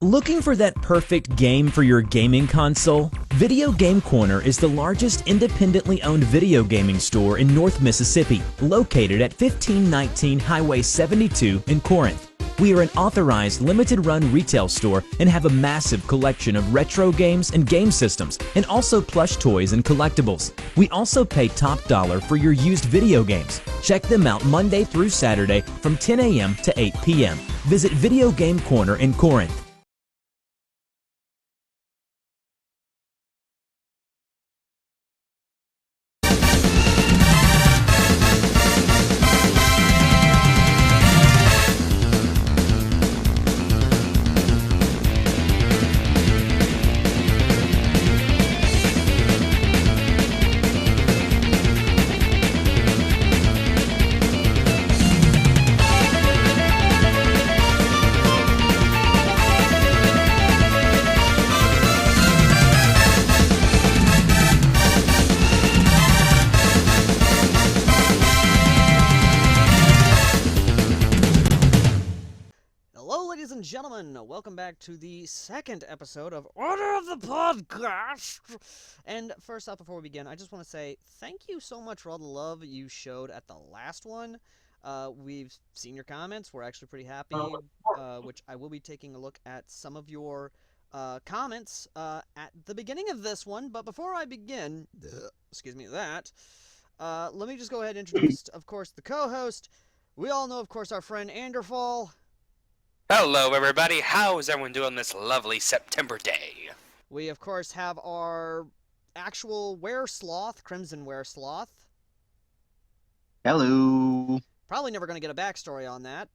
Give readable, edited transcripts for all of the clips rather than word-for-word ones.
Looking for that perfect game for your gaming console? Video Game Corner is the largest independently owned video gaming store in North Mississippi, located at 1519 Highway 72 in Corinth. We are an authorized limited-run retail store and have a massive collection of retro games and game systems, and also plush toys and collectibles. We also pay top dollar for your used video games. Check them out Monday through Saturday from 10 a.m. to 8 p.m. Visit Video Game Corner in Corinth. Gentlemen, welcome back to the second episode of Order of the Podcast. And first off, before we begin, I just want to say thank you so much for all the love you showed at the last one. We've seen your comments. We're actually pretty happy, which I will be taking a look at some of your comments at the beginning of this one. But before I begin, let me just go ahead and introduce, of course, the co-host. We all know, of course, our friend Anderfall. Hello, everybody. How's everyone doing this lovely September day? We, of course, have our actual Weresloth, Crimson Weresloth. Hello. Probably never going to get a backstory on that.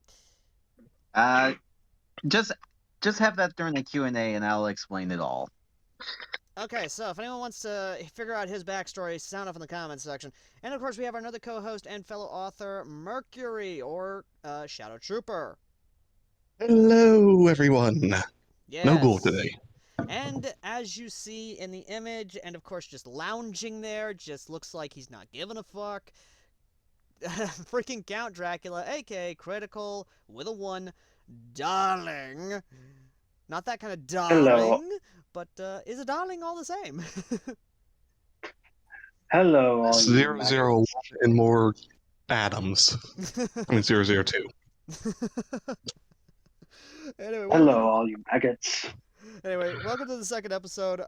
Just have that during the Q&A and I'll explain it all. Okay, so if anyone wants to figure out his backstory, sound off in the comments section. And, of course, we have our another co-host and fellow author, Mercury, or Shadow Trooper. Hello, everyone. Yes. No ghoul today. And as you see in the image, and of course just lounging there, just looks like he's not giving a fuck, freaking Count Dracula, aka Critical, with a 1, Darling. Not that kind of darling, Hello. but is a darling all the same? Hello, all you 001 and more Adams. I mean, 002. Anyway, Hello, all you maggots. Anyway, welcome to the second episode.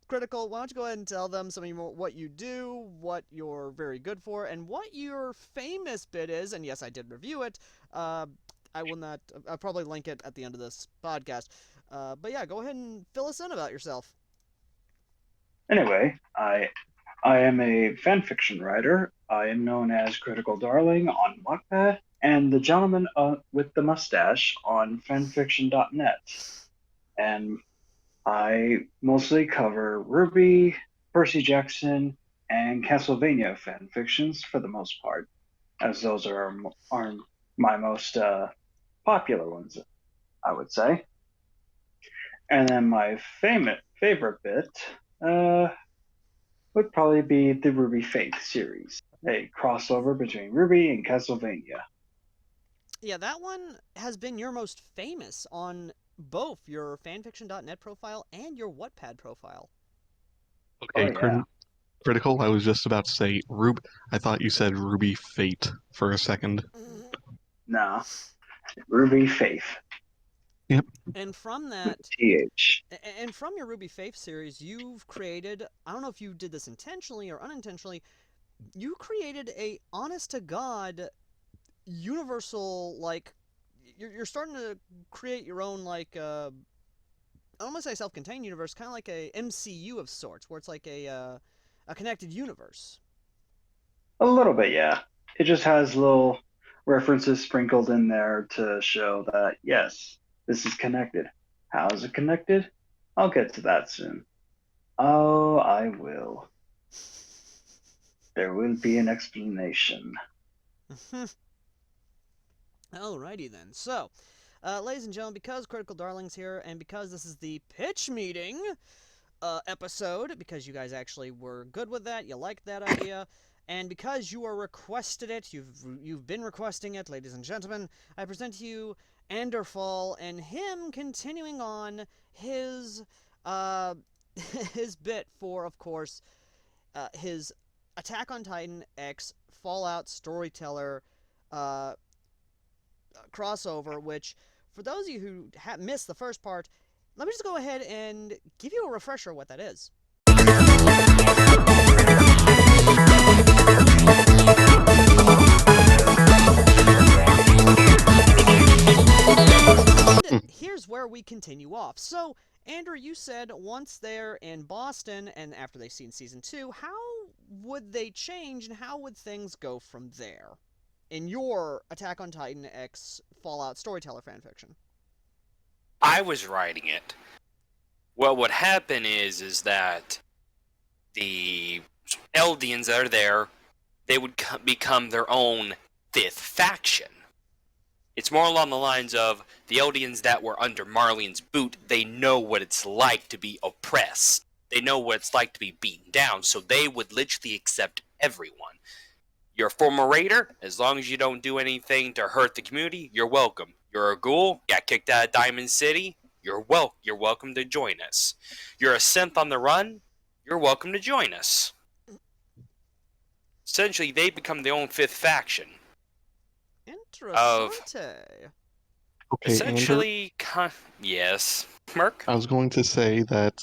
Critical, why don't you go ahead and tell them some of what you do, what you're very good for, and what your famous bit is. And yes, I did review it. I will not. I'll probably link it at the end of this podcast. But yeah, go ahead and fill us in about yourself. Anyway, I am a fanfiction writer. I am known as Critical Darling on Wattpad, and the gentleman with the mustache on fanfiction.net. And I mostly cover Ruby, Percy Jackson, and Castlevania fanfictions for the most part, as those are my most popular ones, I would say. And then my favorite bit would probably be the Ruby Faith series, a crossover between Ruby and Castlevania. Yeah, that one has been your most famous on both your fanfiction.net profile and your Wattpad profile. Okay, Oh, yeah. Critical, I was just about to say I thought you said Ruby Fate for a second. No, Ruby Faith. Yep. And from that, TH. and from your Ruby Faith series, you've created, I don't know if you did this intentionally or unintentionally, you created a honest-to-God universal, like, you're starting to create your own, like, I don't want to say self-contained universe, kind of like a MCU of sorts, where it's like a connected universe. A little bit, yeah. It just has little references sprinkled in there to show that, yes, this is connected. How is it connected? I'll get to that soon. Oh, I will. There will be an explanation. Alrighty then. So, ladies and gentlemen, because Critical Darling's here, and because this is the pitch meeting episode, because you guys actually were good with that, you liked that idea, And because you are requested it, you've been requesting it, ladies and gentlemen, I present to you Anderfall and him continuing on his his bit for, of course, his Attack on Titan X Fallout Storyteller crossover, which, for those of you who missed the first part, let me just go ahead and give you a refresher of what that is. Here's where we continue off. So, Andrew, you said once they're in Boston and after they've seen Season 2, how would they change and how would things go from there in your Attack on Titan X Fallout Storyteller fanfiction? I was writing it. What would happen is that the Eldians that are there, they would become their own fifth faction. It's more along the lines of the Eldians that were under Marlene's boot, they know what it's like to be oppressed. They know what it's like to be beaten down, so they would literally accept everyone. You're a former raider, as long as you don't do anything to hurt the community, you're welcome. You're a ghoul, got kicked out of Diamond City, you're welcome to join us. You're a synth on the run, you're welcome to join us. Essentially, they become their own fifth faction. Interessante. Okay, Essentially, yes. Merc? I was going to say that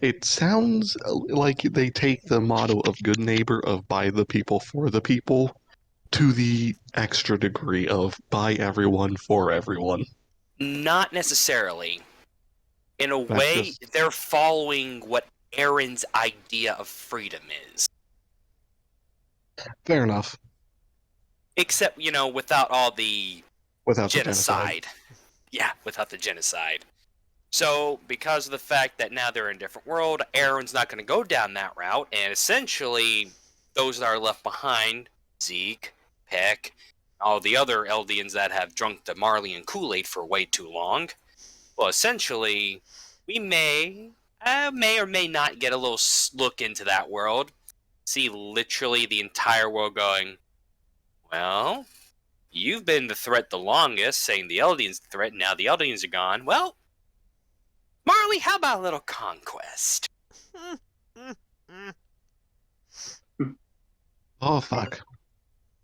it sounds like they take the motto of good neighbor of by the people for the people to the extra degree of by everyone for everyone. Not necessarily. In a That's way, just- they're following what Aaron's idea of freedom is. Fair enough. Except, without all the Without the genocide. Yeah, without the genocide. So, because of the fact that now they're in a different world, Aaron's not going to go down that route, and essentially, those that are left behind, Zeke, Peck, all the other Eldians that have drunk the Marley and Kool-Aid for way too long, well, essentially, we may or may not get a little look into that world, see literally the entire world going, well, you've been the threat the longest, saying the Eldians the threat, now the Eldians are gone. Well, Marley, how about a little conquest? Oh, fuck.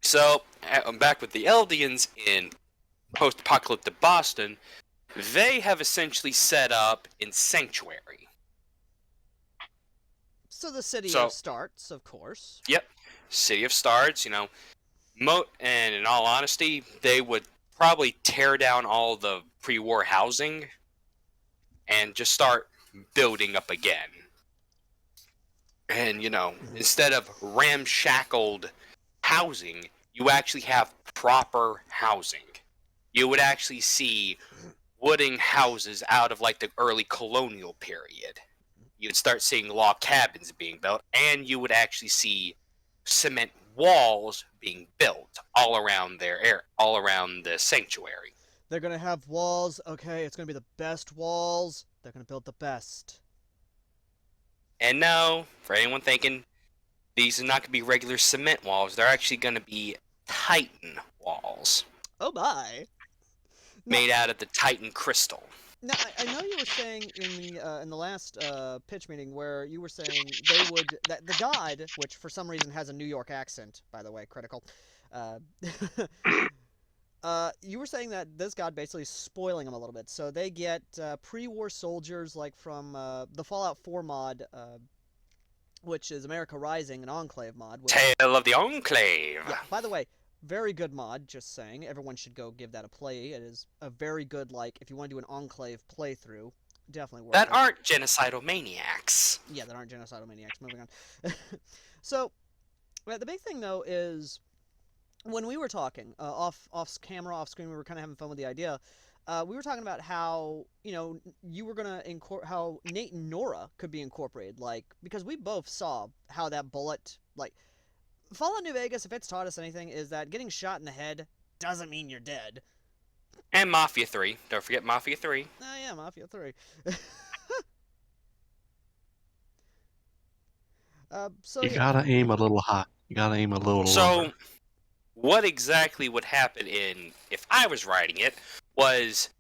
So, I'm back with the Eldians in post-apocalyptic Boston. They have essentially set up in Sanctuary. So the city So- of Starts, of course. Yep, City of Stars, and in all honesty, they would probably tear down all the pre-war housing and just start building up again. And, instead of ramshackled housing, you actually have proper housing. You would actually see wooden houses out of, the early colonial period. You'd start seeing log cabins being built, and you would actually see cement walls being built all around all around the sanctuary. They're gonna have walls. Okay, it's gonna be the best walls. They're gonna build the best. And no, for anyone thinking, these are not going to be regular cement walls. They're actually going to be Titan walls, Oh my! No, made out of the Titan crystal. now I know you were saying in the last pitch meeting where you were saying they would that the god, which for some reason has a New York accent, by the way, critical. You were saying that this god basically is spoiling them a little bit, so they get pre-war soldiers like from the Fallout 4 mod, which is America Rising, an Enclave mod. Which, Tale of the Enclave. yeah, by the way, very good mod. Just saying, everyone should go give that a play. It is a very good, if you want to do an Enclave playthrough, definitely worth it. That aren't genocidal maniacs. Yeah, that aren't genocidal maniacs. Moving on. So, the big thing though is when we were talking off camera, off screen, we were kind of having fun with the idea. We were talking about how you were gonna how Nate and Nora could be incorporated, because we both saw how that bullet Fallout New Vegas. If it's taught us anything, is that getting shot in the head doesn't mean you're dead. And Mafia 3. Don't forget Mafia 3. Oh yeah, Mafia 3. So You yeah. gotta aim a little high. You gotta aim a little So, lower. what exactly would happen if I was writing it, was,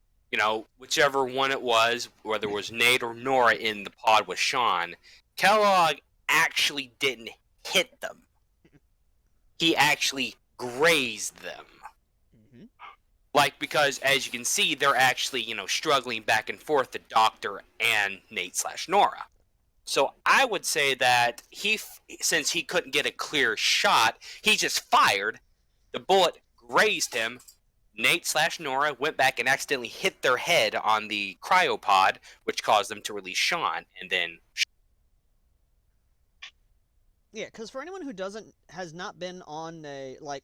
whichever one it was, whether it was Nate or Nora in the pod with Sean, Kellogg actually didn't hit them. He actually grazed them. Mm-hmm. Like, because as you can see, they're actually, struggling back and forth, the Doctor and Nate/Nora. So I would say that since he couldn't get a clear shot, he just fired. The bullet grazed him. Nate/Nora went back and accidentally hit their head on the cryopod, which caused them to release Sean, and then... Yeah, because for anyone who has not been on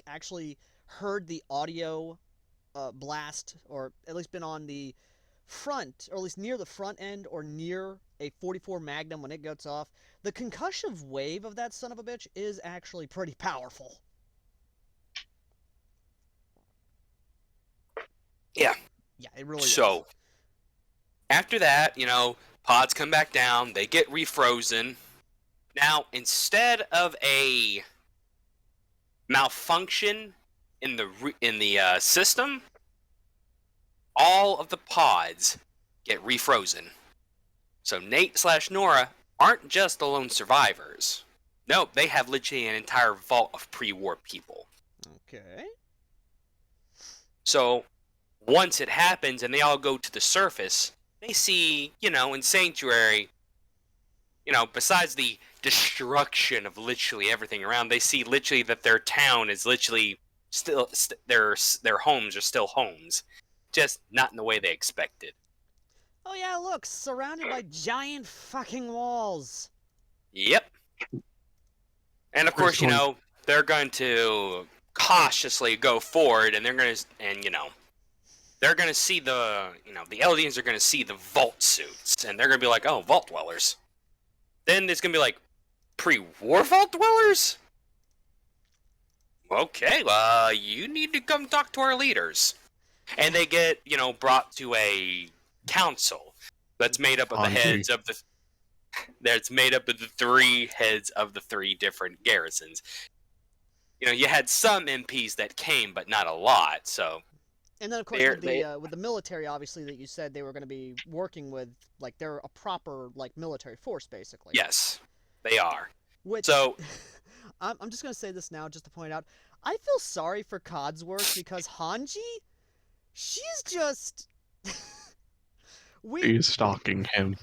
actually heard the audio blast, or at least been on the front, or at least near the front end, or near a 44 Magnum when it gets off, the concussive wave of that son of a bitch is actually pretty powerful. Yeah. Yeah, it really is. So, after that, pods come back down, they get refrozen. Now, instead of a malfunction in the system, all of the pods get refrozen. So Nate/Nora aren't just the lone survivors. No, they have literally an entire vault of pre-war people. Okay. So once it happens and they all go to the surface, they see, in Sanctuary, besides the destruction of literally everything around, they see literally that their town is literally still, their homes are still homes. Just not in the way they expected. Oh yeah, look, surrounded by giant fucking walls. Yep. And of course, they're going to cautiously go forward, and they're going to see the Eldians are going to see the vault suits, and they're going to be like, oh, vault dwellers. Then it's going to be like, pre-war vault dwellers? Okay, you need to come talk to our leaders. And they get, brought to a council that's made up of the heads of the... That's made up of the three heads of the three different garrisons. You had some MPs that came, but not a lot, so... And then, of course, with the military, obviously, that you said they were going to be working with, they're a proper, military force, basically. Yes, they are. Which, so... I'm just going to say this now, just to point out, I feel sorry for Codsworth, because Hanji, she's just... He's stalking him.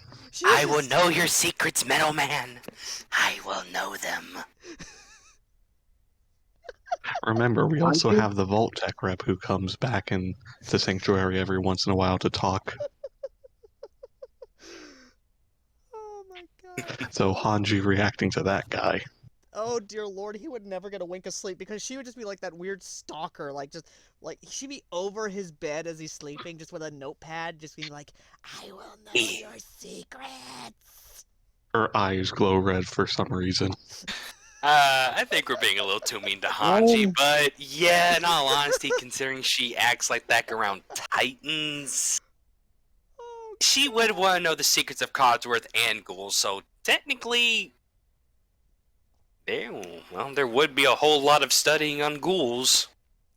I will know your secrets, Metal Man. I will know them. Remember, we also have the Vault Tech rep who comes back in the Sanctuary every once in a while to talk. Oh my god. So Hanji reacting to that guy. Oh dear lord, he would never get a wink of sleep, because she would just be like that weird stalker, she'd be over his bed as he's sleeping, just with a notepad, just being like, I will know your secrets. Her eyes glow red for some reason. I think we're being a little too mean to Hanji, but yeah, in all honesty, considering she acts like that around Titans, she would want to know the secrets of Codsworth and ghouls, so technically... there would be a whole lot of studying on ghouls.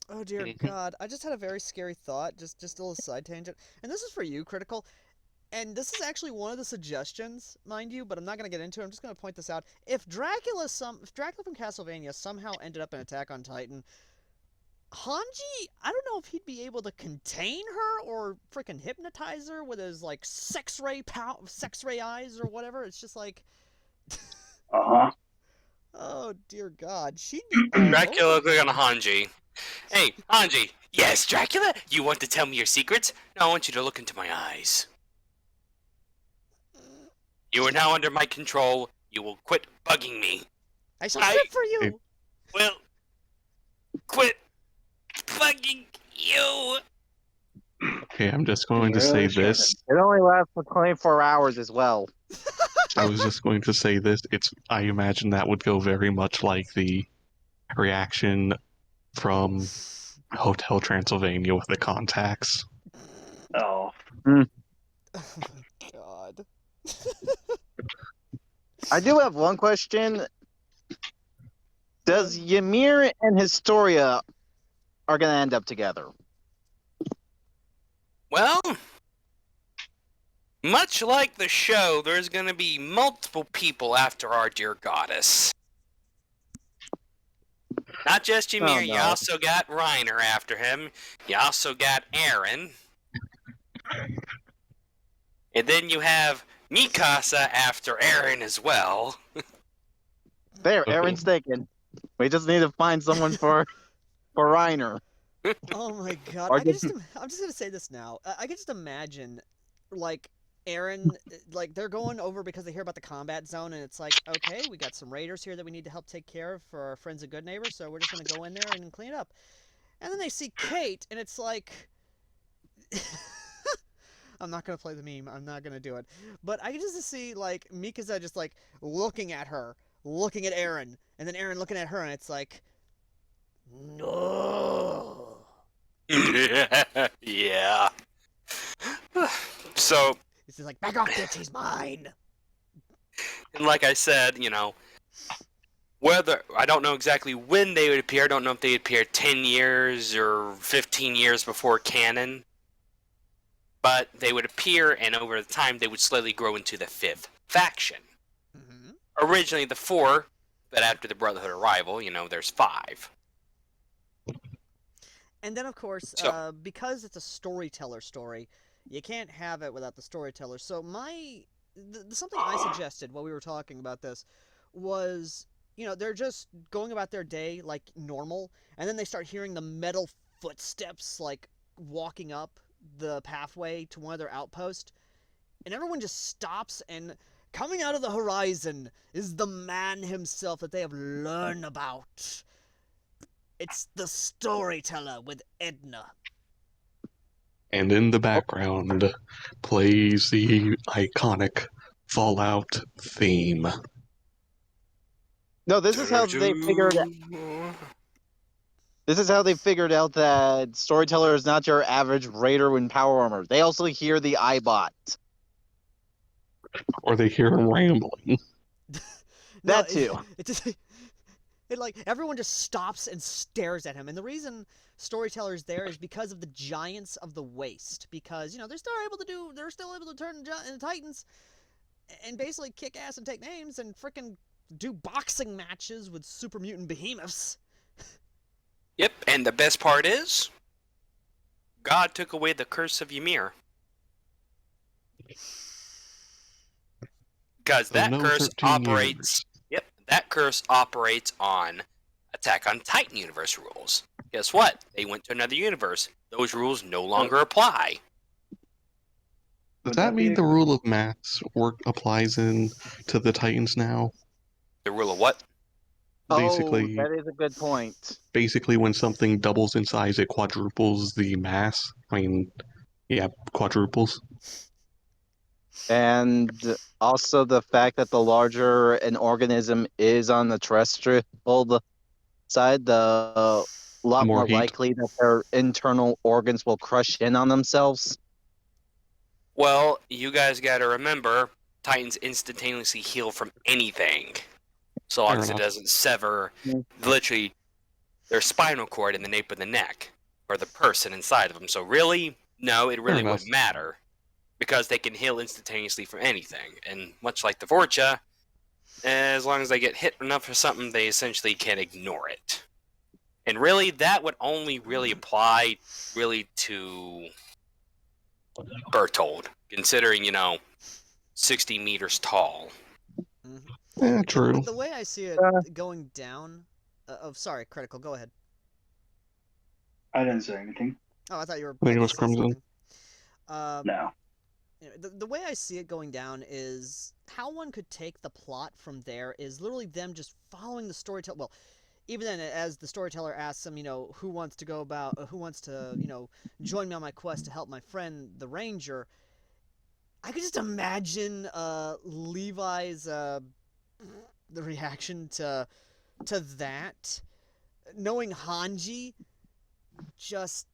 Oh dear god, I just had a very scary thought, just a little side tangent. And this is for you, Critical. And this is actually one of the suggestions, mind you, but I'm not going to get into it. I'm just going to point this out. If Dracula from Castlevania somehow ended up in Attack on Titan, Hanji, I don't know if he'd be able to contain her or freaking hypnotize her with his, sex ray eyes or whatever. It's just like... Uh-huh. Oh, dear God. She'd be... Dracula looking on Hanji. Hey, Hanji. Yes, Dracula? You want to tell me your secrets? No, I want you to look into my eyes. You are now under my control. You will quit bugging me. I shall quit for you. Will quit bugging you. Okay, I'm just going to say this. It only lasts for 24 hours as well. I was just going to say this. I imagine that would go very much like the reaction from Hotel Transylvania with the contacts. Oh. Oh my god. I do have one question. Does Ymir and Historia are going to end up together? Well, much like the show, there's gonna be multiple people after our dear goddess. Not just Ymir, Oh, you no. also got Reiner after him. You also got Eren. And then you have Mikasa after Eren as well. There, Aaron's taken. We just need to find someone for Reiner. Oh my god! Or I'm just gonna say this now. I can just imagine, like Aaron, like they're going over because they hear about the combat zone, and it's like, okay, we got some raiders here that we need to help take care of for our friends and good neighbors, so we're just gonna go in there and clean it up. And then they see Kate, and it's like, I'm not gonna play the meme. I'm not gonna do it. But I can just see like Mikasa just like looking at her, looking at Aaron, and then Aaron looking at her, and it's like, no. Yeah. So, It's just like, back off, bitch, he's mine. and like I said, whether I don't know exactly when they would appear. I don't know if they appear 10 years or 15 years before canon. But they would appear, and over the time, they would slowly grow into the 5th faction. Mm-hmm. Originally the 4, but after the Brotherhood arrival, there's 5. And then, of course, So- because it's a storyteller story, you can't have it without the storyteller. So something I suggested while we were talking about this was, they're just going about their day like normal, and then they start hearing the metal footsteps like walking up the pathway to one of their outposts, and everyone just stops, and coming out of the horizon is the man himself that they have learned about. It's the storyteller with Edna. And in the background plays the iconic Fallout theme. No, this is how they figured. This is how they figured out that Storyteller is not your average raider in power armor. They also hear the iBot. Or they hear him rambling. That too. It just, like everyone just stops and stares at him, and the reason Storyteller's there is because of the Giants of the Waste. Because they're still able to turn into Titans, and basically kick ass and take names and frickin' do boxing matches with super mutant behemoths. Yep, and the best part is, God took away the curse of Ymir. Because that No curse 13 operates. years. Yep, that curse operates on Attack on Titan universe rules. Guess what? They went to another universe. Those rules no longer apply. Does that mean the rule of mass applies to the Titans now? The rule of what? Basically, Oh, that is a good point. basically, when something doubles in size, it quadruples the mass. Quadruples. And also the fact that the larger an organism is on the terrestrial side, the lot More more heat. likely that their internal organs will crush in on themselves. Well, you guys gotta remember, Titans instantaneously heal from anything. So long Fair as it enough. doesn't sever, Yeah. literally, their spinal cord in the nape of the neck, or the person inside of them. So really, no, it really enough. wouldn't matter. Because they can heal instantaneously from anything. And much like the Vorcha, as long as they get hit enough for something, they essentially can ignore it. And really, that would only really apply to Bertold, considering, 60 meters tall. Yeah, true. The way I see it going down. Sorry, Critical. Go ahead. I didn't say anything. Oh, I thought you were. I think it about was to say Crimson. something. No. The way I see it going down is how one could take the plot from there is literally them just following the storyteller. Well, even then, as the storyteller asks them, who wants to join me on my quest to help my friend the Ranger. I could just imagine Levi's the reaction to that, knowing Hanji. Just,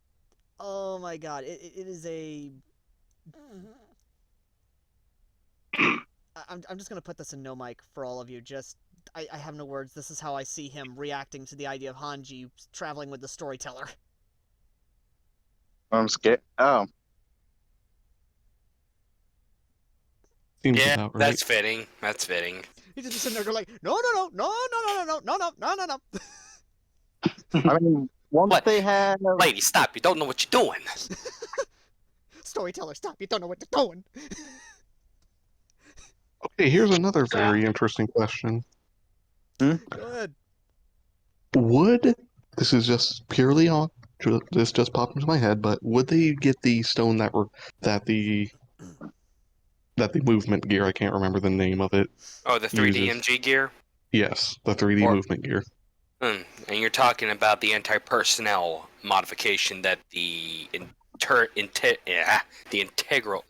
oh my god, it is a. I'm just gonna put this in no mic for all of you. Just I have no words. This is how I see him reacting to the idea of Hanji traveling with the storyteller. I'm scared. Oh, Seems Yeah, about right. that's fitting. That's fitting. He's just sitting there going like, no, no, no, no, no, no, no, no, no, no, no, no. I mean, once What? they have Lady, stop! You don't know what you're doing. Storyteller, stop! You don't know what you're doing. Okay, here's another very interesting question. Go ahead. Would this is just purely on this just popped into my head, but would they get the stone that the movement gear? I can't remember the name of it. Oh, the 3D Uses. MG gear. Yes, the 3D Or- movement gear. And you're talking about the anti-personnel modification that the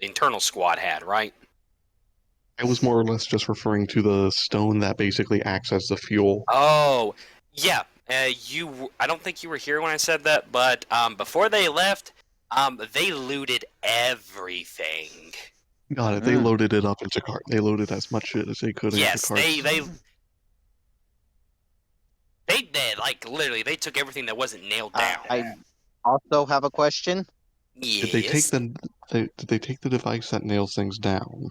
internal squad had, right? I was more or less just referring to the stone that basically acts as the fuel. Oh, yeah. I don't think you were here when I said that, but before they left, they looted everything. Got it. They loaded it up into cart. They loaded as much shit as they could Yes, into carts. they did. Like literally, they took everything that wasn't nailed down. I also have a question. Yes. Did they take the device that nails things down?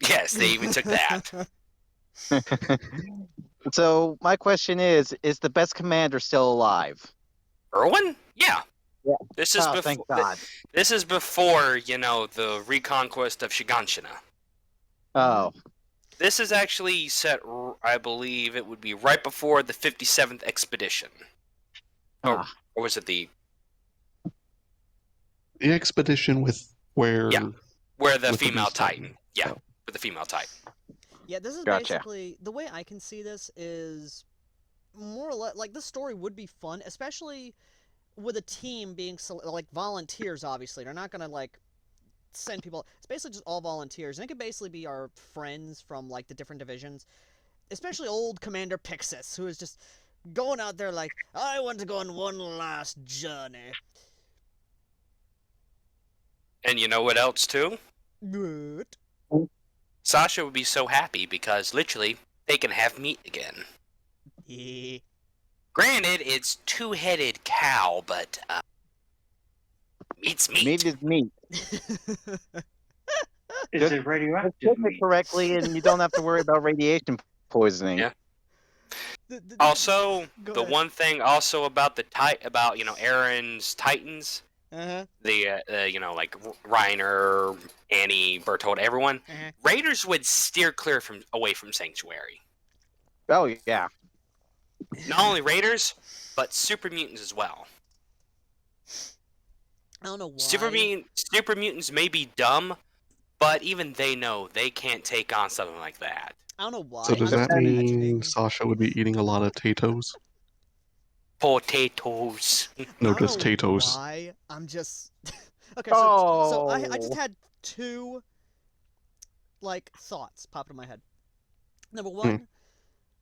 Yes, they even took that. So my question is the best commander still alive? Irwin? Yeah. Yeah. This is Oh, thank God. This is before, the reconquest of Shiganshina. Oh, This is actually set, I believe it would be right before the 57th expedition. Or was it the expedition with where? Yeah. Where the With the female Beast Titan. Titan. Yeah, Oh. with the female Titan. Yeah, this is Gotcha. basically the way I can see this is more or less like this story would be fun, especially with a team being like volunteers. Obviously, they're not gonna like send people. It's basically just all volunteers, and it could basically be our friends from like the different divisions, especially old Commander Pixis, who is just going out there like, I want to go on one last journey. And you know what else too? What? Sasha would be so happy because literally they can have meat again. Yeah. Granted, it's two-headed cow, but meat's meat. meat is meat. Is it radioactive Cook it meat? correctly, and you don't have to worry about radiation poisoning. Yeah. The- the- Also, Go the ahead. one thing also about Aaron's Titans, Uh-huh. the like Reiner, Annie, Bertold, everyone, Uh-huh. Raiders would steer clear away from Sanctuary. Oh yeah. Not only Raiders, but super mutants as well. I don't know why. Super mutants may be dumb, but even they know they can't take on something like that. I don't know why. So does I'm that just mean imagining- Sasha would be eating a lot of Tatoes? Potatoes. No, I don't just know Tatoes. Why? I'm just okay. So I just Oh. had two like thoughts pop into my head. Number Hmm.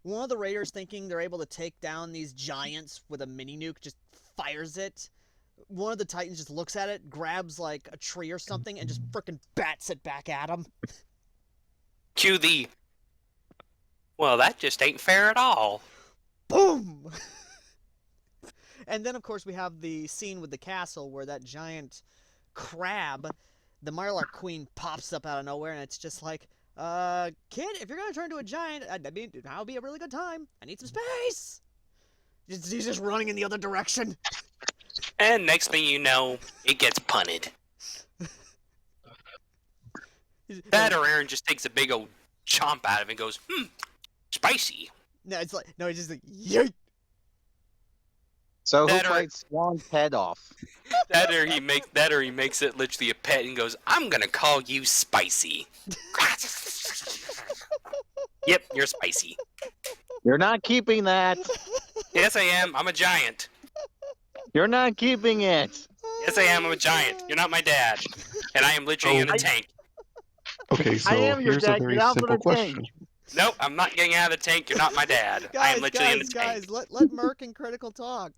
one of the Raiders thinking they're able to take down these giants with a mini nuke, just fires it. One of the Titans just looks at it, grabs like a tree or something, and just frickin' bats it back at him. Cue the. Well, that just ain't fair at all. Boom! And then, of course, we have the scene with the castle where that giant crab, the Mirelurk Queen, pops up out of nowhere, and it's just like, kid, if you're gonna turn into a giant, I mean, that'll be a really good time. I need some space! He's just running in the other direction. And next thing you know, it gets punted. That or Aaron just takes a big old chomp out of it and goes, spicy. No, it's like, no, he's just like, yeet! So who That or- bites Swan's head off? That or he makes it literally a pet and goes, I'm gonna call you Spicy. Yep, you're spicy. You're not keeping that. Yes, I am. I'm a giant. You're not keeping it. Yes, I am. I'm a giant. You're not my dad. And I am literally in a tank. Okay, so am your here's a dad. very Get out of simple the tank. question. Nope, I'm not getting out of the tank. You're not my dad. I am literally in a tank. let Merc and Critical talk.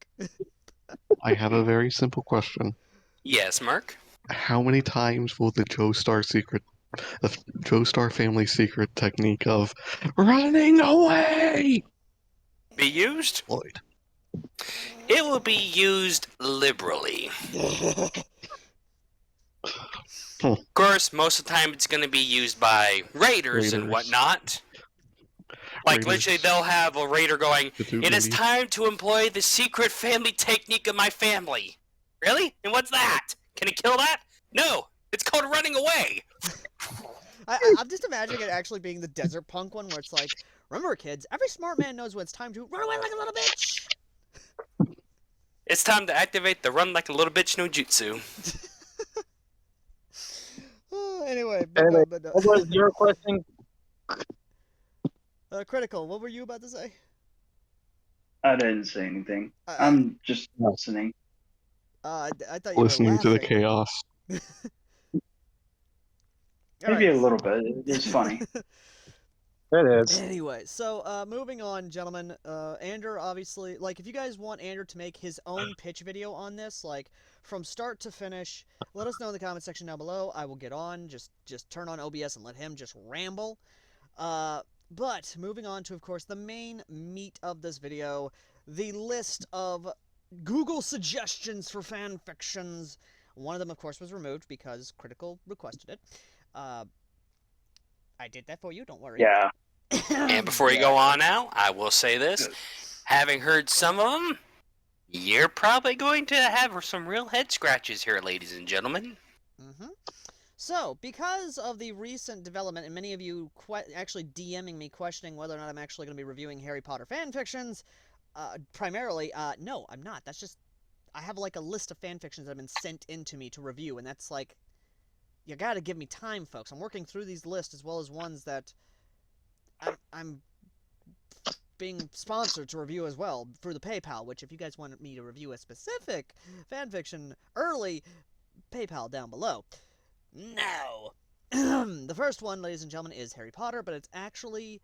I have a very simple question. Yes, Merc. How many times will the Joestar family secret technique of running away Be used? Lloyd? It will be used liberally. Of course, most of the time it's going to be used by raiders and Raiders. whatnot. Like, Raiders. literally, they'll have a raider going, The two "It is ladies. time to employ the secret family technique of my family." Really? And what's that? Can it kill that? No! It's called running away! I'm just imagining it actually being the Desert Punk one, where it's like, remember, kids, every smart man knows when it's time to run away like a little bitch. It's time to activate the run like a little bitch no jutsu. Anyway, Anyway, but no. What was your question? Critical, what were you about to say? I didn't say anything. I- I'm just listening. I thought you Listening were to the laughing. chaos. Maybe Alright. a little bit. It's funny. It is. Anyway, so moving on, gentlemen. Ander, obviously, like, if you guys want Ander to make his own pitch video on this, like, from start to finish, let us know in the comment section down below. I will get on. Just turn on OBS and let him just ramble. But moving on to, of course, the main meat of this video, the list of Google suggestions for fan fictions. One of them, of course, was removed because Critical requested it. I did that for you, don't worry. Yeah. And before you go on out, I will say this. Having heard some of them, you're probably going to have some real head scratches here, ladies and gentlemen. Mm-hmm. So, because of the recent development, and many of you actually DMing me questioning whether or not I'm actually going to be reviewing Harry Potter fanfictions, primarily, no, I'm not. That's just, I have like a list of fanfictions that have been sent in to me to review, and that's like, you gotta give me time, folks. I'm working through these lists as well as ones that I'm being sponsored to review as well through the PayPal, which if you guys want me to review a specific fanfiction early, PayPal down below. Now, the first one, ladies and gentlemen, is Harry Potter, but it's actually,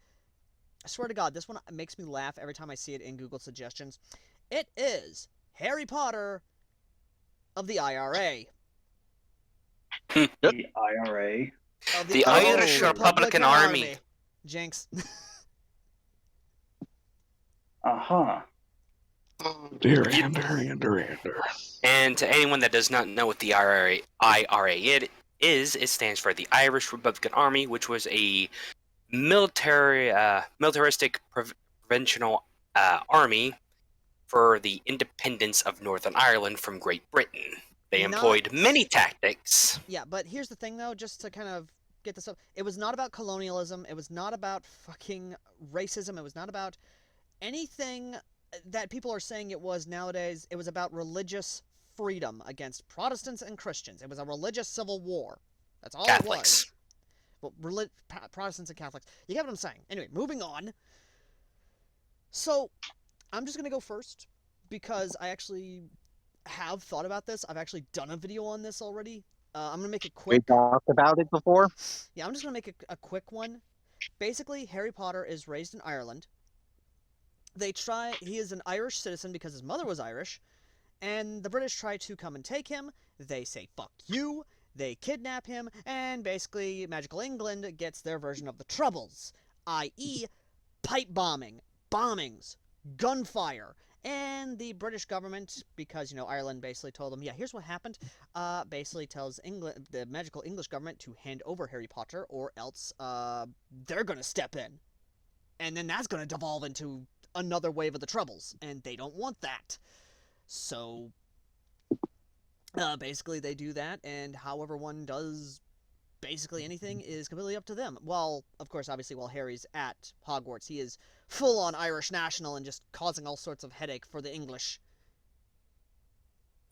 I swear to God, this one makes me laugh every time I see it in Google suggestions. It is Harry Potter of the IRA. The IRA. Of The Irish Republican Army. Jinx. Uh-huh. Dear Ander. And to anyone that does not know what the IRA is, it stands for the Irish Republican Army, which was a militaristic provincial army for the independence of Northern Ireland from Great Britain. They employed many tactics. Yeah, but here's the thing, though, just to kind of get this up. It was not about colonialism. It was not about fucking racism. It was not about anything that people are saying it was nowadays. It was about religious freedom against Protestants and Christians. It was a religious civil war. That's all Catholics. it was. Well, Protestants and Catholics. You get what I'm saying. Anyway, moving on. So, I'm just going to go first because I actually have thought about this. I've actually done a video on this already. I'm going to make it We quick. talked about it before. Yeah, I'm just going to make a quick one. Basically, Harry Potter is raised in Ireland. He is an Irish citizen because his mother was Irish, and the British try to come and take him. They say, fuck you. They kidnap him, and basically, Magical England gets their version of the Troubles, i.e., pipe bombing, bombings, gunfire. And the British government, because, you know, Ireland basically told them, yeah, here's what happened, basically tells the magical English government to hand over Harry Potter, or else they're going to step in. And then that's going to devolve into another wave of the Troubles, and they don't want that. So, basically they do that, and however one does basically anything is completely up to them. While, of course, obviously, while Harry's at Hogwarts, he is full-on Irish national and just causing all sorts of headache for the English.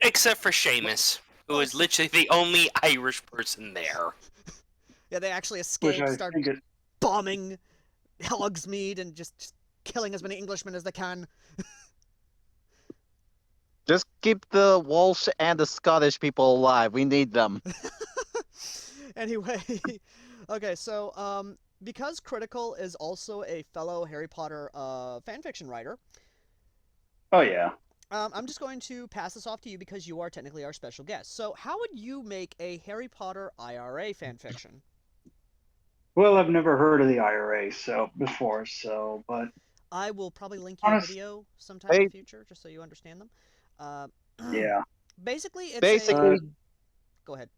Except for Seamus, who is literally the only Irish person there. Yeah, they actually Which escape, I start think it, bombing Hogsmeade and just killing as many Englishmen as they can. Just keep the Welsh and the Scottish people alive. We need them. Anyway, okay, so, because Critical is also a fellow Harry Potter fanfiction writer, oh yeah. I'm just going to pass this off to you because you are technically our special guest. So, how would you make a Harry Potter IRA fanfiction? Well, I've never heard of the IRA but I will probably link you a Honest- video sometime in Hey. the future just so you understand them. yeah. Basically, it's Basically- Go ahead.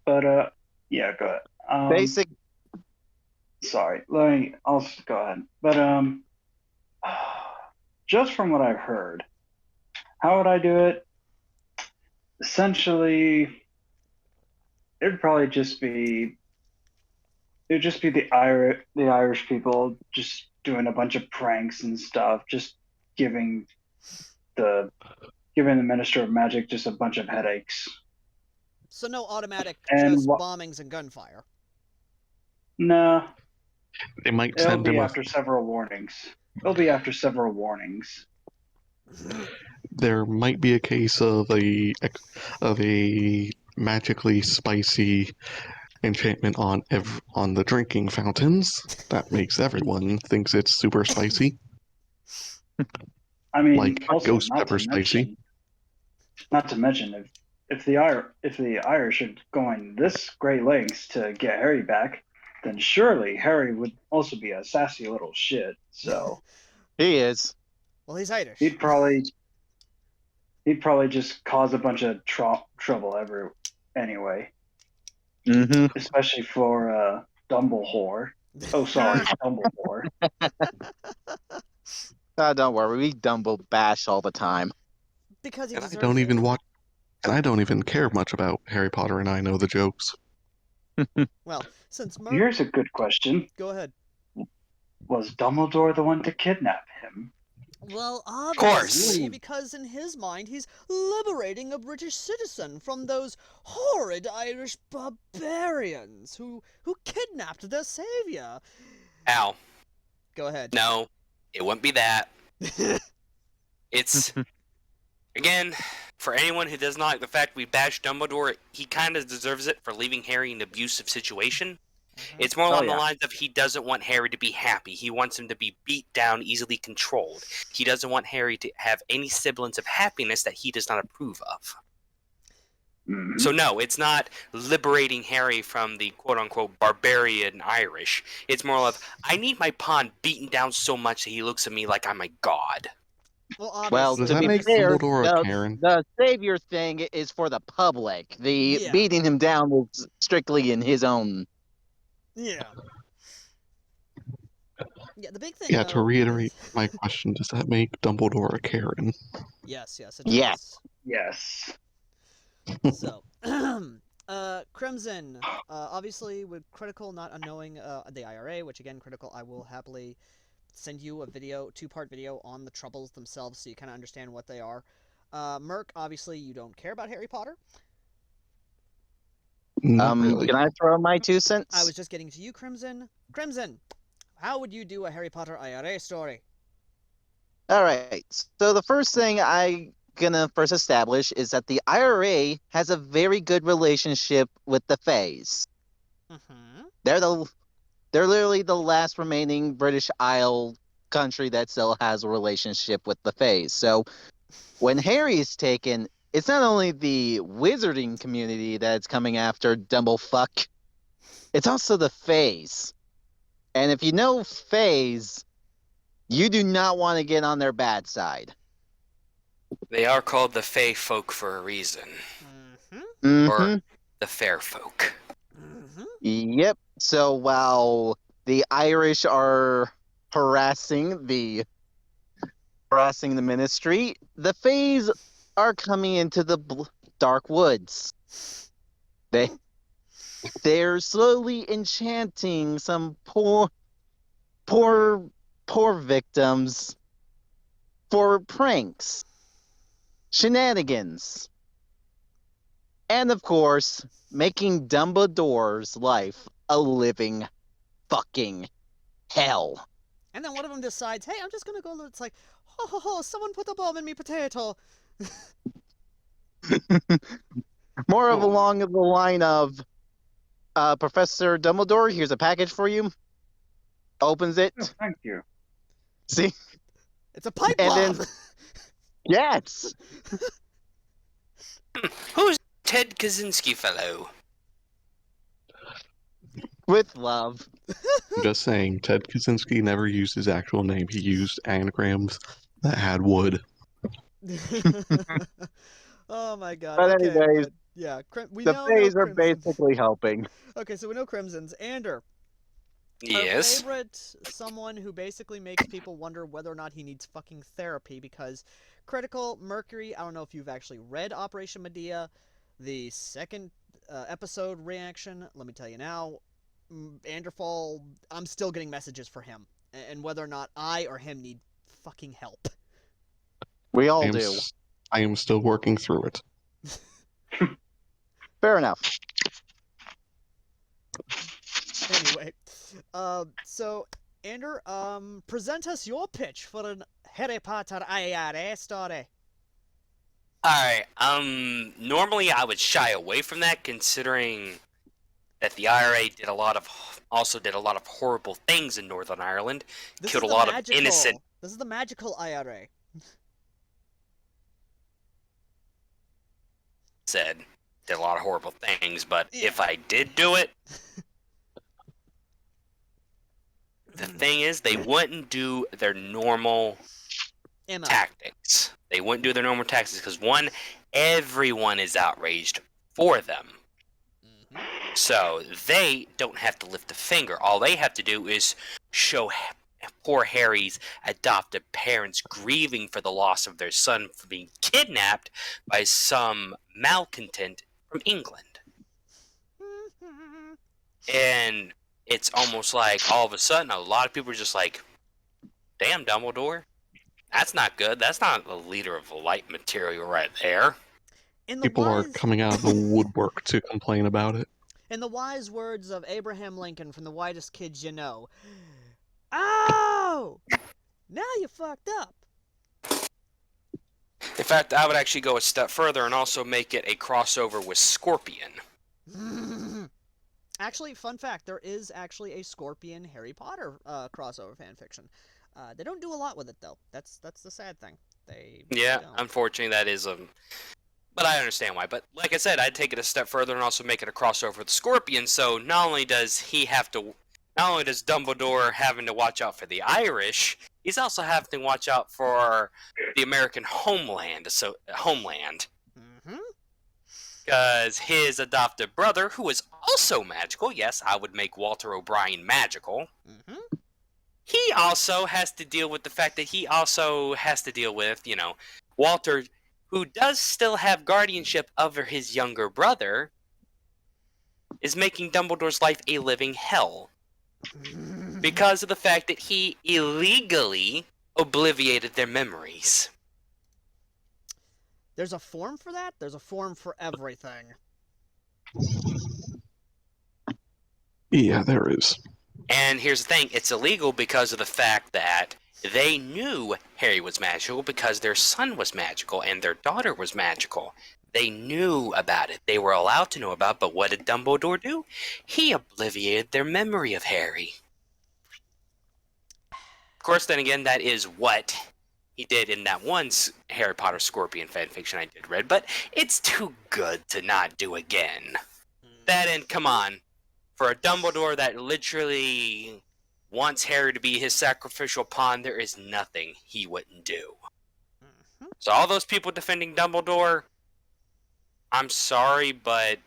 But Yeah, go ahead. Basic. Sorry, I'll go ahead. But just from what I've heard, how would I do it? Essentially, it'd probably just be the Irish people just doing a bunch of pranks and stuff, just giving the Minister of Magic just a bunch of headaches. So no automatic And just bombings and gunfire. No, They might it'll send be him a. after several warnings. It'll be after several warnings. There might be a case of a magically spicy enchantment on the drinking fountains that makes everyone thinks it's super spicy. I mean, Like also, ghost pepper spicy. Not to mention, if the Irish are going this great lengths to get Harry back, then surely Harry would also be a sassy little shit. So He is. Well, he's Irish. he'd probably just cause a bunch of trouble anyway, Mm-hmm. especially for Dumbledore. Oh, sorry, Dumbledore. Don't worry, we Dumbo bash all the time. Because he And I deserves don't it. even watch. And I don't even care much about Harry Potter, and I know the jokes. Well, since Merc... Here's a good question: Go ahead. was Dumbledore the one to kidnap him? Well, course. obviously, because in his mind, he's liberating a British citizen from those horrid Irish barbarians who kidnapped their savior. Al, Go ahead. no, it wouldn't be that. It's, again, for anyone who does not like the fact we bash Dumbledore, he kind of deserves it for leaving Harry in an abusive situation. It's more along the lines of he doesn't want Harry to be happy. He wants him to be beat down, easily controlled. He doesn't want Harry to have any semblance of happiness that he does not approve of. Mhm. So no, it's not liberating Harry from the quote-unquote barbarian Irish. It's more of, I need my pawn beaten down so much that he looks at me like I'm a god. Well, obviously. Well, Does to that be make fair, Dumbledore a Karen? the savior thing is for the public. The Yeah. beating him down is strictly in his own. Yeah. Yeah, the big thing. Yeah, to though, reiterate is- my question, does that make Dumbledore a Karen? Yes, it does. Yes. Yes. So, Crimson, obviously with Critical not unknowing the IRA, which again, Critical, I will happily send you a video, two-part video on the troubles themselves so you kind of understand what they are. Merc, obviously you don't care about Harry Potter. Not really. Can I throw my 2 cents? I was just getting to you, Crimson. Crimson, how would you do a Harry Potter IRA story? All right. So the first thing I gonna first establish is that the IRA has a very good relationship with the Fays. Mm-hmm. They're literally the last remaining British Isle country that still has a relationship with the Fays. So when Harry is taken, it's not only the wizarding community that's coming after Dumblefuck, it's also the Fays. And if you know Fays, you do not want to get on their bad side. They are called the Fey folk for a reason. Mm-hmm. Mhm. Or the Fair folk. Mm-hmm. Yep. So while the Irish are harassing the ministry, the Fays are coming into the dark woods. They're slowly enchanting some poor victims for pranks, shenanigans, and of course, making Dumbledore's life a living fucking hell. And then one of them decides, hey, I'm just gonna go, it's like, ho ho ho, someone put a bomb in me potato. More of along the line of, Professor Dumbledore, here's a package for you. Opens it. Oh, thank you. See? It's a pipe And bomb! then- Yes! Who's Ted Kaczynski fellow? With love. I'm just saying, Ted Kaczynski never used his actual name. He used anagrams that had wood. Oh my god. But okay, anyways, Yeah, we The know Fays no are Crimsons. basically helping. Okay, so we know Crimsons. Ander, Yes. our favorite, someone who basically makes people wonder whether or not he needs fucking therapy because Critical Mercury, I don't know if you've actually read Operation Medea, the second episode reaction, let me tell you now, Anderfall, I'm still getting messages for him, and whether or not I or him need fucking help. We I all am, do. I am still working through it. Fair enough. Anyway, so Ander, present us your pitch for an Harry Potter IRA story. Alright, normally I would shy away from that considering that the IRA also did a lot of horrible things in Northern Ireland, killed a lot of innocent. This is the magical IRA. Said did a lot of horrible things, but Yeah. if I did do it, the thing is, they wouldn't do their normal Emma. tactics. They wouldn't do their normal tactics because one, everyone is outraged for them. So they don't have to lift a finger. All they have to do is show poor Harry's adopted parents grieving for the loss of their son for being kidnapped by some malcontent from England. And it's almost like all of a sudden a lot of people are just like, damn, Dumbledore, that's not good. That's not the leader of light material right there. People are coming out of the woodwork to complain about it. In the wise words of Abraham Lincoln from The Whitest Kids You Know, oh! Now you fucked up. In fact, I would actually go a step further and also make it a crossover with Scorpion. Actually, fun fact, there is actually a Scorpion Harry Potter crossover fanfiction. They don't do a lot with it, though. That's the sad thing. They Yeah, don't. unfortunately, that is but I understand why. But like I said, I'd take it a step further and also make it a crossover with Scorpion. So not only does Dumbledore having to watch out for the Irish, he's also having to watch out for the American homeland. Because his adopted brother, who is also magical, yes, I would make Walter O'Brien magical. He also has to deal with the fact that he also has to deal with, Walter, who does still have guardianship over his younger brother, is making Dumbledore's life a living hell. Because of the fact that he illegally obliviated their memories. There's a form for that? There's a form for everything. Yeah, there is. And here's the thing, it's illegal because of the fact that they knew Harry was magical because their son was magical and their daughter was magical. They knew about it. They were allowed to know about it, but what did Dumbledore do? He obliviated their memory of Harry. Of course, then again, that is what he did in that one Harry Potter Scorpion fanfiction I did read, but it's too good to not do again. That and, come on, for a Dumbledore that literally wants Harry to be his sacrificial pawn, there is nothing he wouldn't do. So all those people defending Dumbledore, I'm sorry, but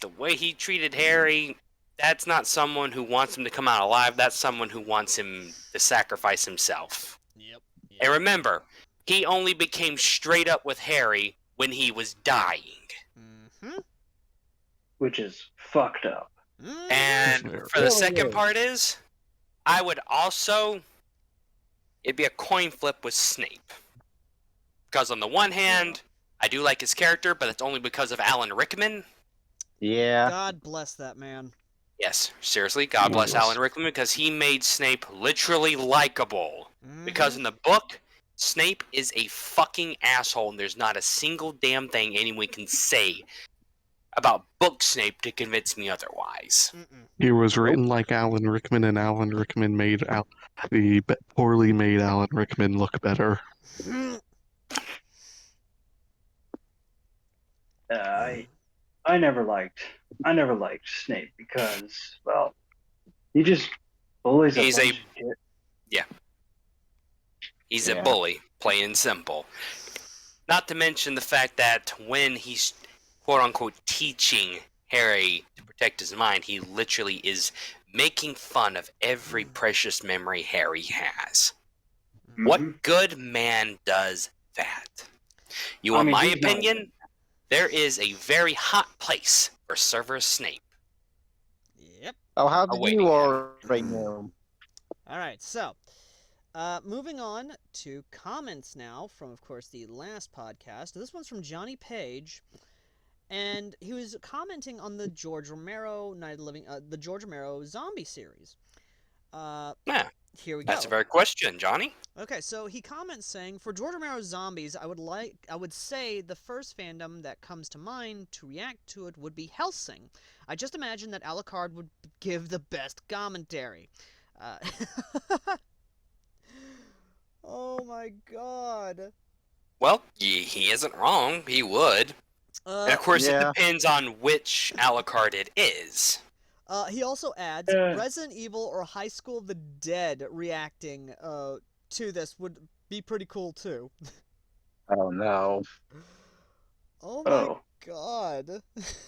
the way he treated Harry, that's not someone who wants him to come out alive, that's someone who wants him to sacrifice himself. Yep. And remember, he only became straight up with Harry when he was dying. Which is fucked up. And for the second part is, I would also, it'd be a coin flip with Snape. Because on the one hand, I do like his character, but it's only because of Alan Rickman. Yeah. God bless that man. Yes, seriously, God bless Alan Rickman, because he made Snape literally likable. Because in the book, Snape is a fucking asshole, and there's not a single damn thing anyone can say about book Snape to convince me otherwise. He was written like Alan Rickman, and Alan Rickman made the poorly made Alan Rickman look better. I never liked Snape because, well, he just bullies He's bunch of kids. He's a bully, plain and simple. Not to mention the fact that when quote unquote teaching Harry to protect his mind. He literally is making fun of every precious memory Harry has. Mhm. What good man does that? You want my he's not- opinion? There is a very hot place for Severus Snape. Yep. Oh, how did Awaiting you him. already know? All right, so moving on to comments now from, of course, the last podcast. This one's from Johnny Page, and he was commenting on the George Romero Night of the Living, the George Romero zombie series. Yeah, Here we go. that's a very question, Johnny. Okay, so he comments saying, for George Romero's zombies, I would say the first fandom that comes to mind to react to it would be Helsing. I just imagine that Alucard would give the best commentary. Oh my god. Well, he isn't wrong. He would. And of course, Yeah. it depends on which Alucard it is. He also adds, Resident Evil or High School of the Dead reacting to this would be pretty cool too. Oh no. Oh my Oh. god.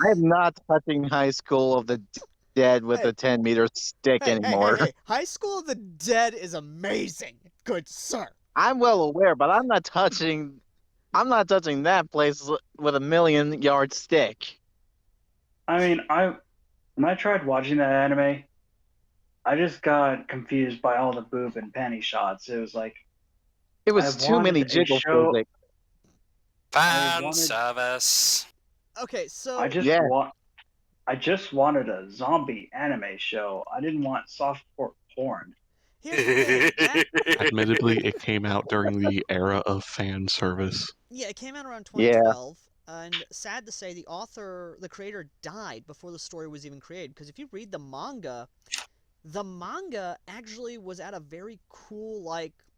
I am not touching High School of the Dead with Hey. a 10-meter stick Hey, anymore. hey. High School of the Dead is amazing, good sir. I'm well aware, but I'm not touching that place with a 1,000,000-yard stick. I mean, when I tried watching that anime, I just got confused by all the boob and panty shots. It was like, It was I too many wanted a jiggle show- physics. I Fan wanted- service. Okay, so I just Yeah. I just wanted a zombie anime show. I didn't want softcore porn. here's the thing. Admittedly, it came out during the era of fan service. Yeah, it came out around Yeah. 2012, and sad to say, the creator died before the story was even created. Because if you read the manga actually was at a very cool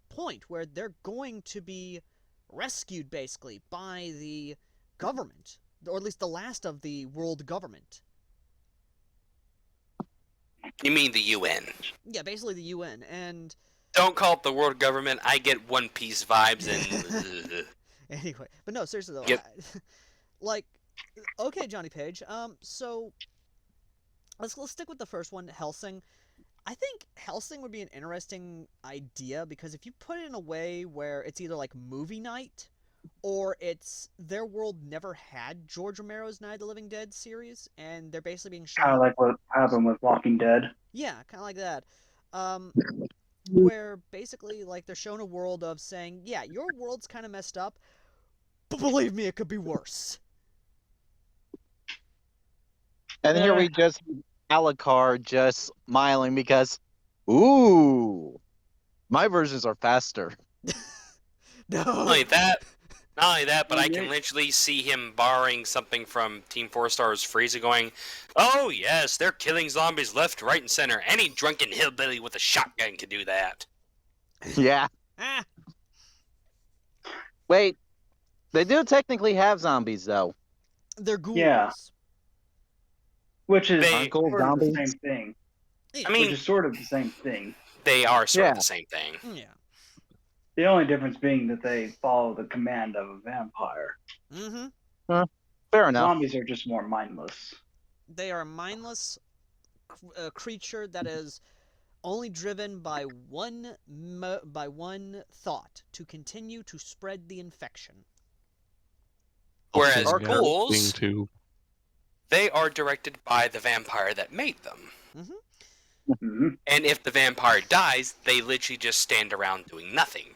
point where they're going to be rescued basically by the government, or at least the last of the world government. You mean the UN? Yeah, basically the UN, and Don't call it the world government. I get One Piece vibes and. anyway, but no, seriously though, Yep. Okay, Johnny Page. So let's stick with the first one, Helsing. I think Helsing would be an interesting idea because if you put it in a way where it's either like movie night or it's their world never had George Romero's Night of the Living Dead series, and they're basically being shown. Kind of like what happened with Walking Dead. Yeah, kind of like that. Where basically, like, they're shown a world of saying, yeah, your world's kind of messed up, but believe me, it could be worse. And here we just Alucard just smiling because, ooh, my versions are faster. Not No. only that, but I can Yeah. literally see him borrowing something from Team 4 Star's Frieza going, oh yes, they're killing zombies left, right, and center. Any drunken hillbilly with a shotgun can do that. Yeah. Ah, Wait, they do technically have zombies though. they're ghouls. Yeah. Which is They- Uncle sort of the zombies? same thing. Yeah. I mean, Which is sort of the same thing. they are sort Yeah. of the same thing. Yeah. The only difference being that they follow the command of a vampire. Mm-hmm. Fair enough. Zombies are just more mindless. They are a mindless creature that is only driven by one thought: to continue to spread the infection. Whereas Or Being ghouls, to they are directed by the vampire that made them. Hmm. And if the vampire dies, they literally just stand around doing nothing.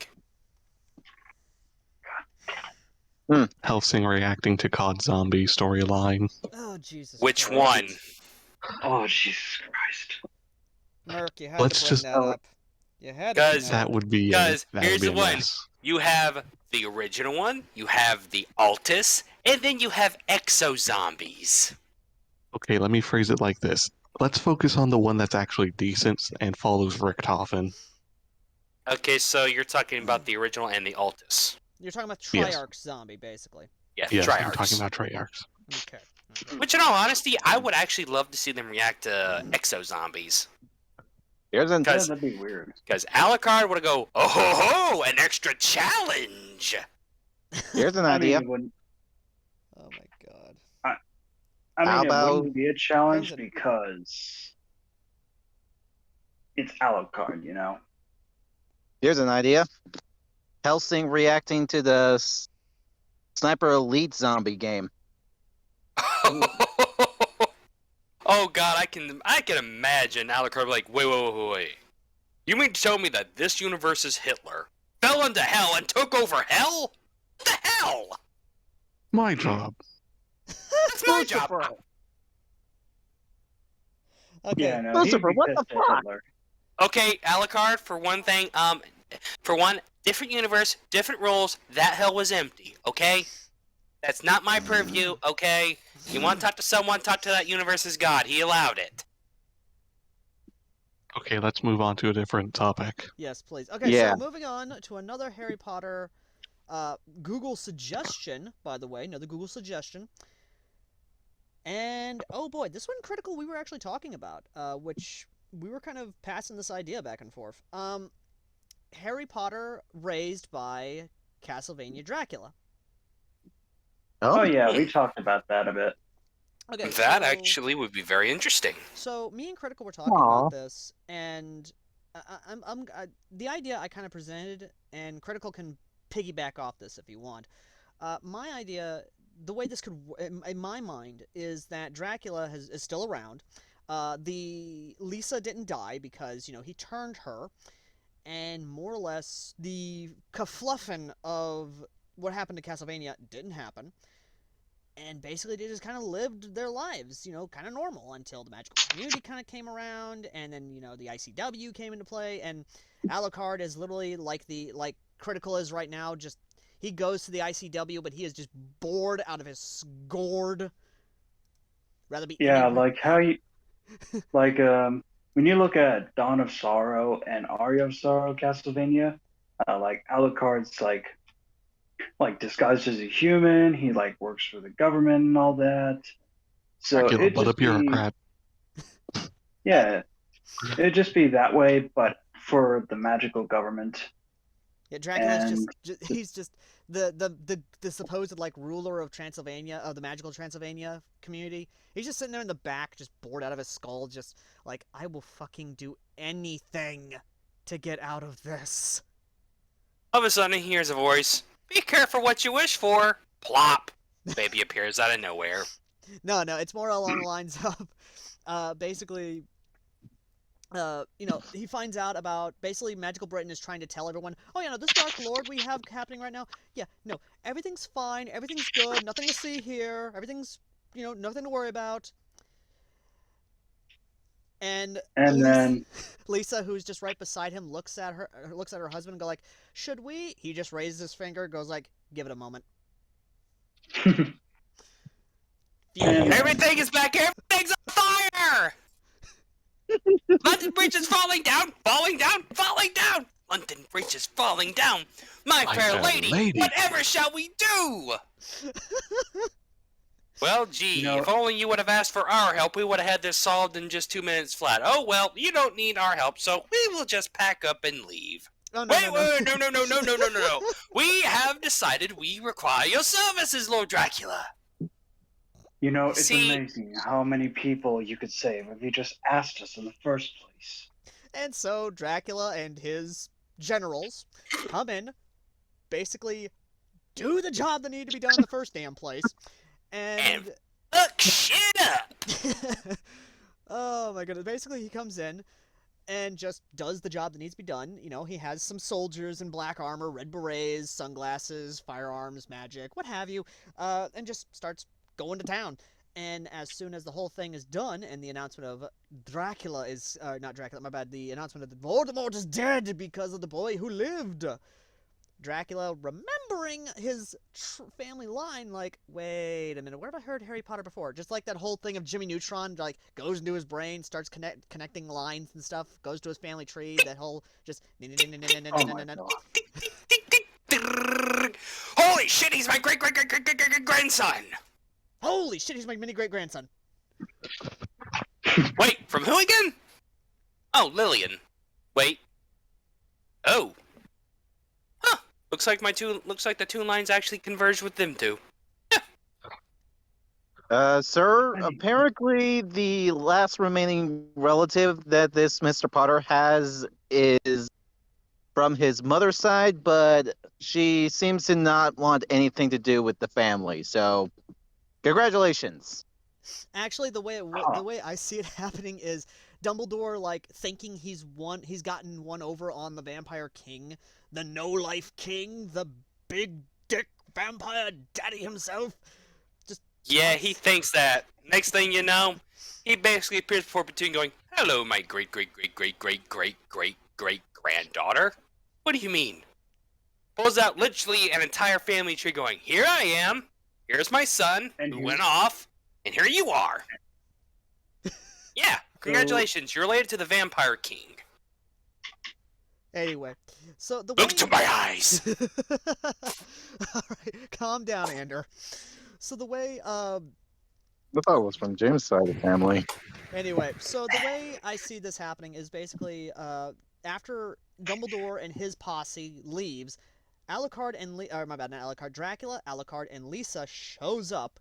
Helsing reacting to COD Zombie storyline. Oh Jesus! Which Christ. one? Oh, Jesus Christ. Merc, you had Let's to bring just- that up. You had to. bring Guys, that up. That would be Guys, that here's would be the a one. mess. You have the original one, you have the Altus, and then you have Exo Zombies. Okay, let me phrase it like this. Let's focus on the one that's actually decent and follows Richtofen. Okay, so you're talking about the original and the Altus. You're talking about Yes. Triarch zombie, basically. Yeah, Yes, I'm Triarchs. talking about Treyarchs. Okay. Which, in all honesty, I would actually love to see them react to Exo Zombies. Here's an Yeah, Because that'd be weird. Alucard would go, oh ho ho, an extra challenge! here's an I mean, idea. it wouldn't- Oh my god. I How mean, it about- wouldn't be a challenge Depends on- because it's Alucard, you know? Here's an idea. Helsing reacting to the Sniper Elite zombie game. Oh God, I can imagine Alucard like, wait. You mean to tell me that this universe is Hitler fell into hell and took over hell? What the hell? My job. That's my job. Okay. Yeah, no, Lucifer, he'd be what the pissed at fuck? Hitler. Okay, Alucard, for one thing, for one, different universe, different rules, that hell was empty, okay? That's not my purview, okay? You want to talk to someone, talk to that universe's god. He allowed it. Okay, let's move on to a different topic. Yes, please. Okay, Yeah. so moving on to another Harry Potter Google suggestion, by the way, another Google suggestion. And, oh boy, this one, Critical, we were actually talking about, which we were kind of passing this idea back and forth. Harry Potter raised by Castlevania Dracula. Oh, yeah, we talked about that a bit. Okay, That so- actually would be very interesting. So me and Critical were talking Aw. about this, and the idea I kind of presented, and Critical can piggyback off this if you want. My idea, the way this could, in my mind, is that Dracula is still around. The Lisa didn't die because he turned her, and more or less the kerfluffin of what happened to Castlevania didn't happen. And basically, they just kind of lived their lives, kind of normal until the magical community kind of came around, and then the ICW came into play, and Alucard is literally like Critical is right now. Just he goes to the ICW, but he is just bored out of his gourd. Rather be Yeah, anywhere. like how you, like when you look at Dawn of Sorrow and Aria of Sorrow Castlevania, like Alucard's like disguised as a human. He like works for the government and all that. So Dracula, it'd but a just be, bureaucrat. yeah, it'd just be that way, but for the magical government. Yeah, Dracula's and- he's just the supposed like ruler of Transylvania, of the magical Transylvania community. He's just sitting there in the back, just bored out of his skull, just like, I will fucking do anything to get out of this. All of a sudden, he hears a voice. Be careful what you wish for. Plop. Baby appears out of nowhere. No, it's more along the lines of basically he finds out about basically Magical Britain is trying to tell everyone, oh yeah, no, this Dark Lord we have happening right now, yeah, no, everything's fine, everything's good, nothing to see here, everything's, nothing to worry about. And then Lisa, who's just right beside him, looks at her husband and go like, should we? He just raises his finger, goes like, give it a moment. And- Everything is back. Everything's on fire. London Bridge is falling down. London Bridge is falling down. My fair lady, whatever shall we do? Well, gee, if only you would have asked for our help, we would have had this solved in just 2 minutes flat. Oh, well, you don't need our help, so we will just pack up and leave. Oh, no, Wait, no. We have decided we require your services, Lord Dracula. it's See- amazing how many people you could save if you just asked us in the first place. And so Dracula and his generals come in, basically do the job that needed to be done in the first damn place, and Look, shit up. oh my goodness, basically he comes in and just does the job that needs to be done. He has some soldiers in black armor, red berets, sunglasses, firearms, magic, what have you, and just starts going to town. And as soon as the whole thing is done, and the announcement of Dracula is, not Dracula, my bad, the announcement of Voldemort is dead because of the boy who lived, Dracula, remembering his family line, like, wait a minute, where have I heard Harry Potter before? Just like that whole thing of Jimmy Neutron, like, goes into his brain, starts connecting lines and stuff, goes to his family tree, that whole, just, Oh my god. Holy shit, he's my great-great-great-great-great-grandson. holy shit, he's my mini great-grandson. Wait, from who again? Oh, Lillian. Wait. Oh. Huh. Looks like the two lines actually converged with them two. Sir, apparently the last remaining relative that this Mr. Potter has is from his mother's side, but she seems to not want anything to do with the family. So, congratulations. Actually, the way I see it happening is Dumbledore like thinking he's gotten one over on the Vampire King, the no life king, the big dick vampire daddy himself. Yeah, he thinks that. Next thing you know, he basically appears before Platoon going, "Hello, my great great great great great great great great granddaughter." What do you mean? Pulls out literally an entire family tree going, "Here I am. Here's my son And who you- went off, and here you are." Yeah, congratulations. You're related to the Vampire King. Anyway, so the Look way... to my eyes. Alright, calm down, Ander. So the way, I thought it was from James' side of the family. Anyway, so the way I see this happening is basically, after Dumbledore and his posse leaves, Alucard and Dracula, Alucard, and Lisa shows up,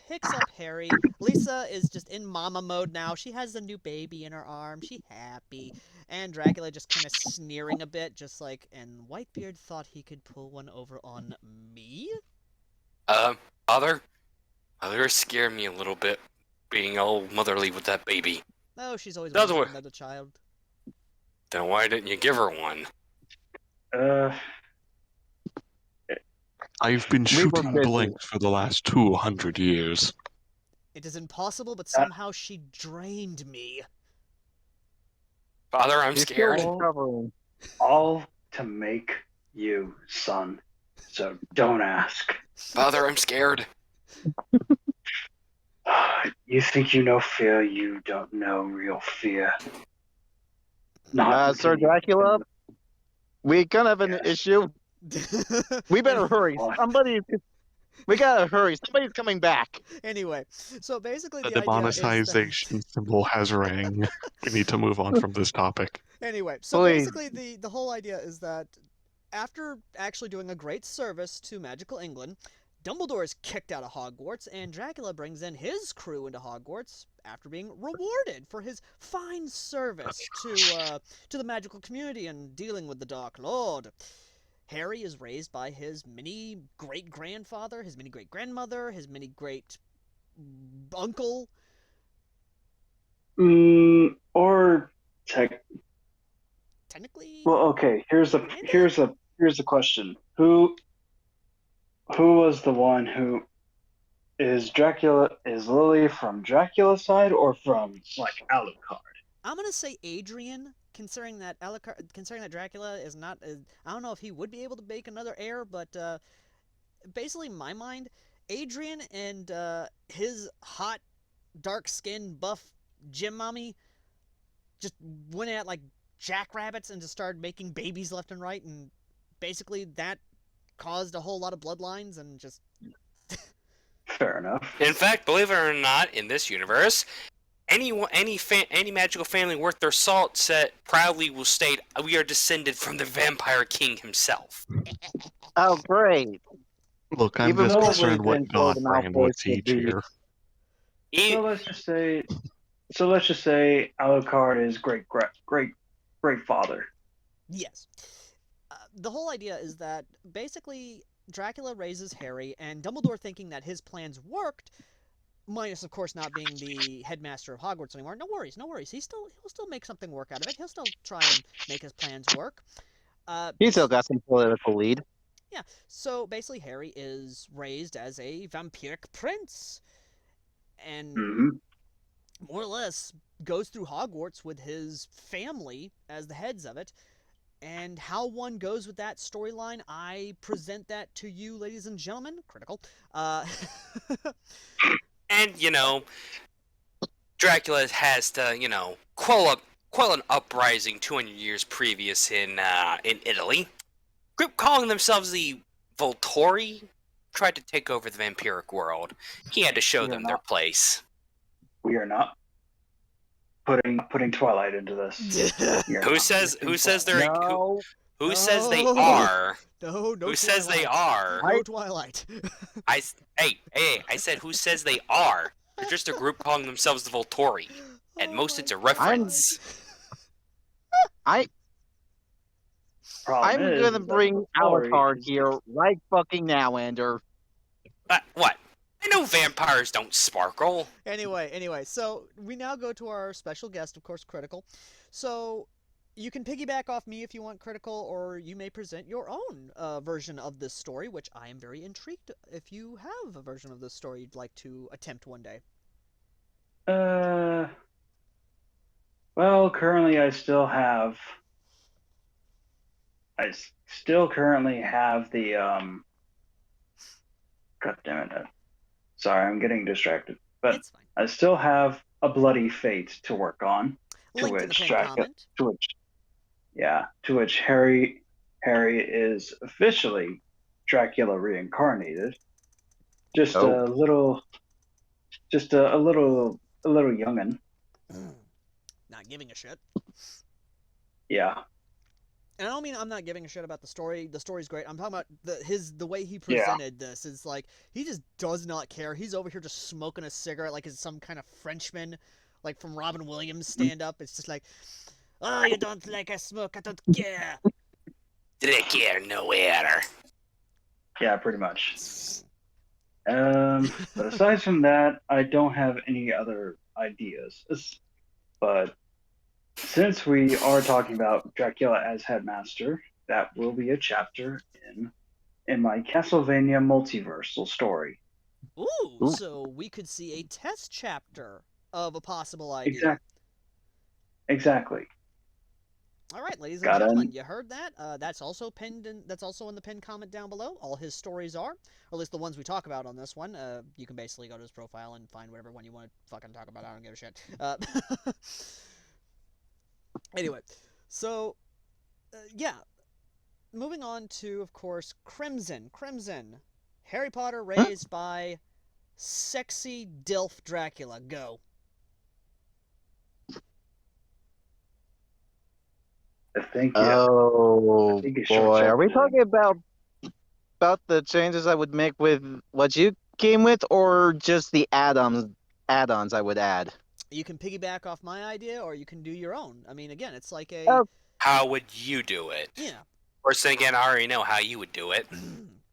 picks up Harry. Lisa is just in mama mode now. She has a new baby in her arm. She happy. And Dracula just kind of sneering a bit, just like, and Whitebeard thought he could pull one over on me? Mother scared me a little bit, being all motherly with that baby. No, she's always Doesn't wanted work. a child. Then why didn't you give her one? I've been shooting busy. blanks for the last 200 years. It is impossible, but somehow she drained me. Father, I'm He's still scared. recovering. All to make you, son. So don't ask. Father, I'm scared. You think you know fear, you don't know real fear. Sir Dracula, we kind of have an issue. We better hurry. We gotta hurry. Somebody's coming back. Anyway, so basically The the idea is that... demonetization symbol has rang. We need to move on from this topic. Anyway, so Please. basically the whole idea is that after actually doing a great service to magical England, Dumbledore is kicked out of Hogwarts, and Dracula brings in his crew into Hogwarts after being rewarded for his fine service to the magical community and dealing with the Dark Lord. Harry is raised by his mini great-grandfather, his mini great-grandmother, his mini great-uncle. Or tech. Technically, Well, okay. Here's the question. Who was the one who is Dracula? Is Lily from Dracula's side or from like Alucard? I'm gonna say Adrian, considering that Dracula is not. I don't know if he would be able to make another heir, but basically, in my mind, Adrian and his hot, dark-skinned, buff gym mommy just went at like jackrabbits and just started making babies left and right, and basically that caused a whole lot of bloodlines and just. Fair enough. In fact, believe it or not, in this universe, any magical family worth their salt said proudly will state, "We are descended from the Vampire King himself." Oh, great. Look, I'm Even just more concerned what reason for the Godbrand would Malfoys to teach be- here. So let's just say Alucard is great father. Yes. The whole idea is that basically Dracula raises Harry, and Dumbledore, thinking that his plans worked, minus of course not being the headmaster of Hogwarts anymore. No worries. He'll still make something work out of it. He'll still try and make his plans work. He still got some political lead. Yeah. So basically, Harry is raised as a vampiric prince, and more or less goes through Hogwarts with his family as the heads of it. And how one goes with that storyline, I present that to you, ladies and gentlemen. Critical. And, Dracula has to, quell an uprising 200 years previous in Italy. Group calling themselves the Volturi tried to take over the vampiric world. He had to show them their place. We are not putting Twilight into this. Who says they're No. who says they No. are? No, no. Who says they Twilight. are? No Twilight. I said who says they are? They're just a group calling themselves the Volturi. At Oh most, my it's a God. reference. Problem I'm is, gonna is that bring the story Alucard is here right fucking now, Ender. What? I know vampires don't sparkle. Anyway, so we now go to our special guest, of course, Critical. So you can piggyback off me if you want, Critical, or you may present your own version of this story, which I am very intrigued if you have a version of this story you'd like to attempt one day. Well, currently I still currently have the God damn it. Sorry, I'm getting distracted. But It's fine. I still have a bloody fate to work on. Link in the which pinned comment. To which Harry is officially Dracula reincarnated. Just Oh. a little youngin. Not giving a shit. Yeah. And I don't mean I'm not giving a shit about the story. The story's great. I'm talking about the way he Yeah. presented this is like he just does not care. He's over here just smoking a cigarette like he's some kind of Frenchman, like from Robin Williams stand up. It's just like, oh, you don't like I smoke, I don't care. Did I care nowhere? Yeah, pretty much. But aside from that, I don't have any other ideas. But since we are talking about Dracula as headmaster, that will be a chapter in my Castlevania multiversal story. Ooh, so we could see a test chapter of a possible idea. Exactly. All right, ladies and Got it. gentlemen, you heard that. That's also pinned in. That's also in the pinned comment down below. All his stories are, or at least the ones we talk about on this one. You can basically go to his profile and find whatever one you want to fucking talk about. I don't give a shit. Anyway, so yeah, moving on to, of course, Crimson. Harry Potter raised by sexy DILF Dracula. Go. I think. Oh I think it's short boy, are we chapter. talking about the changes I would make with what you came with, or just the add-ons I would add? You can piggyback off my idea, or you can do your own. I mean, again, it's like a Oh. How would you do it? yeah, Or then again, I already know how you would do it.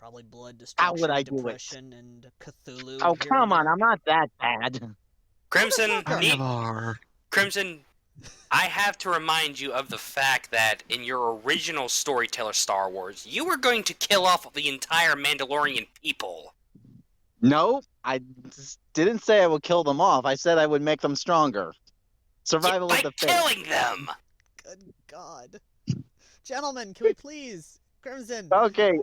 probably blood How destruction, would I do it? depression, and Cthulhu. Oh, here come and on, there. I'm not that bad. Crimson, Motherfucker. Never. Crimson, I have to remind you of the fact that in your original storyteller Star Wars, you were going to kill off the entire Mandalorian people. No, I didn't say I would kill them off. I said I would make them stronger. Survival By of the fittest. killing them! Good God, gentlemen, can we please, Crimson? Okay.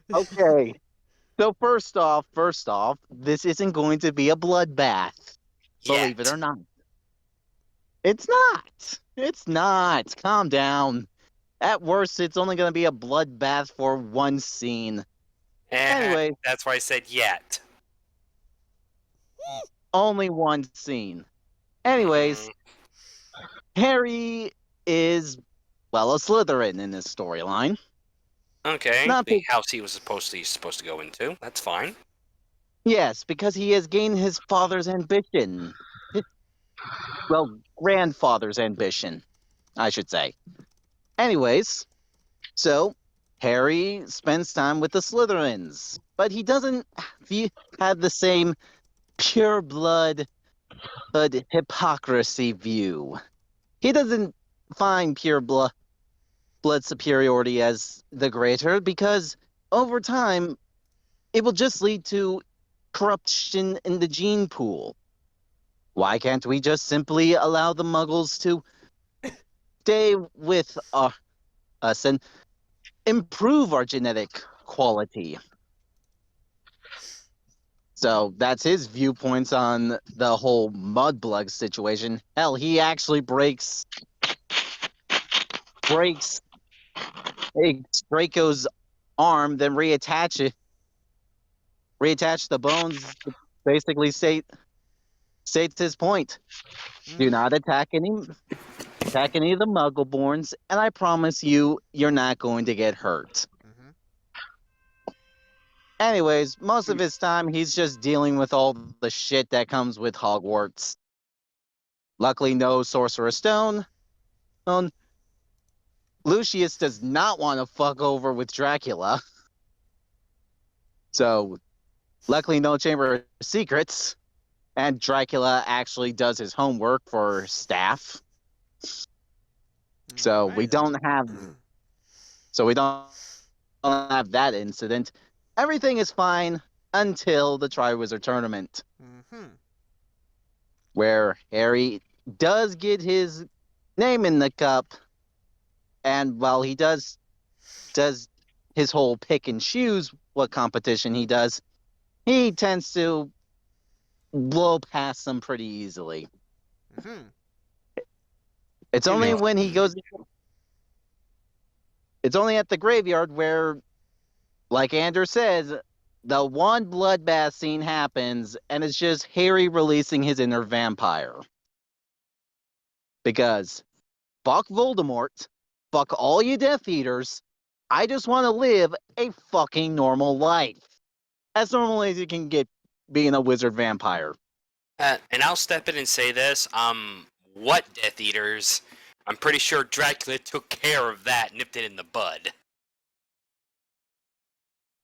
So first off, this isn't going to be a bloodbath. Believe it Yet. or not. It's not. Calm down. At worst, it's only going to be a bloodbath for one scene. Anyway. That's why I said yet. Only one scene. Anyways, Harry is, well, a Slytherin in this storyline. Okay, Not the big- house he was supposed to go into. That's fine. Yes, because he has gained his father's ambition. Well, grandfather's ambition, I should say. Anyways, so Harry spends time with the Slytherins, but he doesn't have the same pure blood but hypocrisy view. He doesn't find pure blood superiority as the greater, because over time it will just lead to corruption in the gene pool. Why can't we just simply allow the Muggles to stay with us and improve our genetic quality? So that's his viewpoints on the whole Mudblug situation. Hell, he actually breaks Draco's arm, then reattach the bones to basically states his point. Do not attack any of the Muggleborns, and I promise you're not going to get hurt. Anyways, most of his time he's just dealing with all the shit that comes with Hogwarts. Luckily, no Sorcerer's Stone. Lucius does not want to fuck over with Dracula. So, luckily, no Chamber of Secrets. And Dracula actually does his homework for staff. So Alright we then. don't have that incident. Everything is fine until the Triwizard Tournament, Mm-hmm. where Harry does get his name in the cup, and while he does his whole pick and choose what competition he does, he tends to blow past them pretty easily. Mm-hmm. It's You only know- when he goes. It's only at the graveyard where, like Andrew says, the one bloodbath scene happens, and it's just Harry releasing his inner vampire. Because, fuck Voldemort, fuck all you Death Eaters, I just want to live a fucking normal life. As normal as you can get being a wizard vampire. And I'll step in and say this. What Death Eaters? I'm pretty sure Dracula took care of that, nipped it in the bud.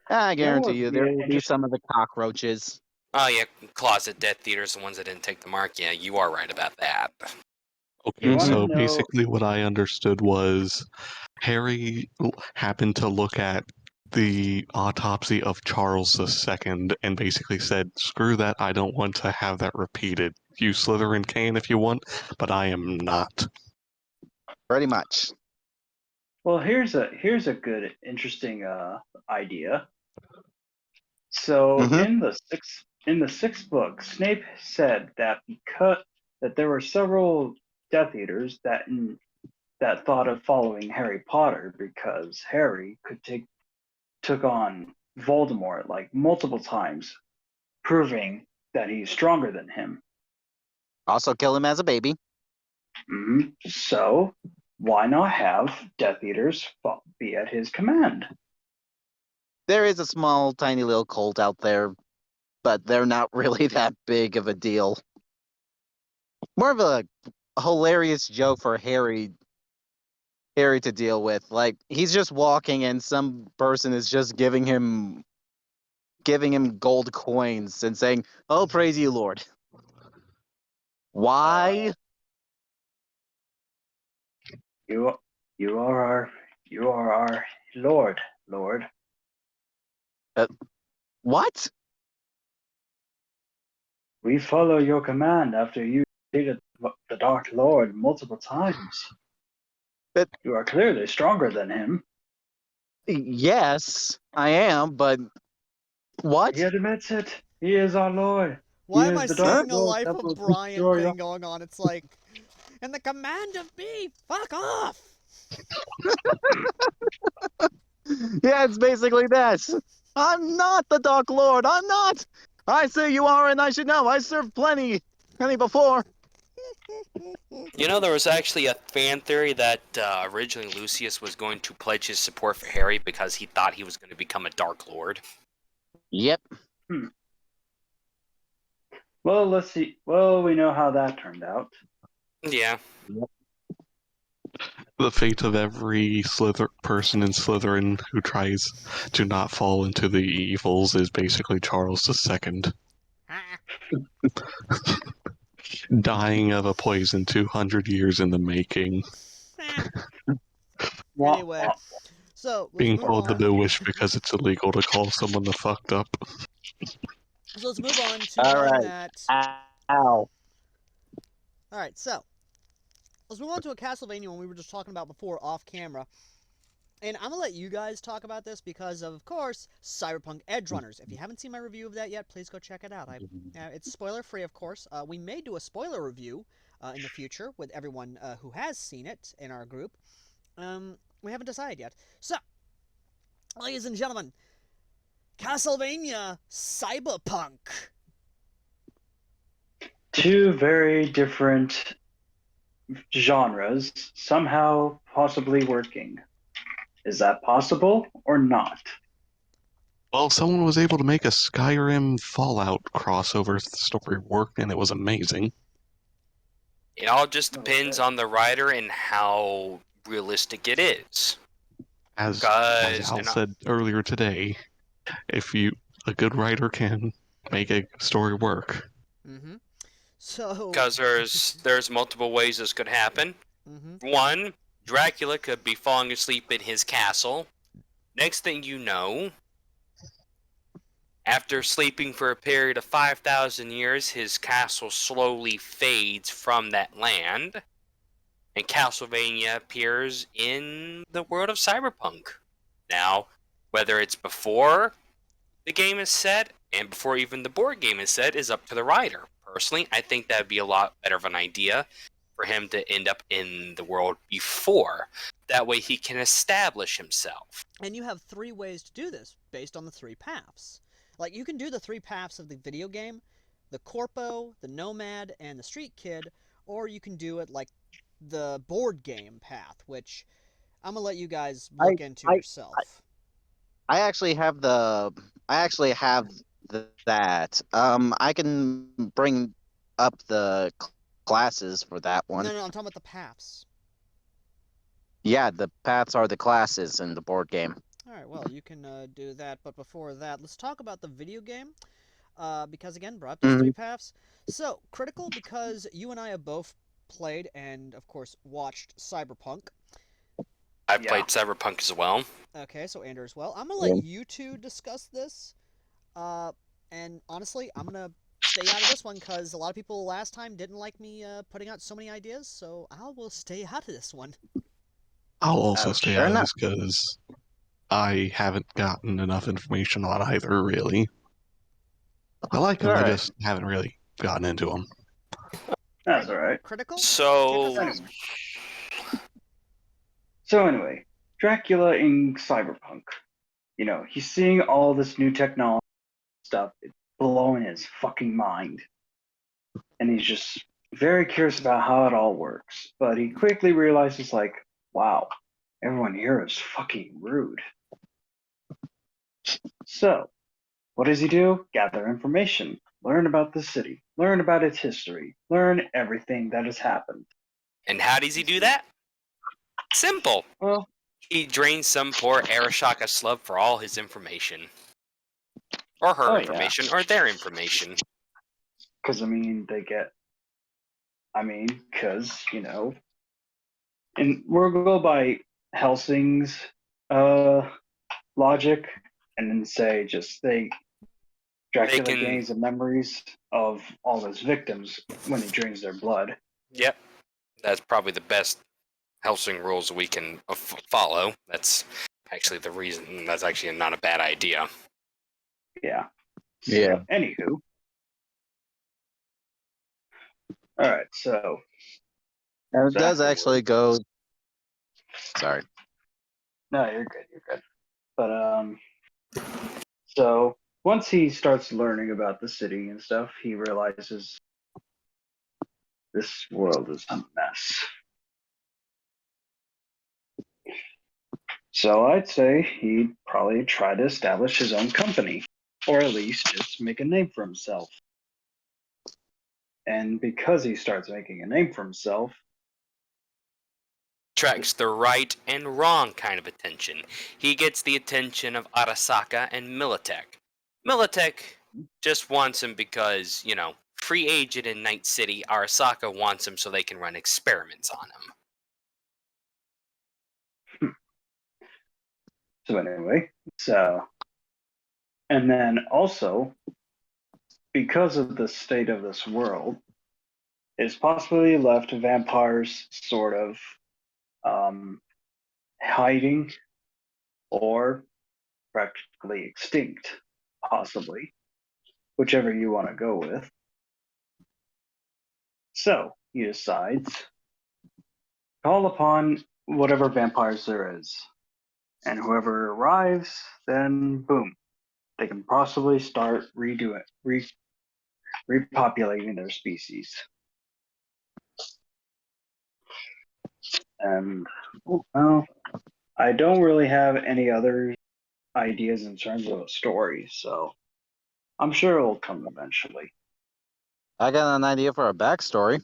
I guarantee would you be there will be interesting? some of the cockroaches. Oh yeah, closet Death Eaters, the ones that didn't take the mark. Yeah, you are right about that. Okay, wanna so know- basically what I understood was Harry happened to look at the autopsy of Charles II and basically said, screw that, I don't want to have that repeated. You Slytherin can if you want, but I am not. Pretty much. Well, here's a good, interesting idea. So Mhm. in the sixth book, Snape said that that there were several Death Eaters that thought of following Harry Potter because Harry took on Voldemort like multiple times, proving that he's stronger than him. Also kill him as a baby. So why not have Death Eaters be at his command? There is a small, tiny little cult out there, but they're not really that big of a deal. More of a hilarious joke for Harry to deal with. Like, he's just walking and some person is just giving him gold coins and saying, "Oh, praise you, Lord." Why? You are our Lord, Lord. What? We follow your command after you defeated the Dark Lord multiple times. But- You are clearly stronger than him. Yes, I am, but what? He admits it. He is our Lord. Why He am is I the seeing Dark a Lord Life that of will Brian destroy thing going on? It's like, and the command of me, fuck off! Yeah, it's basically that. I'm not the Dark Lord. I'm not. I say you are, and I should know. I served plenty before. You know, there was actually a fan theory that originally Lucius was going to pledge his support for Harry because he thought he was going to become a Dark Lord. Yep. Well, let's see. Well, we know how that turned out. Yeah. The fate of every person in Slytherin who tries to not fall into the evils is basically Charles II. Dying of a poison 200 years in the making. Anyway, so let's Being move called the on. Bewitched because it's illegal to call someone the fucked up. So let's move on to All one right. that. Ow. Alright, so let's move on to a Castlevania one we were just talking about before off camera. And I'm gonna let you guys talk about this because of course, Cyberpunk Edgerunners. If you haven't seen my review of that yet, please go check it out. It's spoiler free, of course. We may do a spoiler review in the future with everyone who has seen it in our group. We haven't decided yet. So, ladies and gentlemen, Castlevania Cyberpunk. Two very different genres somehow possibly working. Is that possible or not? Well, someone was able to make a Skyrim Fallout crossover story work, and it was amazing. It all just Oh, depends okay. on the writer and how realistic it is. As Because Al said earlier today, if you a good writer can make a story work. Mm-hmm. So. because there's multiple ways this could happen. Mm-hmm. One, Dracula could be falling asleep in his castle. Next thing you know, after sleeping for a period of 5,000 years, his castle slowly fades from that land, and Castlevania appears in the world of Cyberpunk. Now, whether it's before the game is set and before even the board game is set is up to the writer. Personally, I think that would be a lot better of an idea for him to end up in the world before. That way he can establish himself. And you have 3 ways to do this based on the 3 paths. Like, you can do the 3 paths of the video game, the Corpo, the Nomad, and the Street Kid, or you can do it like the board game path, which I'm gonna let you guys look into yourself. I actually have that. I can bring up the classes for that one. No, I'm talking about the paths. Yeah, the paths are the classes in the board game. Alright, well, you can do that, but before that, let's talk about the video game. Because, again, brought those 3 paths. So, Critical, because you and I have both played and, of course, watched Cyberpunk. I've played Cyberpunk as well. Okay, so Andrew as well. I'm going to let you two discuss this. And, honestly, I'm going to stay out of this one because a lot of people last time didn't like me putting out so many ideas, so I will stay out of this one. I'll also stay out of enough. this because I haven't gotten enough information on either, really. I like them, I Alright. just haven't really gotten into them. That's all right. Critical? So, Take us out. So anyway, Dracula in Cyberpunk. You know, he's seeing all this new technology stuff. It's blowing his fucking mind. And he's just very curious about how it all works. But he quickly realizes, like, wow, everyone here is fucking rude. So, what does he do? Gather information, learn about the city, learn about its history, learn everything that has happened. and how does he do that? Simple. Well, He drains some poor Arashaka slub for all his information. Or her Oh, yeah. information, or their information. because because, you know, and we'll go by Helsing's logic and then say Dracula can- gains the memories of all his victims when he drains their blood. Yep. That's probably the best Helsing rules we can follow. That's actually the reason. That's actually not a bad idea. Yeah. Yeah. Anywho. Alright, so And it does Exactly. actually go. Sorry. no, you're good. But so once he starts learning about the city and stuff, he realizes this world is a mess. So I'd say he'd probably try to establish his own company, or at least just make a name for himself. And because he starts making a name for himself, Attracts the right and wrong kind of attention. He gets the attention of Arasaka and Militech. Militech just wants him because, you know, free agent in Night City, Arasaka wants him so they can run experiments on him. so anyway, and then also, because of the state of this world, it's possibly left vampires sort of hiding or practically extinct, possibly, whichever you want to go with. So he decides call upon whatever vampires there is, and whoever arrives, then boom, they can possibly start repopulating their species. And well, I don't really have any other ideas in terms of a story, so I'm sure it'll come eventually. I got an idea for a backstory.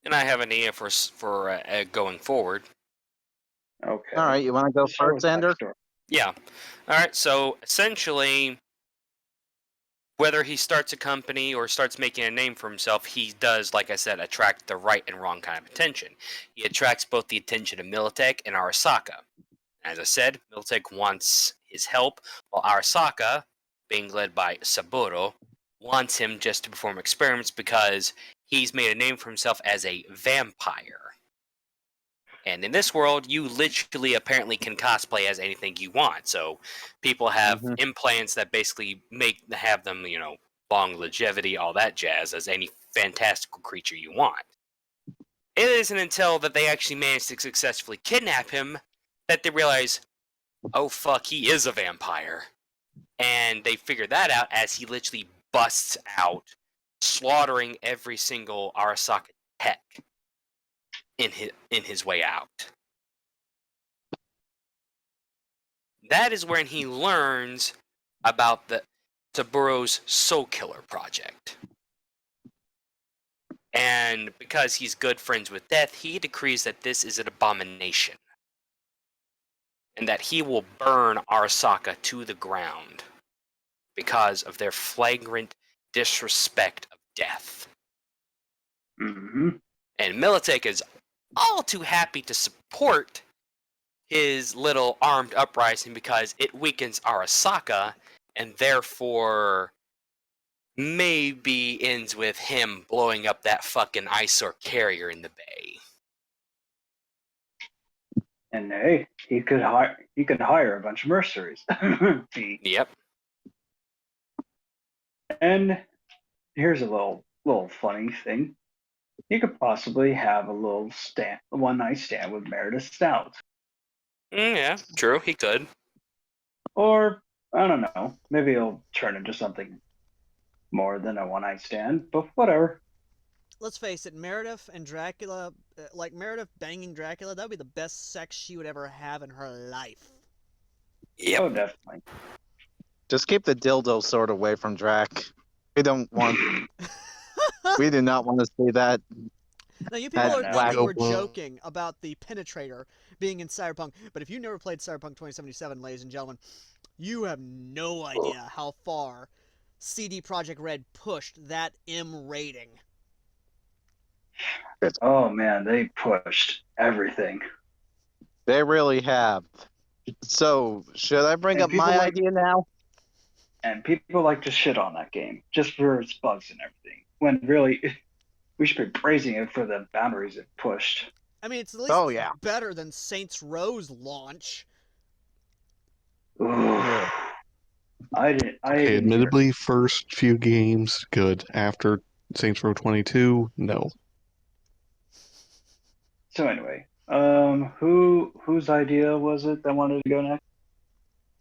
And I have an idea for going forward. Okay. All right, you want to go Start first, with Ender? backstory. Yeah. All right. So essentially, whether he starts a company or starts making a name for himself, he does, like I said, attract the right and wrong kind of attention. He attracts both the attention of Militech and Arasaka. As I said, Militech wants his help, while Arasaka, being led by Saburo, wants him just to perform experiments because he's made a name for himself as a vampire. And in this world, you literally apparently can cosplay as anything you want. So people have Mhm. implants that basically have them, long longevity, all that jazz, as any fantastical creature you want. It isn't until that they actually manage to successfully kidnap him that they realize, oh fuck, he is a vampire. And they figure that out as he literally busts out, slaughtering every single Arasaka tech in his way out. That is when he learns about the Saburo's Soul Killer project. And because he's good friends with death, he decrees that this is an abomination. And that he will burn Arasaka to the ground because of their flagrant disrespect of death. Mm-hmm. And Militech is all too happy to support his little armed uprising because it weakens Arasaka and therefore maybe ends with him blowing up that fucking eyesore carrier in the bay. And hey, he could hire a bunch of mercenaries. Yep. And here's a little funny thing. You could possibly have a one night stand with Meredith Stout. Yeah, true, he could. Or, I don't know, maybe it'll turn into something more than a one night stand, but whatever. Let's face it, Meredith and Dracula, like Meredith banging Dracula, that would be the best sex she would ever have in her life. Yep. Oh, definitely. Just keep the dildo sword away from Drac. We don't want. We do not want to see that. Now, you people That are thinking we're wacko- joking about the Penetrator being in Cyberpunk, but if you never played Cyberpunk 2077, ladies and gentlemen, you have no idea how far CD Projekt Red pushed that M rating. Oh man, they pushed everything. They really have. So, should I bring And up people my like- idea now? And people like to shit on that game just for its bugs and everything. When really, we should be praising it for the boundaries it pushed. I mean, it's at least Oh, yeah. better than Saints Row's launch. Ooh. I didn't. Okay, admittedly, first few games, good. After Saints Row 22, no. So anyway, whose idea was it that wanted to go next?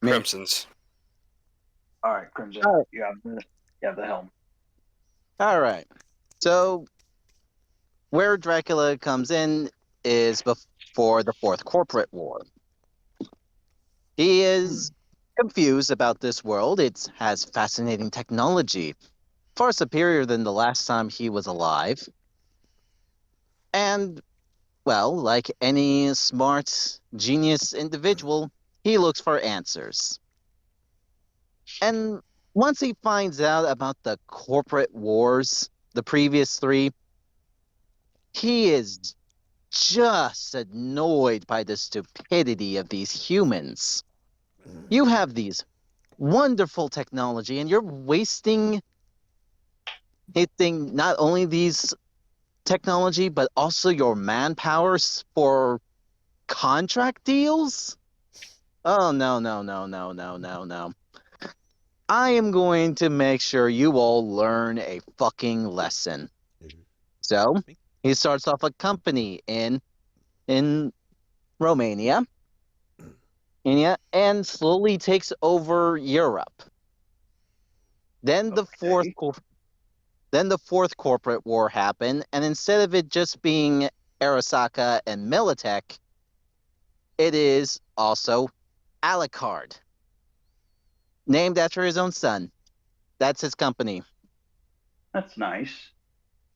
Me. Crimson's. All right, Crimson, All right. you have the helm. All right. So, where Dracula comes in is before the Fourth Corporate War. He is confused about this world. It has fascinating technology, far superior than the last time he was alive. And, well, like any smart, genius individual, he looks for answers. And once he finds out about the corporate wars, the previous three, he is just annoyed by the stupidity of these humans. You have these wonderful technology, and you're wasting not only these technology, but also your manpower for contract deals? Oh, no, no, no, no, no, no, no. I am going to make sure you all learn a fucking lesson. So, he starts off a company in Romania, and slowly takes over Europe. Then the fourth corporate war happened, and instead of it just being Arasaka and Militech, it is also Alucard. named after his own son. That's his company. That's nice.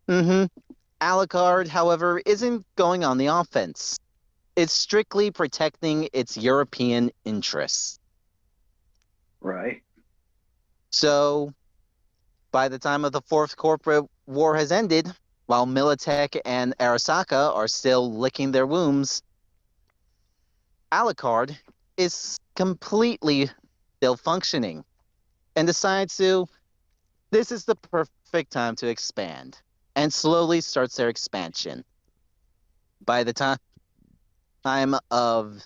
Alucard, however, isn't going on the offense. It's strictly protecting its European interests. Right. So, by the time of the Fourth Corporate War has ended, while Militech and Arasaka are still licking their wounds, Alucard is completely still functioning and decides this is the perfect time to expand, and slowly starts their expansion. By the time of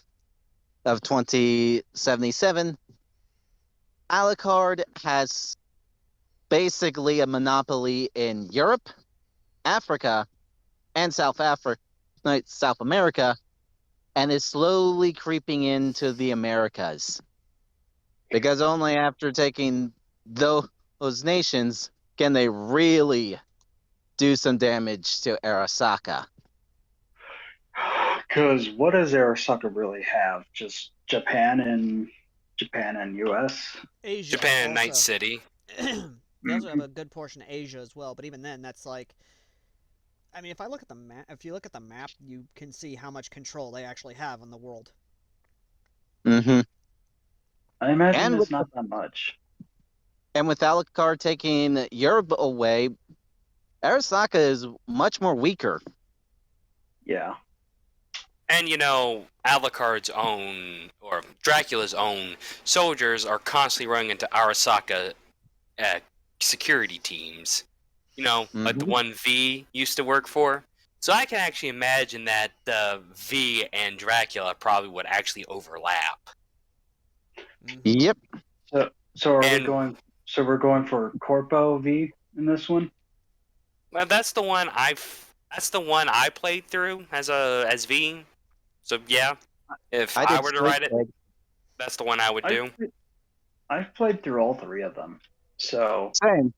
2077, Alucard has basically a monopoly in Europe, Africa, and South America, and is slowly creeping into the Americas. Because only after taking those nations can they really do some damage to Arasaka. Because what does Arasaka really have? Just Japan and U.S. Asia. Japan and Night also. City. They also have a good portion of Asia as well, but even then, that's like, I mean, if you look at the map, you can see how much control they actually have on the world. Mm-hmm. I imagine And it's not that much. And with Alucard taking Europe away, Arasaka is much more weaker. Yeah. And Alucard's own, or Dracula's own soldiers are constantly running into Arasaka security teams. Like the one V used to work for. So I can actually imagine that V and Dracula probably would actually overlap. Yep. So we're going for Corpo V in this one? Well, that's the one I played through as V. So yeah, if I were to write it, that's the one I would do. I've played through all three of them. So Same.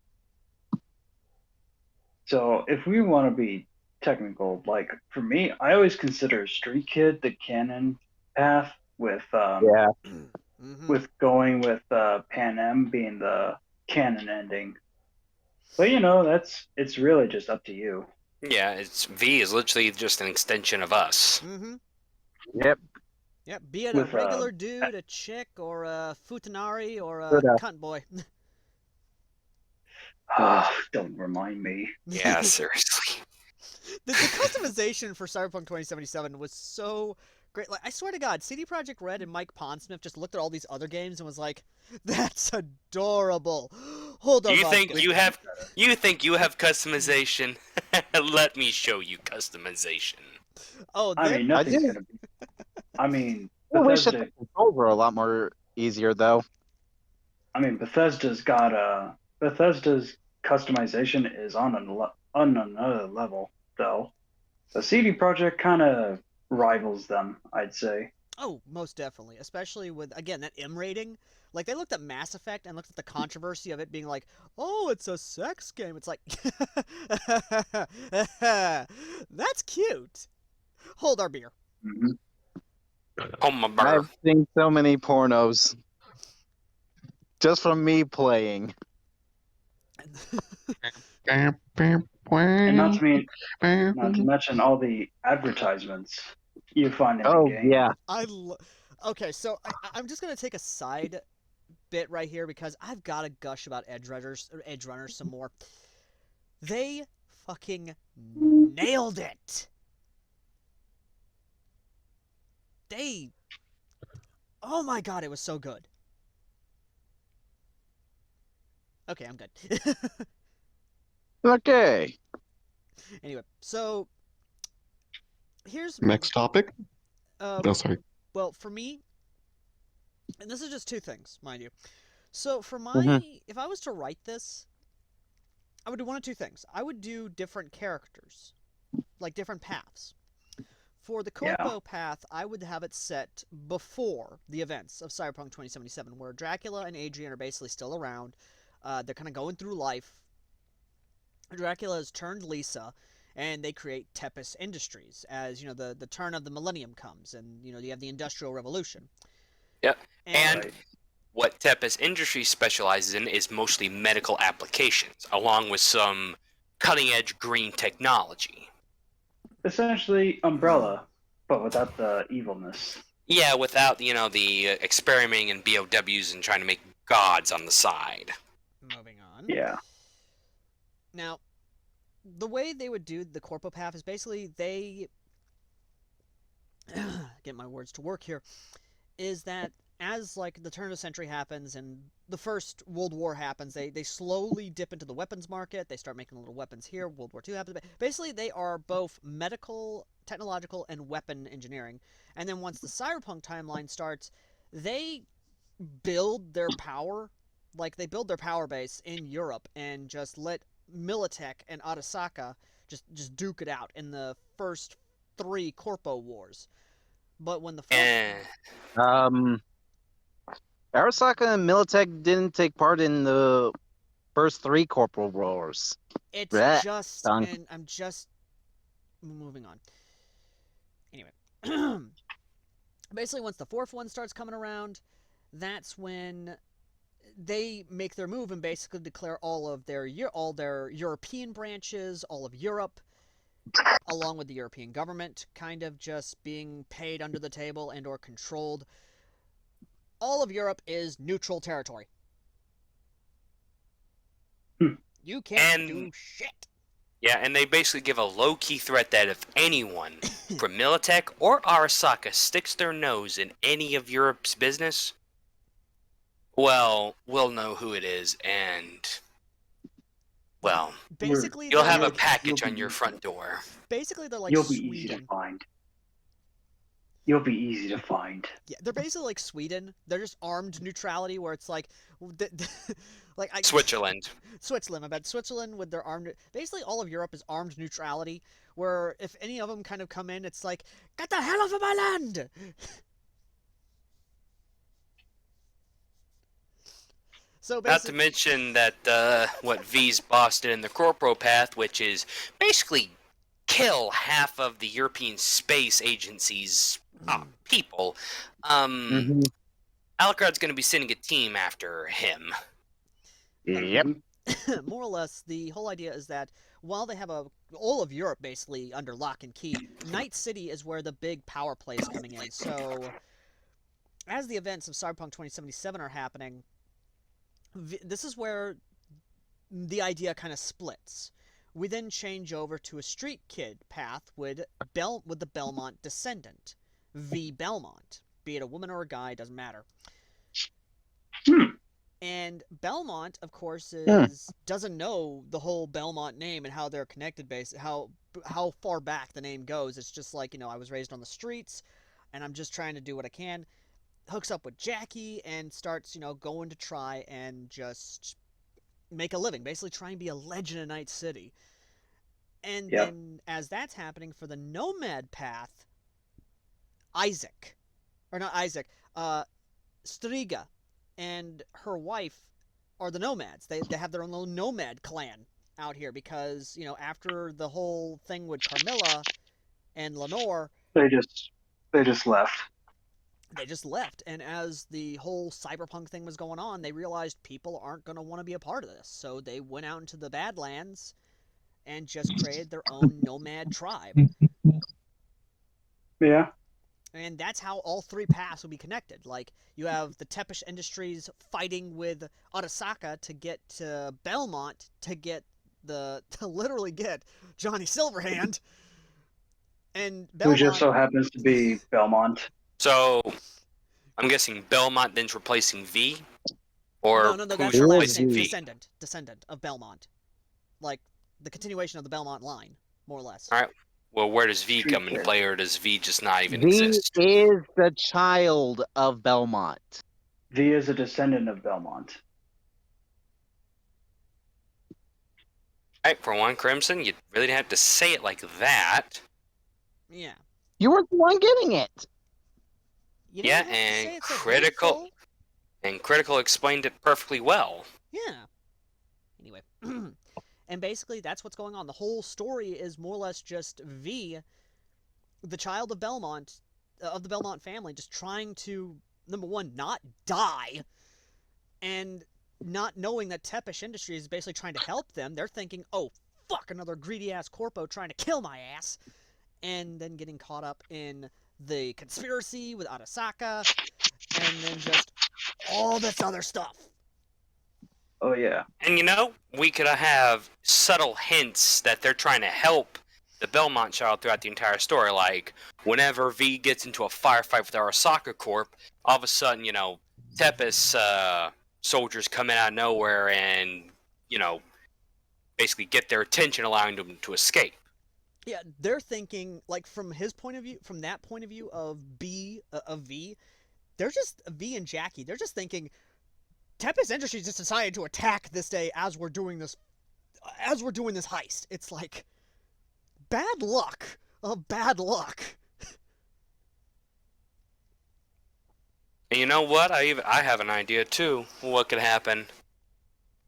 So if we want to be technical, like for me, I always consider Street Kid the canon path with with going with Pan Am being the canon ending. But it's really just up to you. Yeah, V is literally just an extension of us. Mm-hmm. Yep. Yep. Be it With, a regular dude, a chick, or a futanari, or a cunt boy. Don't remind me. Yeah, seriously. The customization for Cyberpunk 2077 was so great. Like, I swear to God, CD Projekt Red and Mike Pondsmith just looked at all these other games and was like, "That's adorable." Hold on. You think you have customization? Let me show you customization. Oh, I mean, nothing's gonna be. I mean, Bethesda. The controls were a lot more easier, though. I mean, Bethesda's customization is on another level, though. The CD Projekt kind of rivals them, I'd say. Oh, most definitely. Especially with, again, that M rating. Like, they looked at Mass Effect and looked at the controversy of it being like, oh, it's a sex game. It's like, that's cute. Hold our beer. Mm-hmm. Oh my bird. I've seen so many pornos. Just from me playing. And not to mention all the advertisements you find in the game. Yeah. Okay, so I'm just gonna take a side bit right here because I've got to gush about Edge Runners some more. They fucking nailed it. Oh my God, it was so good. Okay, I'm good. Okay. Anyway, so here's Next topic. Sorry. Well, for me, and this is just two things, mind you. So for if I was to write this, I would do one of two things. I would do different characters, like different paths. For the Corpo path, I would have it set before the events of Cyberpunk 2077, where Dracula and Adrian are basically still around. They're kind of going through life. Dracula has turned Lisa, and they create Tepes Industries as, the turn of the millennium comes, and, you have the Industrial Revolution. Yep. And what Tempest Industries specializes in is mostly medical applications, along with some cutting-edge green technology. Essentially, Umbrella, but without the evilness. Yeah, without, the experimenting in BOWs and trying to make gods on the side. Moving on. Yeah. Now, the way they would do the Corpo Path is basically they get my words to work here, is that as like the turn of the century happens and the first World War happens, they slowly dip into the weapons market. They start making little weapons here. World War II happens. Basically, they are both medical, technological, and weapon engineering. And then once the cyberpunk timeline starts, they build their power, like they build their power base in Europe and just let Militech and Arasaka just duke it out in the first 3 Corpo wars. But when the first... Arasaka and Militech didn't take part in the first 3 corporal wars. It's Blech. just, Done. and I'm just moving on. Anyway, basically once the 4th one starts coming around, that's when they make their move and basically declare all their European branches, all of Europe, along with the European government, kind of just being paid under the table and or controlled. All of Europe is neutral territory. You can't do shit. Yeah, and they basically give a low-key threat that if anyone from Militech or Arasaka sticks their nose in any of Europe's business, well, we'll know who it is, and, well, Basically, you'll they're have a like- package on your front door. Basically, they're like You'll be easy to Sweden. find. You'll be easy to find. Yeah, they're basically like Sweden. They're just armed neutrality, where it's like, Switzerland. Switzerland. I bet Switzerland with their armed. Basically, all of Europe is armed neutrality, where if any of them kind of come in, it's like, get the hell off of my land. So Not to basically, mention that what V's boss did in the Corpo Path, which is basically kill half of the European Space Agency's people. Alucard's going to be sending a team after him. Yep. more or less, the whole idea is that while they have all of Europe basically under lock and key, Night City is where the big power play is coming in. So, as the events of Cyberpunk 2077 are happening, this is where the idea kind of splits. We then change over to a street kid path with the Belmont descendant, V. Belmont. Be it a woman or a guy, doesn't matter. And Belmont, of course, doesn't know the whole Belmont name and how they're connected, how far back the name goes. It's just like, I was raised on the streets, and I'm just trying to do what I can. Hooks up with Jackie and starts, going to try and just make a living. Basically try and be a legend in Night City. And then, as that's happening for the Nomad path, Striga and her wife are the Nomads. They have their own little Nomad clan out here because, after the whole thing with Carmilla and Lenore... They just left. They just left, and as the whole cyberpunk thing was going on, they realized people aren't going to want to be a part of this, so they went out into the Badlands and just created their own nomad tribe. Yeah. And that's how all 3 paths will be connected. Like, you have the Tepish Industries fighting with Arasaka to get to Belmont to literally get Johnny Silverhand. And Belmont... Who just so happens to be Belmont. So, I'm guessing Belmont then's replacing V? Or No, who's that's the last replacing name. V? Descendant of Belmont. Like, the continuation of the Belmont line, more or less. Alright. Well, where does V come into play, or does V just not even V exist? is the child of Belmont. V is a descendant of Belmont. Alright, for one, Crimson, you really didn't have to say it like that. Yeah. You were the one getting it. You Yeah, don't have to say and it's so Critical... hateful. And Critical explained it perfectly well. Yeah. Anyway. And basically, that's what's going on. The whole story is more or less just V, the child of Belmont, of the Belmont family, just trying to, number one, not die, And not knowing that Tepish Industries is basically trying to help them, they're thinking, oh, fuck, another greedy-ass corpo trying to kill my ass. And then getting caught up in the conspiracy with Arasaka, and then just all this other stuff. Oh yeah. And we could have subtle hints that they're trying to help the Belmont child throughout the entire story. Like, whenever V gets into a firefight with Arasaka Corp, all of a sudden, Tepis soldiers come in out of nowhere and, basically get their attention, allowing them to escape. Yeah, they're thinking, like, from his point of view, from that point of view of V, they're just, V and Jackie, they're just thinking, Tepis Industries just decided to attack this day as we're doing this heist. It's like, bad luck of bad luck. And you know what? I have an idea too. What could happen?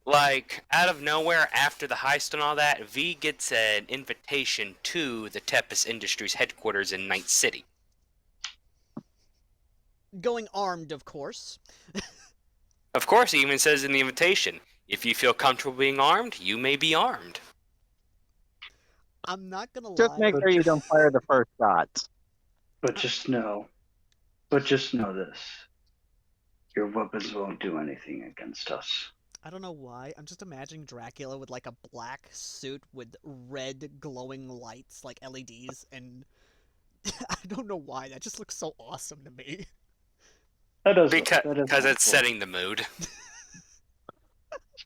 Like, out of nowhere, after the heist and all that, V gets an invitation to the Tepis Industries headquarters in Night City. Going armed, of course. Of course, he even says in the invitation, if you feel comfortable being armed, you may be armed. I'm not gonna Just lie. make sure you don't fire the first shot. But just know this. Your weapons won't do anything against us. I don't know why. I'm just imagining Dracula with like a black suit with red glowing lights like LEDs, and I don't know why. That just looks so awesome to me. That does Because it's setting the mood.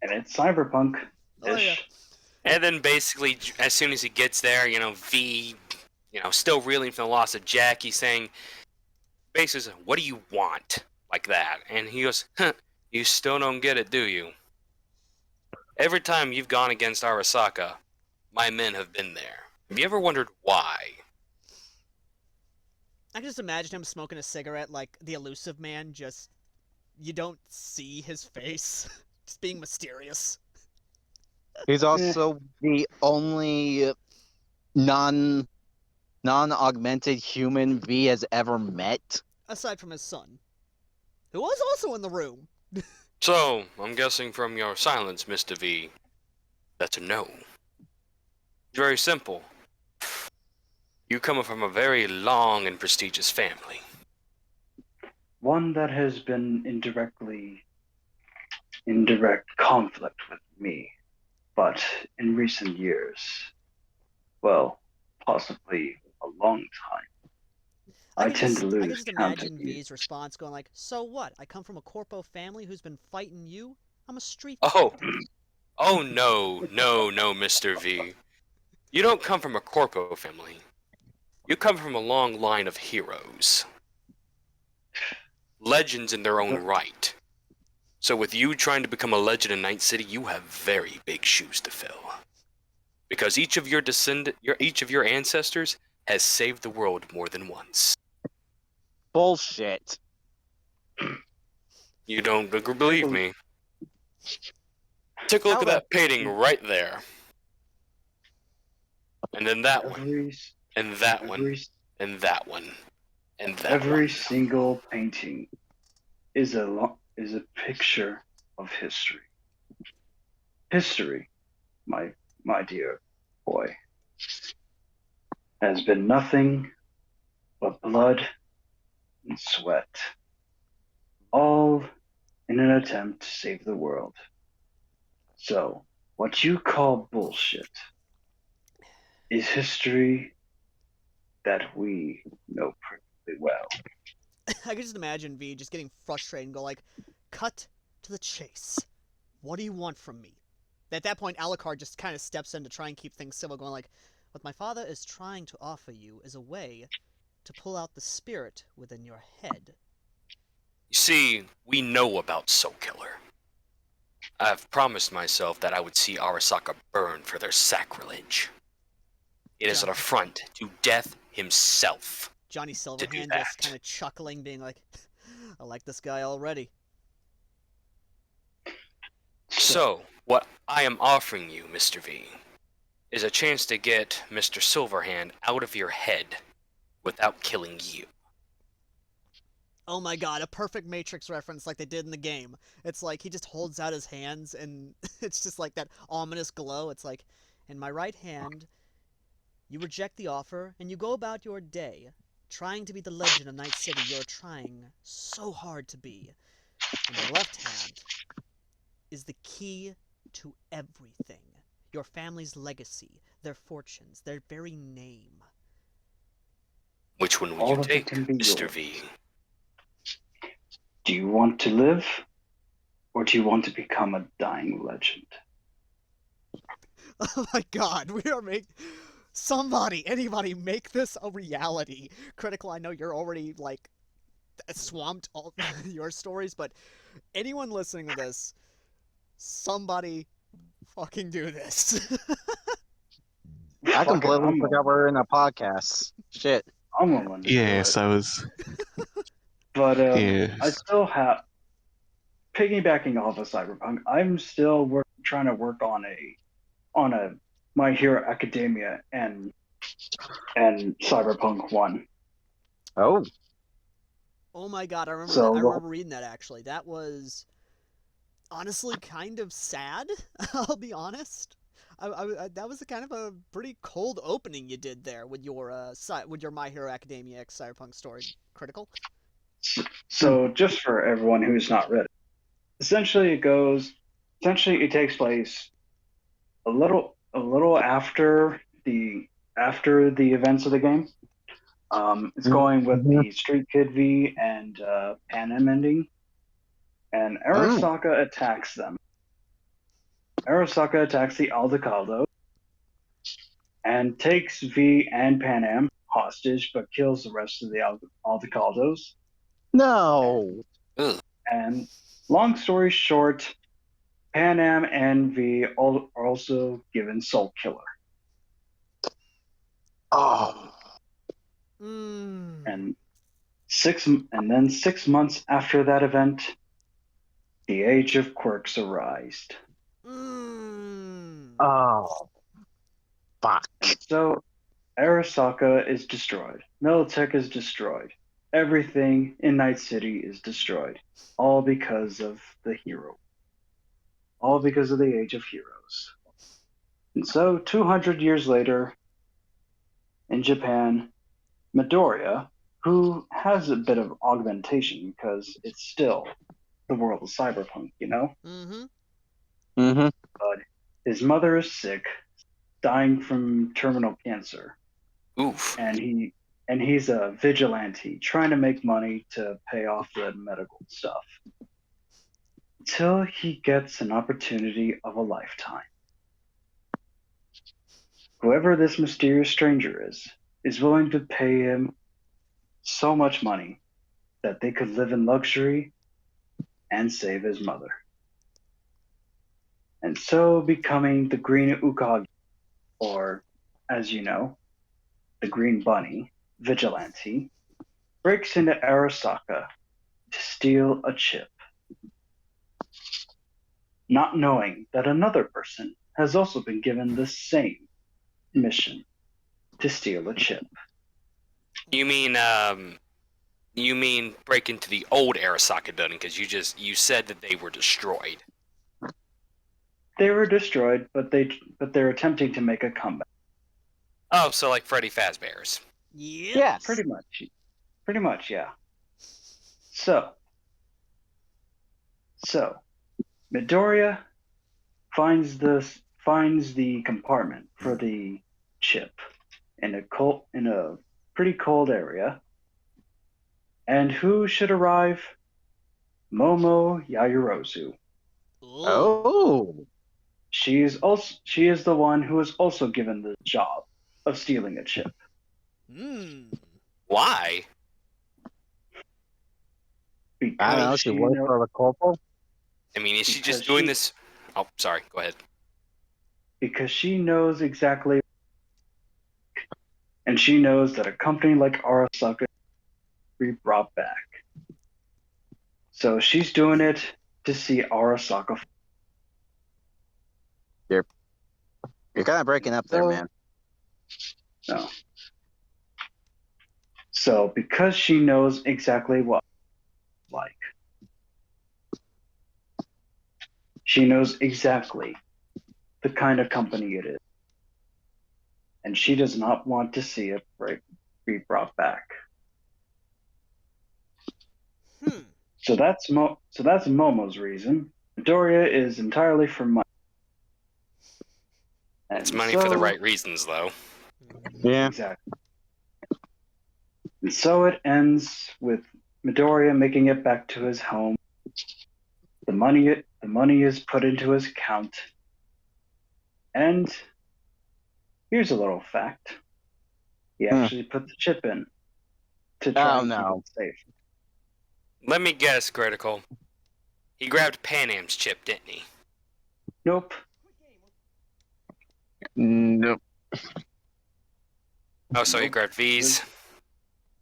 And it's cyberpunk. Oh, yeah. And then basically, as soon as he gets there, V, still reeling from the loss of Jackie, saying, basically, what do you want? Like that. And he goes, you still don't get it, do you? Every time you've gone against Arasaka, my men have been there. Have you ever wondered why? I can just imagine him smoking a cigarette like the elusive man, just, you don't see his face. Just being mysterious. He's also the only non-augmented human V has ever met. Aside from his son, who was also in the room. So, I'm guessing from your silence, Mr. V, that's a no. It's very simple. You come from a very long and prestigious family. One that has been in direct conflict with me. But in recent years, well, possibly a long time, I tend to lose I can just count imagine of you. V's response going like, so what? I come from a corpo family who's been fighting you? I'm a street Oh no, Mr. V. You don't come from a corpo family. You come from a long line of heroes. Legends in their own right. So with you trying to become a legend in Night City, you have very big shoes to fill. Because each of your ancestors has saved the world more than once. Bullshit. You don't believe me? Take a look at that painting right there. And then that one. And that one. And that one. And that Every one. single painting is a picture of history. History, my dear boy, has been nothing but blood and sweat, all in an attempt to save the world. So, what you call bullshit is history that we know perfectly well. I can just imagine V just getting frustrated and go like, cut to the chase. What do you want from me? At that point, Alucard just kind of steps in to try and keep things civil, going like, what my father is trying to offer you is a way to pull out the spirit within your head. You see, we know about Soul Killer. I've promised myself that I would see Arasaka burn for their sacrilege. It is an affront to Death himself. Johnny do Silverhand that. just kind of chuckling, being like, I like this guy already. So, what I am offering you, Mr. V, is a chance to get Mr. Silverhand out of your head without killing you. Oh my god, a perfect Matrix reference like they did in the game. It's like he just holds out his hands and it's just like that ominous glow. It's like, in my right hand, you reject the offer and you go about your day, trying to be the legend of Night City you're trying so hard to be. In my left hand is the key to everything. Your family's legacy, their fortunes, their very name. Which one will All you of it take, can be Mr. yours. V? Do you want to live, or do you want to become a dying legend? Oh my god, we are making... anybody, make this a reality. Critical, I know you're already, like, swamped all your stories, but anyone listening to this, somebody fucking do this. I Fuck it, completely I'm forgot we're in a podcast. Shit. willing to do Yes, it. I was. But I Yes. still have, piggybacking off of Cyberpunk, I'm still trying to work on a My Hero Academia and Cyberpunk 1. Oh. Oh my god, I remember So, that. I well- remember reading that, actually. That was honestly kind of sad, I'll be honest. That was kind of a pretty cold opening you did there with your My Hero Academia X Cyberpunk story. Critical? So just for everyone who's not read it, essentially it takes place a little after the events of the game. It's going with the Street Kid V and Panem ending, and Arasaka attacks them. Arasaka attacks the Aldecaldo and takes V and Panem hostage, but kills the rest of the Aldecaldos. No. Ugh. And long story short, Panem and V are also given Soul Killer. Oh. Mm. And 6 months after that event, the Age of Quirks arised. Mm. Oh. Fuck. So Arasaka is destroyed. Militech is destroyed. Everything in Night City is destroyed. All because of the hero. All because of the Age of Heroes. And so 200 years later, in Japan, Midoriya, who has a bit of augmentation because it's still the world of cyberpunk, you know? Mm-hmm. Mm-hmm. But his mother is sick, dying from terminal cancer, Oof. and he's a vigilante trying to make money to pay off the medical stuff. Until he gets an opportunity of a lifetime. Whoever this mysterious stranger is willing to pay him so much money that they could live in luxury and save his mother. And so becoming the Green Ukagi, or as you know, the Green Bunny, vigilante, breaks into Arasaka to steal a chip. Not knowing that another person has also been given the same mission to steal a chip. You mean break into the old Arasaka building because you said that they were destroyed. They were destroyed, but they're attempting to make a comeback. Oh, so like Freddy Fazbear's. Yeah. Yes. Pretty much, yeah. So Midoriya finds the compartment for the chip in a pretty cold area. And who should arrive? Momo Yaoyorozu. Oh. She is the one who is also given the job of stealing a chip. Mm. Why? I don't know. She works for the corporal. I mean, is she just Because doing she- this? Oh, sorry. Go ahead. Because she knows exactly, and she knows that a company like Arasaka will be brought back. So she's doing it to see Arasaka. You're kind of breaking up there, So- man. No. So because she knows exactly what like. She knows exactly the kind of company it is, and she does not want to see it be brought back. So that's Momo's reason. Midoriya is entirely for money. And It's money for the right reasons, though. Yeah. Exactly. And so it ends with Midoriya making it back to his home. The money is put into his account. And here's a little fact. He actually put the chip in to try and keep it safe. Let me guess, Critical. He grabbed Pan Am's chip, didn't he? Nope. Nope. Oh, so he Nope. grabbed V's.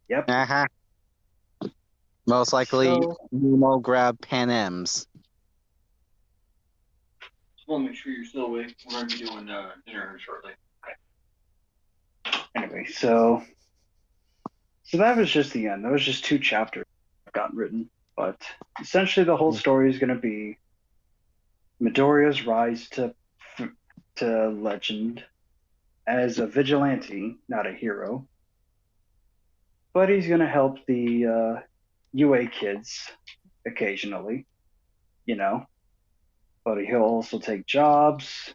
Yep. Uh-huh. Most likely, So- Momo grabbed Pan Am's. Just want to make sure you're still awake. We're going to be doing dinner shortly. Anyway, so that was just the end. That was just 2 chapters that got written. But essentially, the whole story is going to be Midoriya's rise to legend as a vigilante, not a hero. But he's going to help the UA kids occasionally, you know. But he'll also take jobs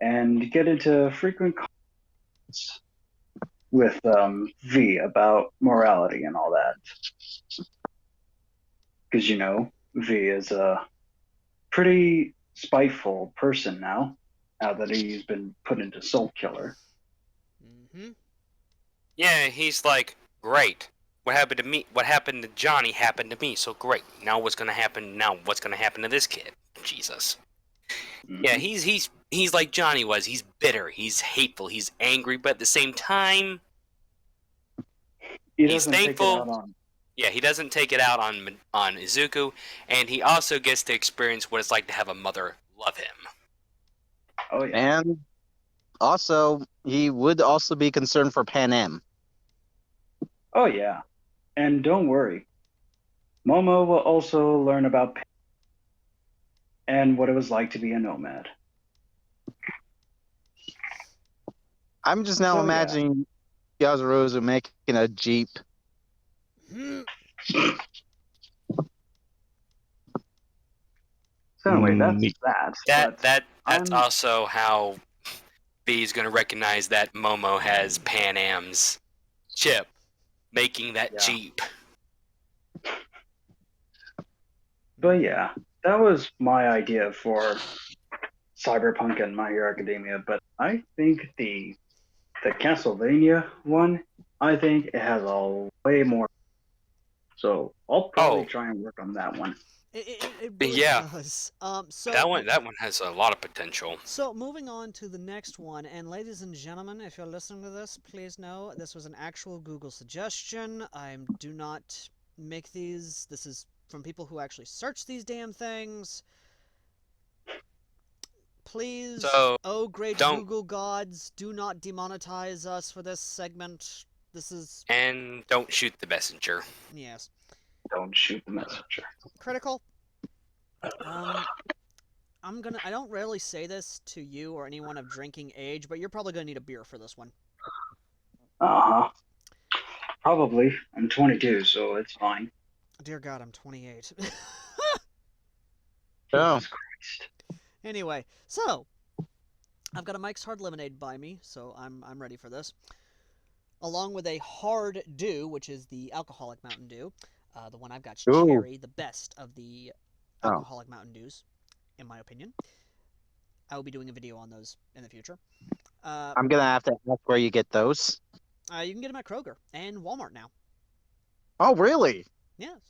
and get into frequent conflicts with V about morality and all that. Because, you know, V is a pretty spiteful person now that he's been put into Soul Killer. Mm-hmm. Yeah, he's like, great. What happened to me? What happened to Johnny happened to me, so great. Now what's gonna happen? Now what's gonna happen to this kid? Jesus. Mm-hmm. Yeah, he's like Johnny was. He's bitter. He's hateful. He's angry, but at the same time, He he's doesn't take it thankful. out on. Yeah, he doesn't take it out on Izuku, and he also gets to experience what it's like to have a mother love him. Oh yeah. And also, he would also be concerned for Pan Am. Oh yeah. And don't worry, Momo will also learn about and what it was like to be a nomad. I'm just now So, yeah. imagining Yazurozu making a Jeep. So anyway, that's Neat. that. That's I'm- also how B's gonna recognize that Momo has Pan Am's chip, making that Yeah. Jeep. But yeah, that was my idea for Cyberpunk and My Hero Academia. But I think the Castlevania one, I think it has a way more. So I'll probably try and work on that one. It really Yeah. does. So That one has a lot of potential. So moving on to the next one, and ladies and gentlemen, if you're listening to this, please know this was an actual Google suggestion. I do not make these. This is from people who actually search these damn things. Please, So, oh great don't- Google gods, do not demonetize us for this segment. This is And don't shoot the messenger. yes, Don't shoot the messenger. critical. I don't rarely say this to you or anyone of drinking age, but you're probably gonna need a beer for this one. Uh huh. Probably. I'm 22, so it's fine. Dear God, I'm 28. Oh. Jesus Christ. Anyway, so I've got a Mike's Hard Lemonade by me, so I'm ready for this. Along with a Hard Dew, which is the alcoholic Mountain Dew. The one I've got Ooh. cherry, the best of the Oh. alcoholic Mountain Dews, in my opinion. I will be doing a video on those in the future. I'm gonna have to ask where you get those. You can get them at Kroger and Walmart now. Oh, really? Yes.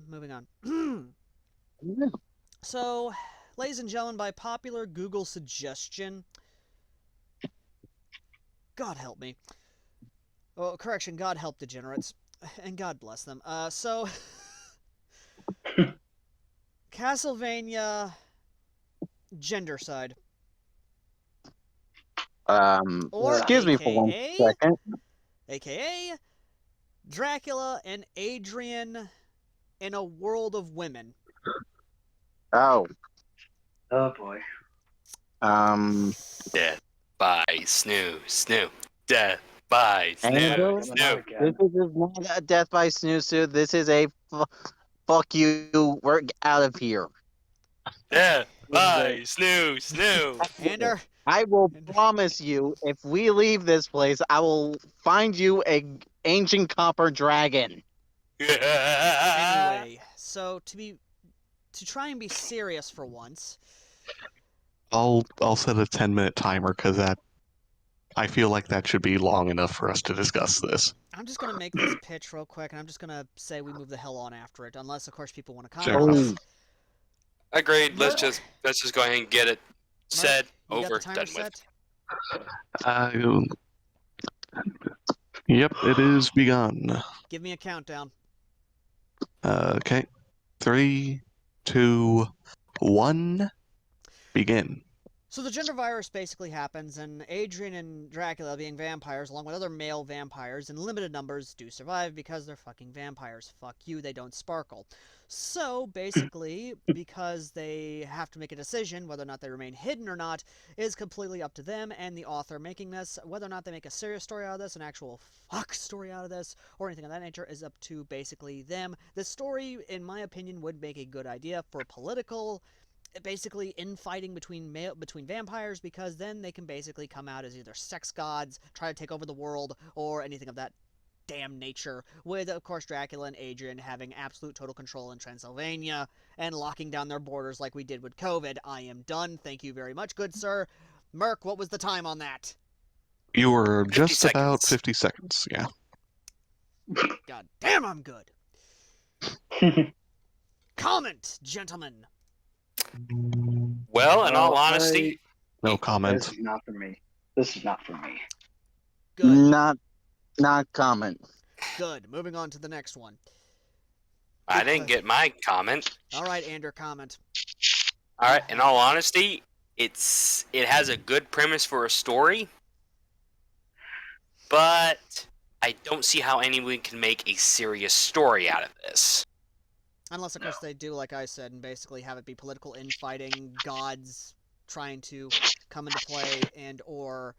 Moving on. So, ladies and gentlemen, by popular Google suggestion, God help me. Oh, correction, God help degenerates. And God bless them. So, Castlevania Gendercide. Or Excuse me for one AKA second. AKA Dracula and Adrian in a world of women. Oh, Oh boy. Death by Snoo. Death by Angel? Snoo. Not Snoo. again. This is not a death by snooze. This is a fuck you. We're out of here. Death This is by a- Snoo. Ander, I will promise you, if we leave this place, I will find you a ancient copper dragon. anyway, so to try and be serious for once, I'll set a 10-minute timer because I feel like that should be long enough for us to discuss this. I'm just gonna make this pitch real quick, and I'm just gonna say we move the hell on after it, unless of course people want to Sure. comment on this. Agreed. Let's Mark. just go ahead and get it said, You got over, the timer done set? with. Yep, it is begun. Give me a countdown. Okay. 3, 2, 1, begin. So the gender virus basically happens, and Adrian and Dracula, being vampires, along with other male vampires in limited numbers, do survive because they're fucking vampires. Fuck you, they don't sparkle. So basically, because they have to make a decision whether or not they remain hidden or not, is completely up to them and the author making this. Whether or not they make a serious story out of this, an actual fuck story out of this, or anything of that nature, is up to basically them. This story, in my opinion, would make a good idea for political, basically infighting between vampires, because then they can basically come out as either sex gods, try to take over the world, or anything of that damn nature, with of course Dracula and Adrian having absolute total control in Transylvania and locking down their borders like we did with COVID. I am done. Thank you very much, good sir. Merc, what was the time on that? You were 50 just about seconds. 50 seconds, yeah. God damn, I'm good. Comment, gentlemen. Well, in all Well, honesty, No comment. This is not for me. This is not for me. Good. Not comment. Good. Moving on to the next one. I didn't get my comment. All right, Ander, comment. All right, in all honesty, it has a good premise for a story, but I don't see how anyone can make a serious story out of this. Unless, of course, they do, like I said, and basically have it be political infighting, gods trying to come into play, and or,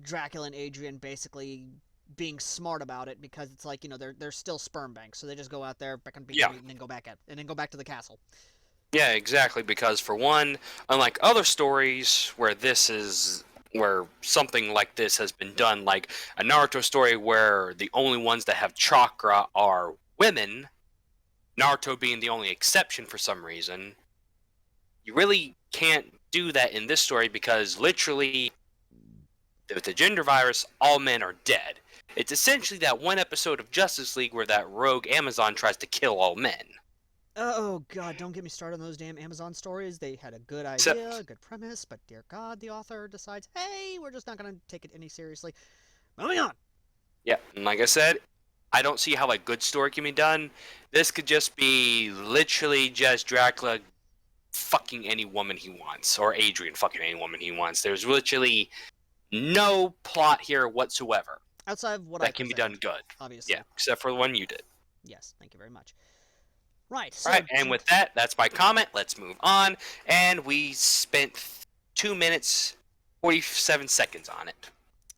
Dracula and Adrian basically being smart about it, because it's like, they're still sperm banks, so they just go out there, Yeah. and then go back to the castle. Yeah, exactly, because for one, unlike other stories where something like this has been done, like a Naruto story where the only ones that have chakra are women, Naruto being the only exception for some reason, you really can't do that in this story because literally, with the gender virus, all men are dead. It's essentially that one episode of Justice League where that rogue Amazon tries to kill all men. Oh, God, don't get me started on those damn Amazon stories. They had a good So- idea, a good premise, but dear God, the author decides, hey, we're just not going to take it any seriously. Moving on. Yeah, and like I said, I don't see how a good story can be done. This could just be literally just Dracula fucking any woman he wants, or Adrian fucking any woman he wants. There's literally no plot here whatsoever Outside of what that I can be presented, done good. obviously. Yeah, except for the one you did. Yes, thank you very much. Right, so... Alright, and with that, that's my comment. Let's move on. And we spent 2 minutes, 47 seconds on it.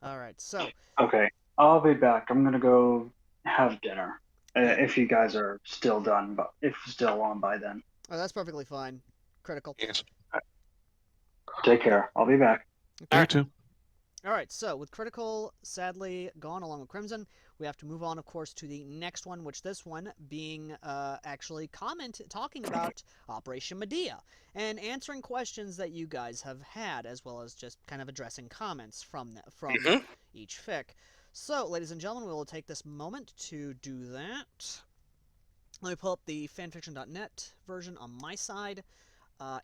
Alright, so... Okay, I'll be back. I'm gonna go have dinner. If you guys are still done, but if still on by then. Oh, that's perfectly fine. Critical. Yes. Take care. I'll be back. You too. Alright, so with Critical sadly gone along with Crimson, we have to move on, of course, to the next one, which this one being actually talking about Operation Medea and answering questions that you guys have had, as well as just kind of addressing comments from Mhm. each fic. So, ladies and gentlemen, we will take this moment to do that. Let me pull up the fanfiction.net version on my side.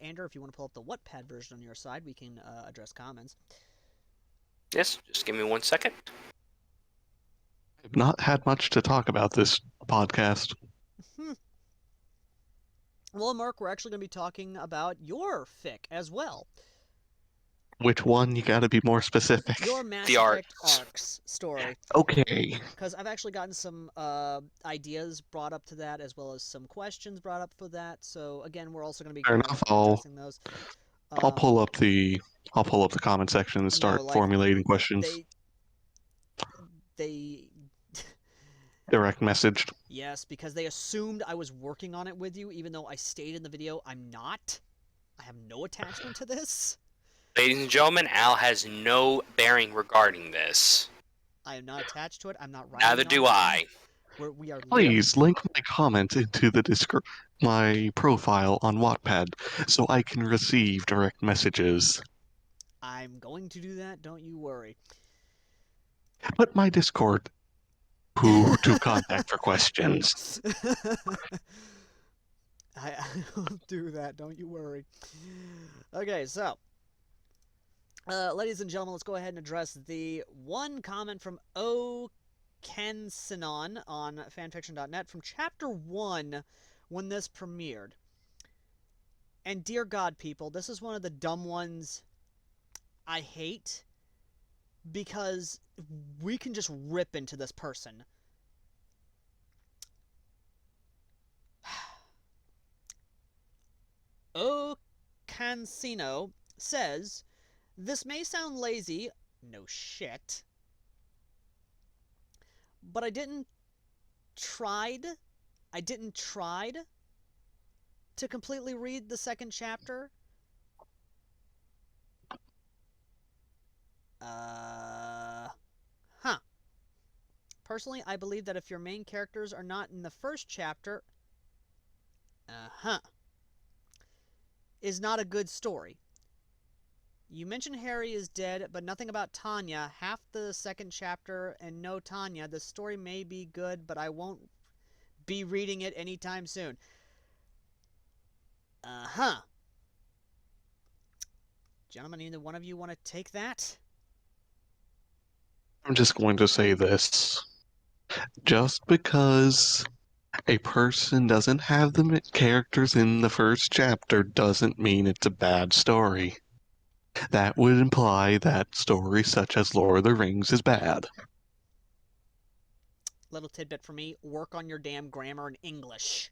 Ander, if you want to pull up the Wattpad version on your side, we can address comments. Yes, just give me 1 second. I've not had much to talk about this podcast. Well, Mark, we're actually going to be talking about your fic as well. Which one? You gotta be more specific. Your Mass The Effect Arcs. Arcs story. Okay. Because I've actually gotten some ideas brought up to that, as well as some questions brought up for that. So again, we're also going to be Fair kind enough. of addressing those. I'll pull up the comment section and start like, formulating questions. They Direct messaged. yes, because they assumed I was working on it with you, even though I stated in the video I'm not. I have no attachment to this. Ladies and gentlemen, Al has no bearing regarding this. I am not attached to it. I'm not writing. Neither do I. We are Please link my comment into my profile on Wattpad so I can receive direct messages. I'm going to do that. Don't you worry. Put my Discord who to contact for questions. I will do that. Don't you worry. Okay, so ladies and gentlemen, let's go ahead and address the one comment from O. Kensinon on fanfiction.net from Chapter 1 when this premiered. And dear God, people, this is one of the dumb ones I hate because we can just rip into this person. O. Cansino says, "This may sound lazy, no shit, but I didn't try to completely read the second chapter. Personally, I believe that if your main characters are not in the first chapter, is not a good story. You mentioned Harry is dead, but nothing about Tanya. Half the second chapter and no Tanya. The story may be good, but I won't be reading it anytime soon." Gentlemen, either one of you want to take that? I'm just going to say this. Just because a person doesn't have the characters in the first chapter doesn't mean it's a bad story. That would imply that stories such as Lord of the Rings is bad. Little tidbit for me, work on your damn grammar and English.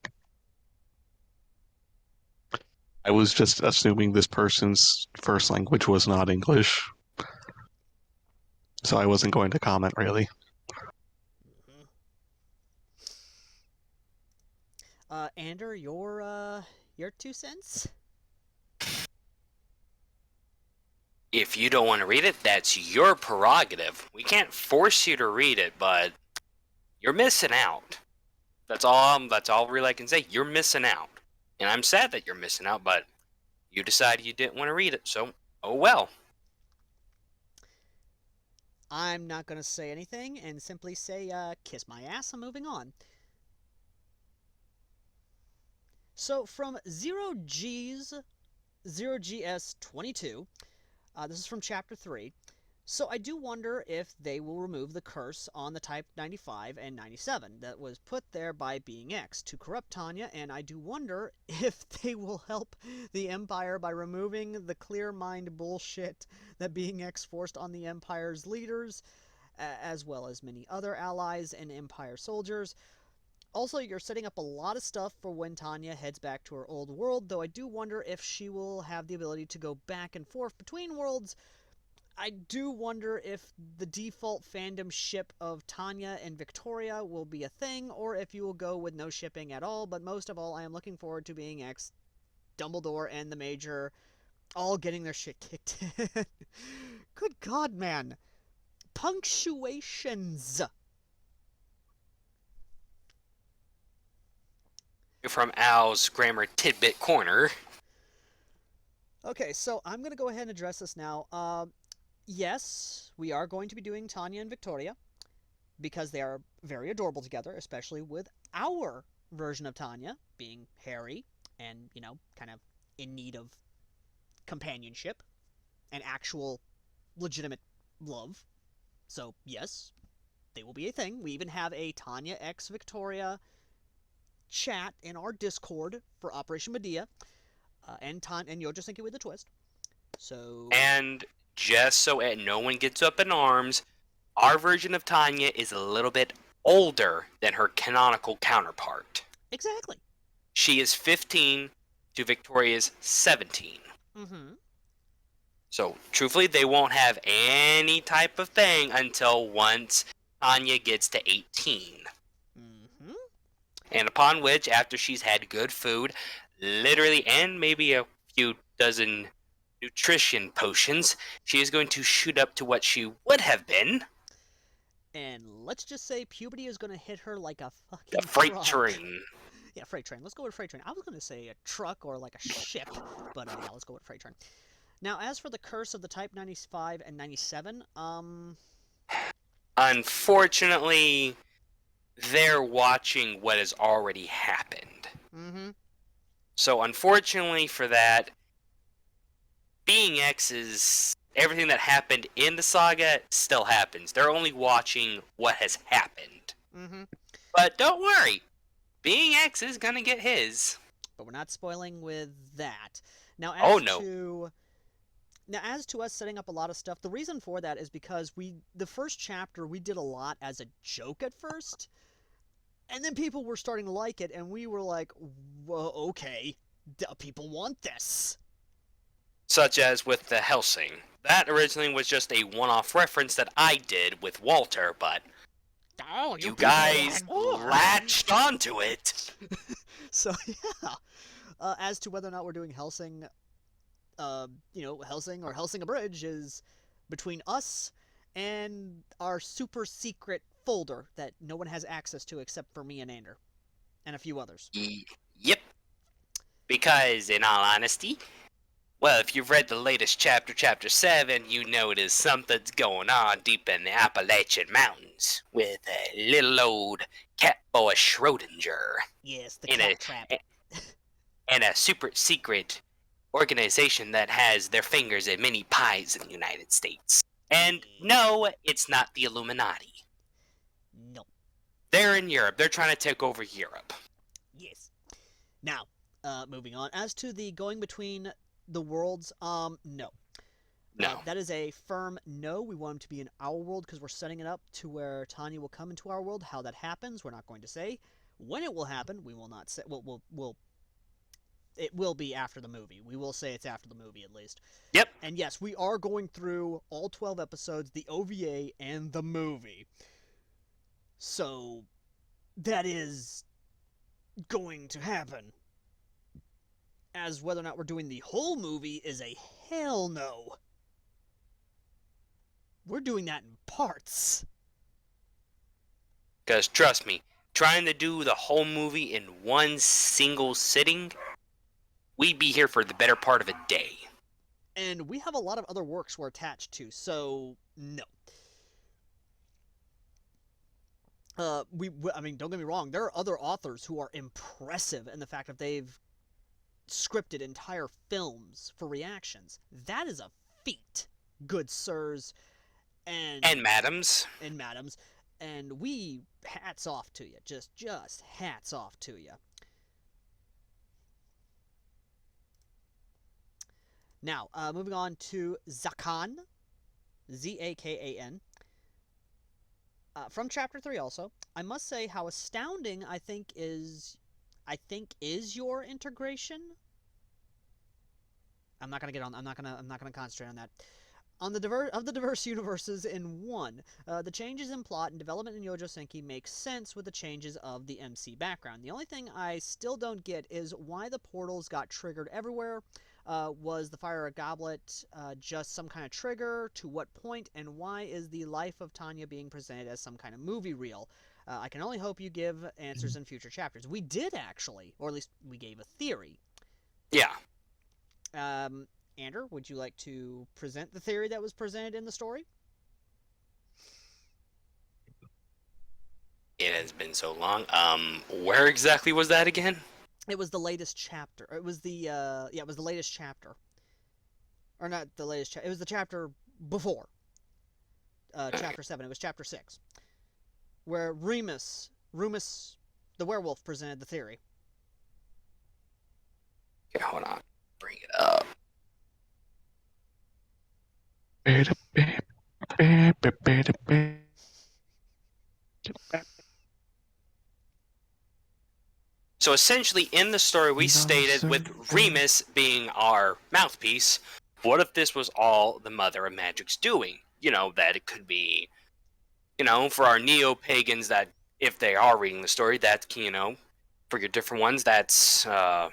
I was just assuming this person's first language was not English. So I wasn't going to comment, really. Ander, your 2 cents? If you don't want to read it, that's your prerogative. We can't force you to read it, but you're missing out. That's all really I can say. You're missing out. And I'm sad that you're missing out, but you decided you didn't want to read it, so oh well. I'm not going to say anything and simply say, kiss my ass. I'm moving on. So from 0GS22, this is from Chapter 3. So I do wonder if they will remove the curse on the Type 95 and 97 that was put there by Being X to corrupt Tanya, and I do wonder if they will help the Empire by removing the clear mind bullshit that Being X forced on the Empire's leaders, as well as many other allies and Empire soldiers. Also, you're setting up a lot of stuff for when Tanya heads back to her old world, though I do wonder if she will have the ability to go back and forth between worlds. I do wonder if the default fandom ship of Tanya and Victoria will be a thing, or if you will go with no shipping at all, but most of all, I am looking forward to Being X, Dumbledore, and the Major all getting their shit kicked in. Good God, man. Punctuations. From Al's Grammar Tidbit Corner. Okay, so I'm going to go ahead and address this now. Yes, we are going to be doing Tanya and Victoria because they are very adorable together, especially with our version of Tanya being Harry and, you know, kind of in need of companionship and actual legitimate love. So, yes, they will be a thing. We even have a Tanya x Victoria chat in our Discord for Operation Medea, and Yojo Sinky with a twist. So. And just so no one gets up in arms, our version of Tanya is a little bit older than her canonical counterpart. Exactly. She is 15 to Victoria's 17. Mm-hmm. So, truthfully, they won't have any type of thing until once Tanya gets to 18. Mm-hmm. And upon which, after she's had good food, literally, and maybe a few dozen nutrition potions, she is going to shoot up to what she would have been. And let's just say puberty is going to hit her like a fucking The freight truck. train. Yeah, freight train. Let's go with freight train. I was going to say a truck or like a ship, but yeah, let's go with freight train. Now, as for the curse of the Type 95 and 97, Unfortunately, they're watching what has already happened. Mm-hmm. So, unfortunately for that, Being X is everything that happened in the saga still happens. They're only watching what has happened. Mm-hmm. But don't worry, Being X is gonna get his. But we're not spoiling with that. Now, as to us setting up a lot of stuff, the reason for that is because the first chapter we did a lot as a joke at first, and then people were starting to like it, and we were like, well, okay, people want this. Such as with the Helsing. That originally was just a one-off reference that I did with Walter, but Oh, you guys latched onto it. So, yeah. As to whether or not we're doing Helsing, Helsing or Helsing Abridged is between us and our super secret folder that no one has access to except for me and Ander. And a few others. Yep. Because, in all honesty, well, if you've read the latest chapter, Chapter 7, you notice something's going on deep in the Appalachian Mountains with a little old Catboy Schrodinger. Yes, the cat trap. And a super secret organization that has their fingers in many pies in the United States. And no, it's not the Illuminati. No. They're in Europe. They're trying to take over Europe. Yes. Now, moving on. As to the going between the worlds, no. No. That is a firm no. We want him to be in our world because we're setting it up to where Tanya will come into our world. How that happens, we're not going to say. When it will happen, we will not say. It will be after the movie. We will say it's after the movie at least. Yep. And yes, we are going through all 12 episodes, the OVA and the movie. So that is going to happen. As whether or not we're doing the whole movie is a hell no. We're doing that in parts. Because trust me, trying to do the whole movie in one single sitting, we'd be here for the better part of a day. And we have a lot of other works we're attached to, so no. I mean, don't get me wrong, there are other authors who are impressive in the fact that they've scripted entire films for reactions. That is a feat, good sirs and madams. And madams. And we hats off to you. Just hats off to you. Now, moving on to Zakan. Z-A-K-A-N. From Chapter 3 also. I must say how astounding I think is your integration. I'm not gonna concentrate on that. On the diverse universes in one, the changes in plot and development in Yojo Senki make sense with the changes of the MC background. The only thing I still don't get is why the portals got triggered everywhere. Was the fire a goblet just some kind of trigger? To what point? And why is the life of Tanya being presented as some kind of movie reel? I can only hope you give answers in future chapters. We did actually, or at least we gave a theory. Yeah. Ander, would you like to present the theory that was presented in the story? It has been so long. Where exactly was that again? It was the latest chapter. It was the it was the latest chapter. Or not the latest chapter. It was the chapter before. Chapter 7. It was chapter 6. Where Remus, the werewolf, presented the theory. Okay, hold on. Bring it up. So essentially, in the story, we stated with Remus being our mouthpiece, what if this was all the Mother of Magic's doing? You know, that it could be, you know, for our neo-pagans that, if they are reading the story, that, you know, for your different ones, that's, oh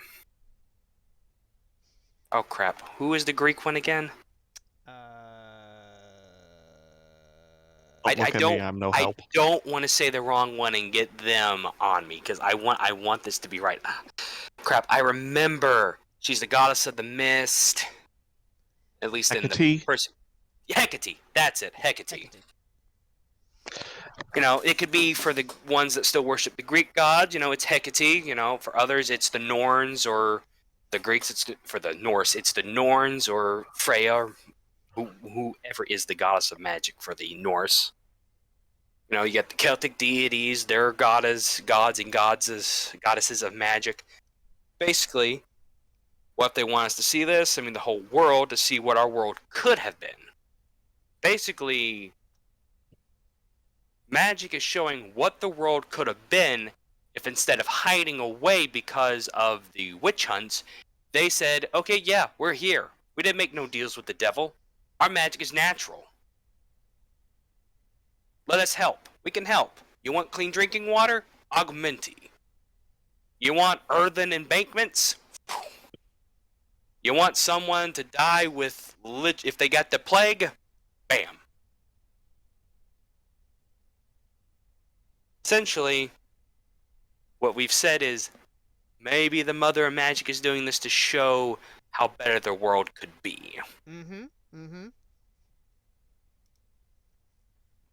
crap, who is the Greek one again? Don't look at me, I'm no help. I don't want to say the wrong one and get them on me, because I want this to be right. Crap, I remember. She's the goddess of the mist. At least in the Hecate? first. Hecate. That's it. Hecate. You know, it could be for the ones that still worship the Greek gods. You know, it's Hecate. You know, for others, it's the Norns, or the Greeks. For the Norse, it's the Norns or Freya, or whoever is the goddess of magic for the Norse. You know, you get the Celtic deities, their gods and goddesses of magic. Basically, what if they want us to see this? I mean, the whole world, to see what our world could have been. Basically, magic is showing what the world could have been if, instead of hiding away because of the witch hunts, they said, okay, yeah, we're here. We didn't make no deals with the devil. Our magic is natural. Let us help. We can help. You want clean drinking water? Augmenti. You want earthen embankments? You want someone to die with if they got the plague? Bam. Essentially, what we've said is maybe the Mother of Magic is doing this to show how better the world could be.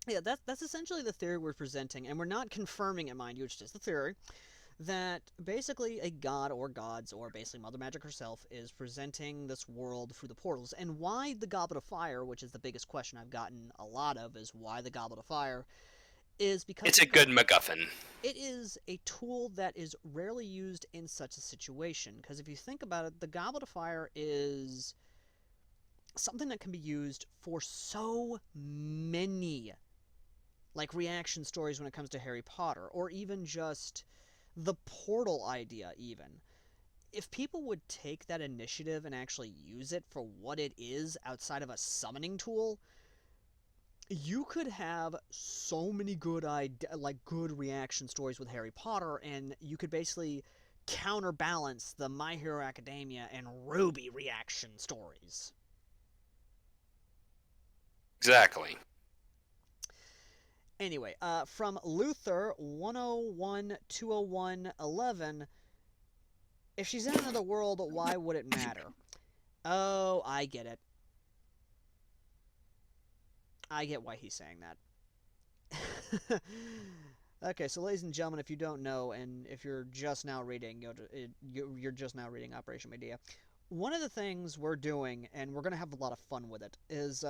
Yeah, that's essentially the theory we're presenting, and we're not confirming it, mind you, it's just the theory, that basically a god or gods, or basically Mother Magic herself, is presenting this world through the portals. And why the Goblet of Fire, which is the biggest question I've gotten a lot of, is why the Goblet of Fire, is because it's a good MacGuffin. It is a tool that is rarely used in such a situation, because if you think about it, the Goblet of Fire is something that can be used for so many, like, reaction stories when it comes to Harry Potter, or even just the portal idea, even. If people would take that initiative and actually use it for what it is outside of a summoning tool, you could have so many good good reaction stories with Harry Potter, and you could basically counterbalance the My Hero Academia and RWBY reaction stories. Exactly. Anyway, from Luther 101-201-11, if she's in another world, why would it matter? Oh, I get it. I get why he's saying that. Okay, so ladies and gentlemen, if you don't know, and if you're just now reading, you're just now reading Operation Medea, one of the things we're doing, and we're going to have a lot of fun with it, is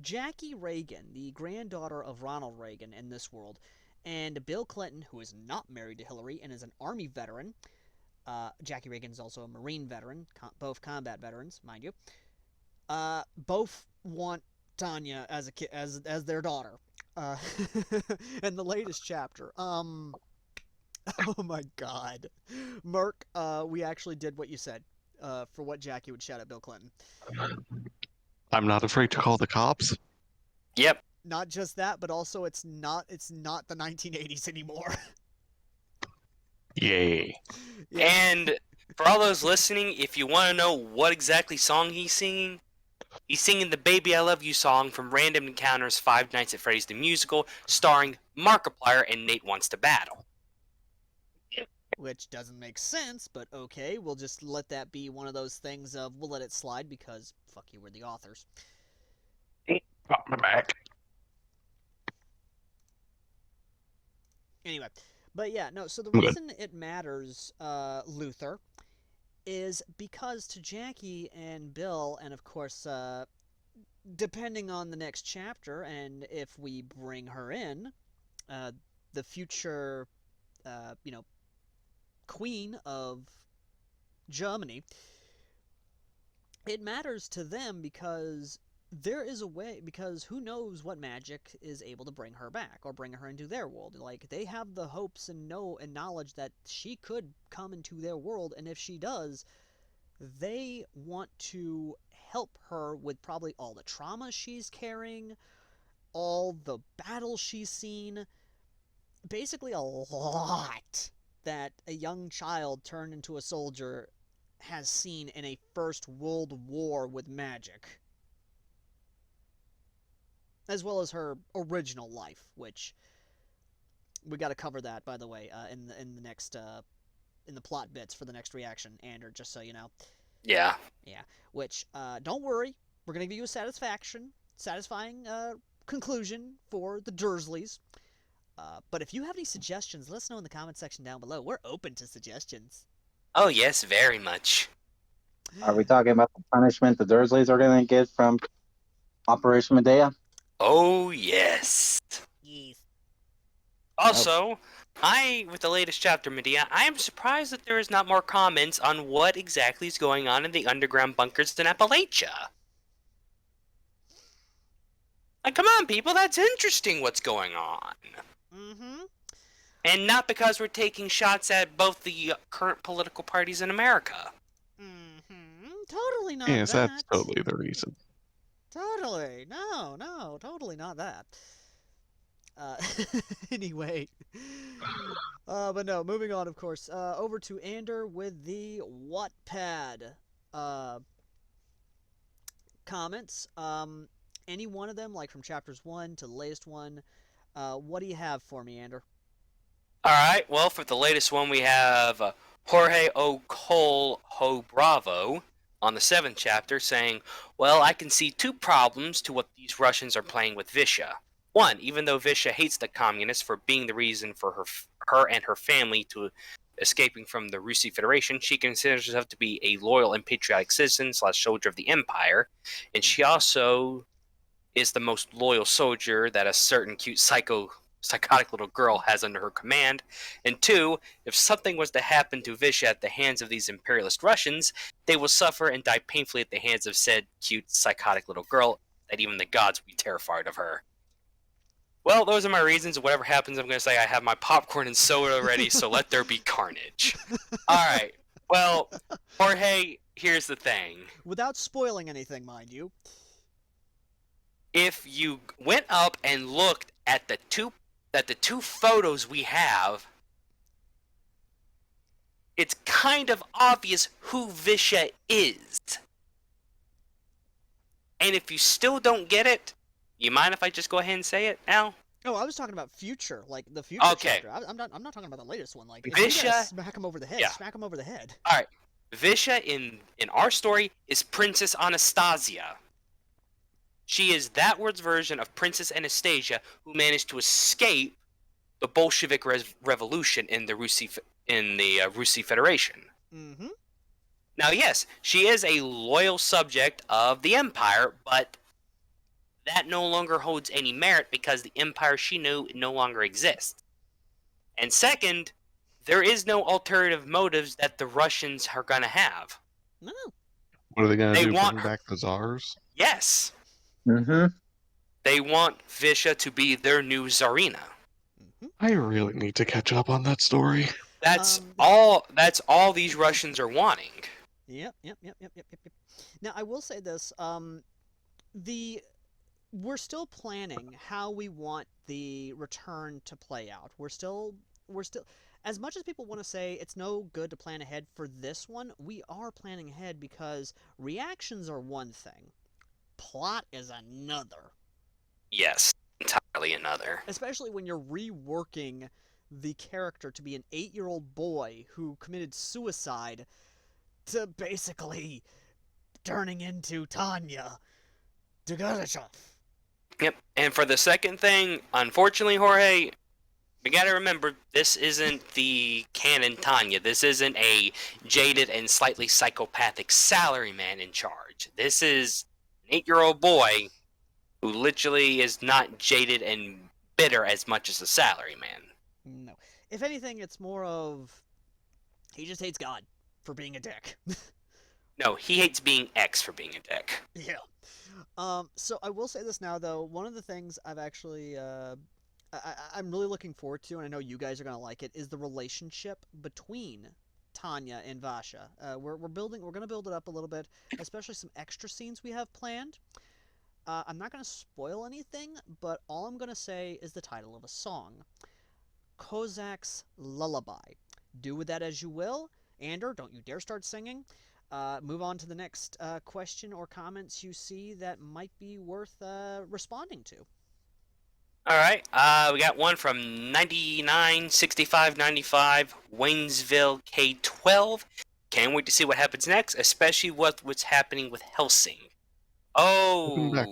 Jackie Reagan, the granddaughter of Ronald Reagan in this world, and Bill Clinton, who is not married to Hillary and is an Army veteran. Jackie Reagan is also a Marine veteran, both combat veterans, mind you. Both want Tanya as their daughter. In the latest chapter. Oh my god. Merc, we actually did what you said, for what Jackie would shout at Bill Clinton. I'm not afraid to call the cops. Yep. Not just that, but also it's not the 1980s anymore. Yay. Yeah. And for all those listening, if you want to know what exactly song he's singing the Baby I Love You song from Random Encounters Five Nights at Freddy's the Musical, starring Markiplier and Nate Wants to Battle. Which doesn't make sense, but okay, we'll just let that be one of those things of we'll let it slide because fuck you, we're the authors. Got my back. Anyway, but yeah, no, so the reason it matters, Luther, is because to Jackie and Bill, and of course, depending on the next chapter, and if we bring her in, the future, Queen of Germany, it matters to them because there is a way, because who knows what magic is able to bring her back or bring her into their world. Like, they have the hopes and knowledge that she could come into their world, and if she does, they want to help her with probably all the trauma she's carrying, all the battles she's seen, basically a lot that a young child turned into a soldier has seen in a First World War with magic. As well as her original life, which we got to cover that, by the way, in the next in the plot bits for the next reaction, Ander, just so you know. Yeah. Yeah. Which, don't worry, we're gonna give you a satisfying conclusion for the Dursleys. But if you have any suggestions, let us know in the comment section down below. We're open to suggestions. Oh yes, very much. Are we talking about the punishment the Dursleys are going to get from Operation Medea? Oh yes. Yes. Also, with the latest chapter, Medea, I am surprised that there is not more comments on what exactly is going on in the underground bunkers in Appalachia. Like, come on, people, that's interesting what's going on. Mm-hmm. And not because we're taking shots at both the current political parties in America. Mm-hmm. Totally not Yes, that. that's totally the reason. Totally. No, totally not that. Anyway. But no, moving on, of course. Over to Ander with the Wattpad comments. Any one of them, like from chapters 1 to the latest one, what do you have for me, Ander? Alright, well, for the latest one, we have Jorge O. Cole Ho Bravo on the 7th chapter saying, well, I can see two problems to what these Russians are playing with Visha. One, even though Visha hates the communists for being the reason for her and her family to escaping from the Rusi Federation, she considers herself to be a loyal and patriotic citizen / soldier of the Empire, and she also is the most loyal soldier that a certain cute psychotic little girl has under her command. And two, if something was to happen to Visha at the hands of these imperialist Russians, they will suffer and die painfully at the hands of said cute psychotic little girl, that even the gods will be terrified of her. Well, those are my reasons. Whatever happens, I'm going to say I have my popcorn and soda ready, so let there be carnage. Alright, well, Jorge, here's the thing. Without spoiling anything, mind you. If you went up and looked at the two photos we have, it's kind of obvious who Visha is. And if you still don't get it, you mind if I just go ahead and say it, Al? Oh, I was talking about future, like the future Okay. chapter. I'm not talking about the latest one. Like, if Visha- you gotta smack him over the head, Yeah. smack him over the head. Alright, Visha in our story is Princess Anastasia. She is that word's version of Princess Anastasia who managed to escape the Bolshevik revolution in the Rusi Federation. Mm-hmm. Now, yes, she is a loyal subject of the Empire, but that no longer holds any merit because the Empire she knew no longer exists. And second, there is no alternative motives that the Russians are going to have. No. What are they going to They do? want Bring her- back the czars? Yes, Mm-hmm. they want Visha to be their new Tsarina. Mm-hmm. I really need to catch up on that story. That's Um, all these Russians are wanting. Yep. Now, I will say this. We're still planning how we want the return to play out. We're still, as much as people want to say it's no good to plan ahead for this one, we are planning ahead because reactions are one thing, plot is another. Yes, entirely another. Especially when you're reworking the character to be an 8-year-old boy who committed suicide to basically turning into Tanya Dagorachov. Yep, and for the second thing, unfortunately, Jorge, we gotta remember, this isn't the canon Tanya. This isn't a jaded and slightly psychopathic salaryman in charge. This is an 8-year-old boy who literally is not jaded and bitter as much as a salaryman. No. If anything, it's more of he just hates God for being a dick. No, he hates being X for being a dick. Yeah. So I will say this now, though. One of the things I've actually, I'm really looking forward to, and I know you guys are gonna like it, is the relationship between Tanya and Vasha. We're gonna build it up a little bit, especially some extra scenes we have planned. I'm not gonna spoil anything, but all I'm gonna say is the title of a song, Kozak's Lullaby. Do with that as you will. Ander, don't you dare start singing. Move on to the next question or comments you see that might be worth responding to. All right, we got one from 996595 Waynesville K12. Can't wait to see what happens next, especially what's happening with Helsing. Welcome Oh, back.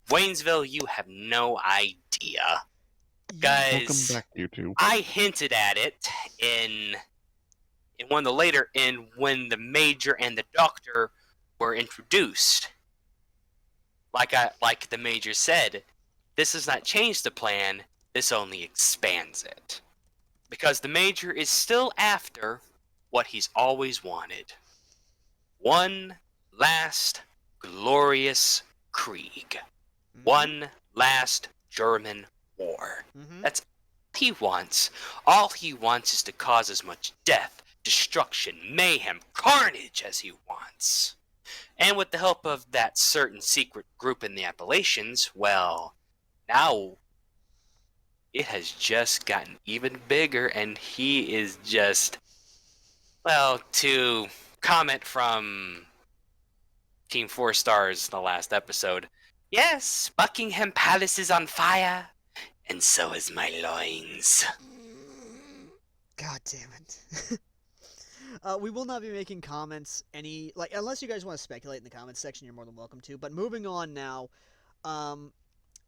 Waynesville, you have no idea. Welcome Guys, back, you two. I hinted at it in one of the later when the Major and the Doctor were introduced. Like the Major said, this does not change the plan, this only expands it. Because the Major is still after what he's always wanted. One last glorious Krieg. One last German war. Mm-hmm. That's all he wants. All he wants is to cause as much death, destruction, mayhem, carnage as he wants. And with the help of that certain secret group in the Appalachians, well, now it has just gotten even bigger, and he is just, well, to comment from Team 4 Stars the last episode, yes, Buckingham Palace is on fire, and so is my loins. God damn it. We will not be making comments unless you guys want to speculate in the comments section, you're more than welcome to. But moving on now,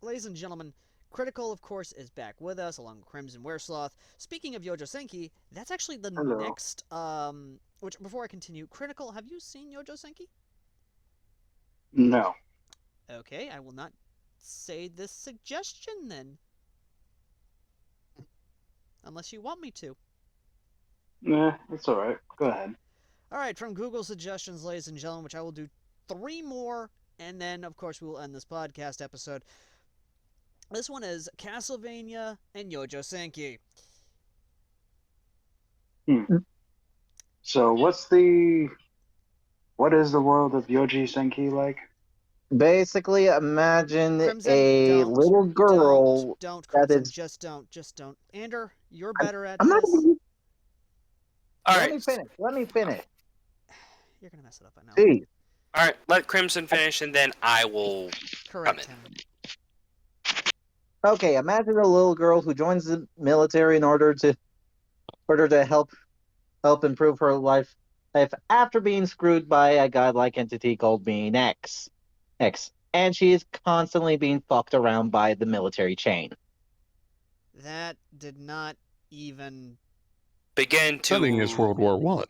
ladies and gentlemen, Critical, of course, is back with us, along with Crimson Weresloth. Speaking of Yojo Senki, that's actually the Hello. next, which, before I continue, Critical, have you seen Yojo Senki? No. Okay, I will not say this suggestion then. Unless you want me to. Nah, it's alright. Go ahead. Alright, from Google Suggestions, ladies and gentlemen, which I will do 3 more, and then, of course, we will end this podcast episode. This one is Castlevania and Yojo Senki. So what is the world of Yoji Senki like? Basically, imagine Crimson, a don't, little girl Don't, that Crimson, is. just don't. Ander, you're better at I'm not. this. Let me finish. Let me finish. You're gonna mess it up, I know. See, Alright, let Crimson finish, and then I will Correct come him. okay, imagine a little girl who joins the military in order to help improve her life after being screwed by a godlike entity called being X, and she is constantly being fucked around by the military chain. That did not even... begin to... Setting is World War One.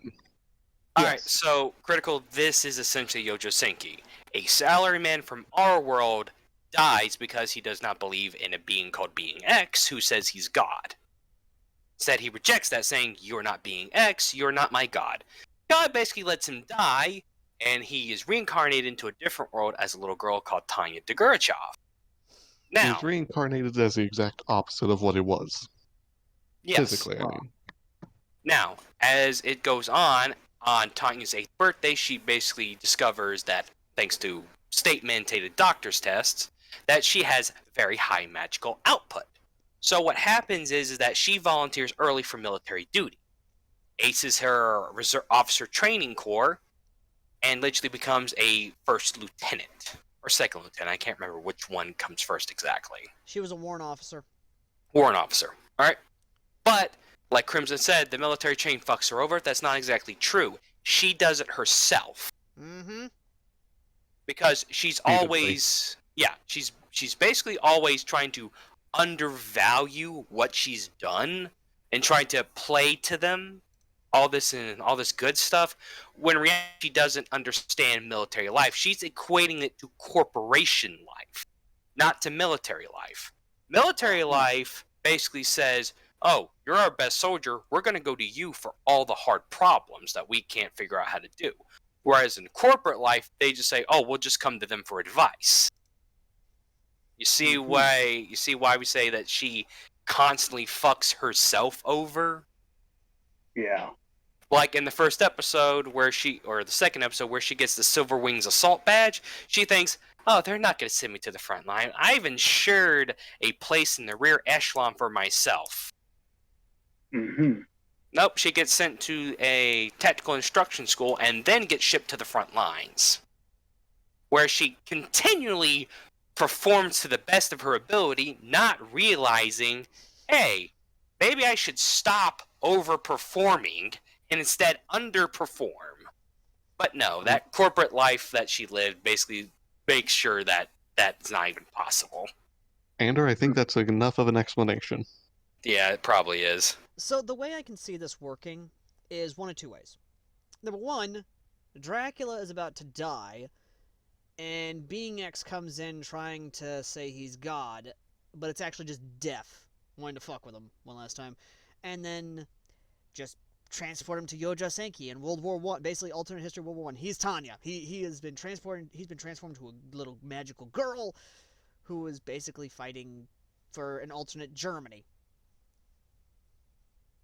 Alright, Yes. so, Critical, this is essentially Yojo Senki. A salaryman from our world dies because he does not believe in a being called Being X who says he's God. Instead, he rejects that, saying, "You're not Being X, you're not my God." God basically lets him die, and he is reincarnated into a different world as a little girl called Tanya Degurachov. Now, He's reincarnated as the exact opposite of what it was. yes. Physically, I mean. Now, as it goes on Tanya's 8th birthday, she basically discovers that, thanks to state-mandated doctor's tests, that she has very high magical output. So what happens is that she volunteers early for military duty, aces her reserve officer training corps, and literally becomes a first lieutenant, or second lieutenant, I can't remember which one comes first exactly. She was a warrant officer. Warrant officer, alright? But, like Crimson said, the military chain fucks her over. That's not exactly true. She does it herself. Mm-hmm. Because she's Beautifully. always... yeah, she's basically always trying to undervalue what she's done and trying to play to them all this good stuff, when in reality she doesn't understand military life. She's equating it to corporation life, not to military life. Military life basically says, "Oh, you're our best soldier, we're going to go to you for all the hard problems that we can't figure out how to do." Whereas in corporate life, they just say, "Oh, we'll just come to them for advice." You see why we say that she constantly fucks herself over? Yeah. Like in the first episode or the second episode where she gets the Silver Wings assault badge, she thinks, "Oh, they're not going to send me to the front line. I've insured a place in the rear echelon for myself." Mm-hmm. Nope, she gets sent to a tactical instruction school and then gets shipped to the front lines, where she continually performs to the best of her ability, not realizing, hey, maybe I should stop overperforming and instead underperform. But no, that corporate life that she lived basically makes sure that that's not even possible. Andrew, I think that's enough of an explanation. Yeah, it probably is. So the way I can see this working is one of two ways. Number one, Dracula is about to die, and Being X comes in trying to say he's God, but it's actually just Death wanting to fuck with him one last time, and then just transport him to Yoja Senki in World War I, basically alternate history of World War I. He's Tanya. He's been transformed to a little magical girl who is basically fighting for an alternate Germany.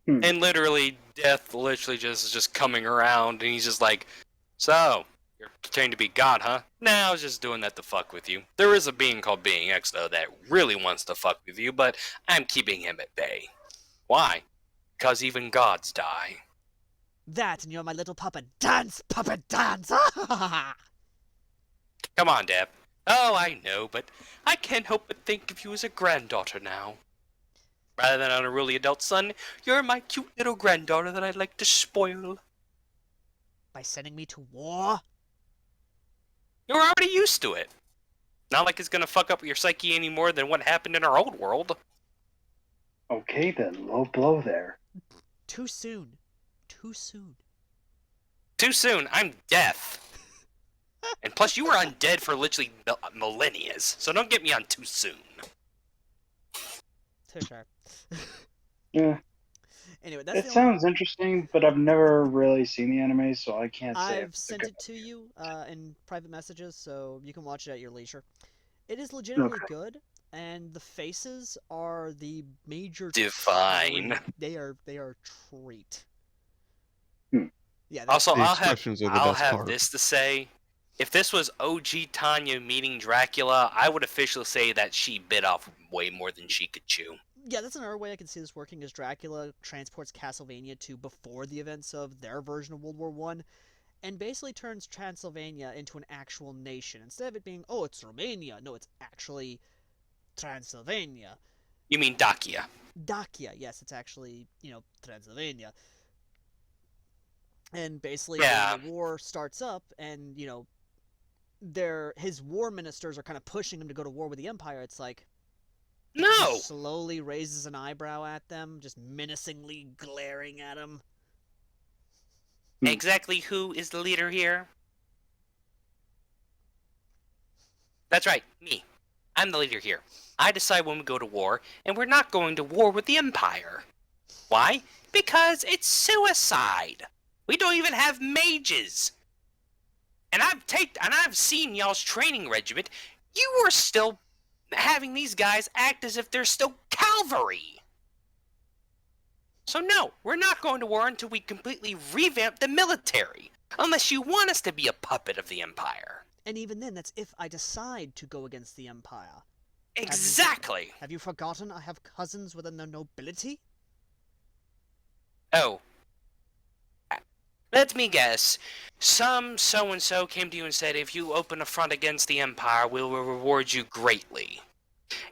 And literally, Death literally just coming around, and he's just like, "So, you're pretending to be God, huh?" "Nah, I was just doing that to fuck with you. There is a being called Being X, though, that really wants to fuck with you, but I'm keeping him at bay." "Why?" "Because even gods die." That, and you're my little puppet. Dance, puppet, dance! "Come on, Deb." "Oh, I know, but I can't help but think of you as a granddaughter now. Rather than an unruly adult son, you're my cute little granddaughter that I'd like to spoil." By sending me to war? You're already used to it. Not like it's gonna fuck up your psyche any more than what happened in our old world. Okay then, low blow there. Too soon. Too soon. Too soon, I'm Death. And plus, you were undead for literally millennia, so don't get me on too soon. Too sharp. Yeah. Anyway, that's It the only... sounds interesting, but I've never really seen the anime, so I can't say. I've sent it to you in private messages, so you can watch it at your leisure. It is legitimately good, and the faces are the major divine. treat. They are treat. Yeah. Also, The I'll expressions are the have best part. this to say: if this was OG Tanya meeting Dracula, I would officially say that she bit off way more than she could chew. Yeah, that's another way I can see this working, is Dracula transports Castlevania to before the events of their version of World War I, and basically turns Transylvania into an actual nation. Instead of it being, oh, it's Romania, no, it's actually Transylvania. You mean Dacia? Dacia, yes, it's actually, Transylvania. And basically, Yeah. when the war starts up, and, his war ministers are kind of pushing him to go to war with the Empire, it's like, No! he slowly raises an eyebrow at them, just menacingly glaring at him. Exactly who is the leader here? That's right, me. I'm the leader here. I decide when we go to war, and we're not going to war with the Empire. Why? Because it's suicide. We don't even have mages. And I've seen y'all's training regiment. You are still having these guys act as if they're still cavalry. So no, we're not going to war until we completely revamp the military. Unless you want us to be a puppet of the Empire. And even then, that's if I decide to go against the Empire. Exactly! Have you forgotten I have cousins within the nobility? Oh. Let me guess. Some so-and-so came to you and said, if you open a front against the Empire, we will reward you greatly.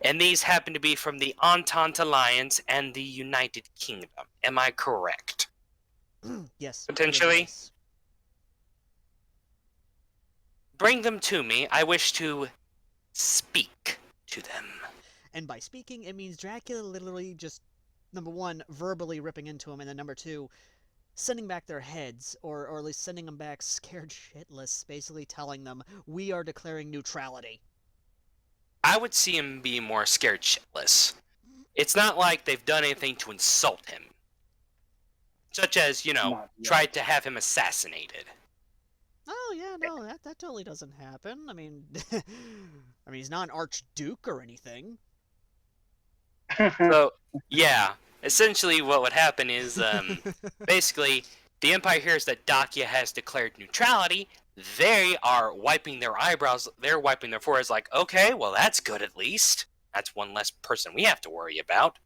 And these happen to be from the Entente Alliance and the United Kingdom. Am I correct? Yes. Potentially? Yes. Bring them to me. I wish to speak to them. And by speaking, it means Dracula literally just, number one, verbally ripping into him, and then number two, sending back their heads, or at least sending them back scared shitless, basically telling them, we are declaring neutrality. I would see him be more scared shitless. It's not like they've done anything to insult him. Such as, Not yet. tried to have him assassinated. Oh, Oh yeah, no, that totally doesn't happen. I mean, he's not an archduke or anything. So, yeah, essentially what would happen is, basically, the Empire hears that Dacia has declared neutrality. They are wiping their eyebrows. They're wiping their foreheads like, okay, well, that's good at least. That's one less person we have to worry about.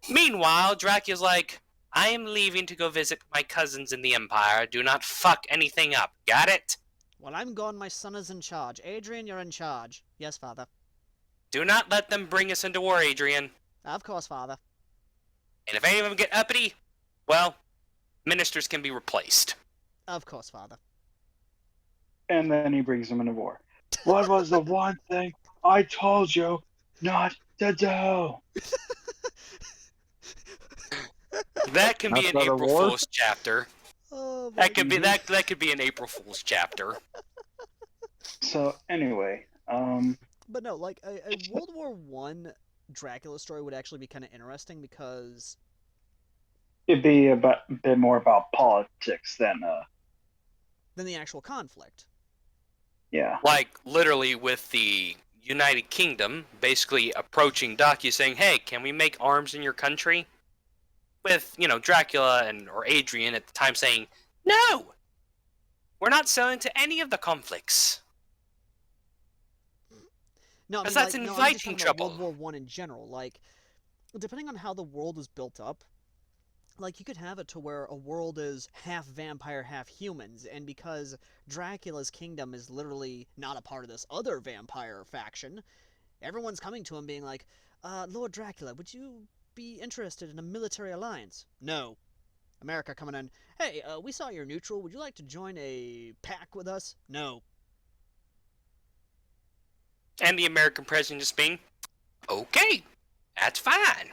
Meanwhile, Dracula's like, I am leaving to go visit my cousins in the Empire. Do not fuck anything up. Got it? While I'm gone, my son is in charge. Adrian, you're in charge. Yes, father. Do not let them bring us into war, Adrian. Of course, father. And if any of them get uppity, well, ministers can be replaced. Of course, father. And then he brings him into war. What was the one thing I told you not to do? That can be That's an not a April war? Fool's chapter. Oh, my That could be that could be an April Fool's chapter. So anyway, But no, like a World War One Dracula story would actually be kind of interesting because it'd be a bit more about politics than then the actual conflict. yeah. Like literally with the United Kingdom basically approaching Dacia saying, "Hey, can we make arms in your country?" With, Dracula or Adrian at the time saying, "No! We're not selling to any of the conflicts." No, I mean, 'Cause that's like, no, I'm just inviting talking about trouble. World War One in general. Like, depending on how the world is built up, like you could have it to where a world is half vampire, half humans, and because Dracula's kingdom is literally not a part of this other vampire faction, everyone's coming to him being like, Lord Dracula, would you be interested in a military alliance? No. America coming in, hey, we saw you're neutral. Would you like to join a pact with us? No. And the American president just being, "Okay, that's fine.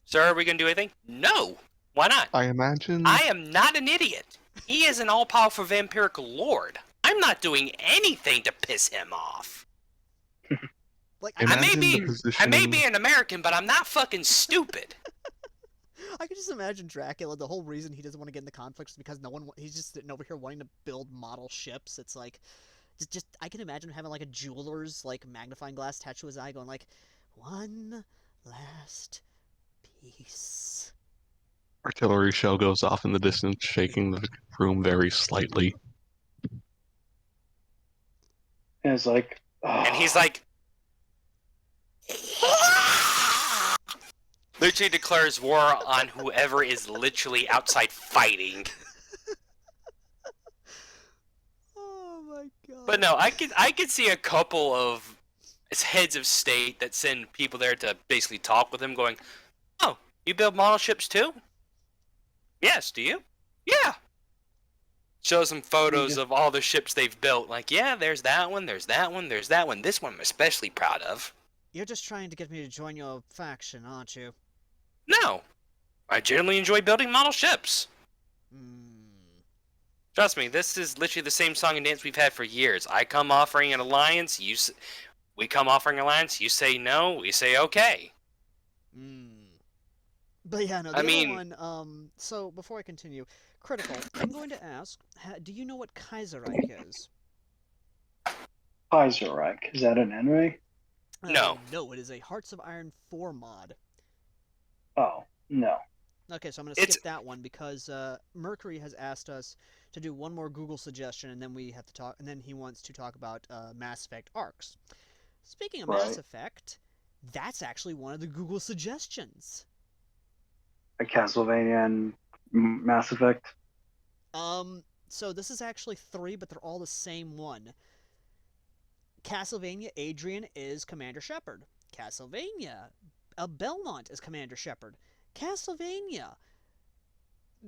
Sir, are we going to do anything?" "No. Why not?" I imagine. "I am not an idiot. He is an all-powerful vampiric lord. I'm not doing anything to piss him off. Like, I may Imagine be the positioning. an American, but I'm not fucking stupid." I could just imagine Dracula. The whole reason he doesn't want to get in the conflict is because he's just sitting over here wanting to build model ships. It's like, just I can imagine having like a jeweler's like magnifying glass attached to his eye, going like, one last piece. Artillery shell goes off in the distance, shaking the room very slightly. And it's like, And he's like, literally declares war on whoever is literally outside fighting. Oh my god. But no, I could see a couple of heads of state that send people there to basically talk with him, going, "Oh, you build model ships too?" "Yes, do you?" "Yeah." Shows them photos of all the ships they've built. Like, yeah, there's that one, there's that one, there's that one. This one I'm especially proud of. You're just trying to get me to join your faction, aren't you? No, I generally enjoy building model ships. Trust me, this is literally the same song and dance we've had for years. I come offering an alliance, we come offering alliance, you say no, we say okay. But yeah, no, the I other mean- one, so before I continue, Critical, I'm going to ask, do you know what Kaiserreich is? Kaiserreich. Is that an enemy? No. No, it is a Hearts of Iron 4 mod. Oh, no. Okay, so I'm going to skip that one because Mercury has asked us to do one more Google suggestion, and then we have to talk. And then he wants to talk about Mass Effect arcs. Speaking of Mass Right. Effect, that's actually one of the Google suggestions. A Castlevania and Mass Effect. So this is actually 3, but they're all the same one. Castlevania Adrian is Commander Shepard. Castlevania Belmont is Commander Shepard. Castlevania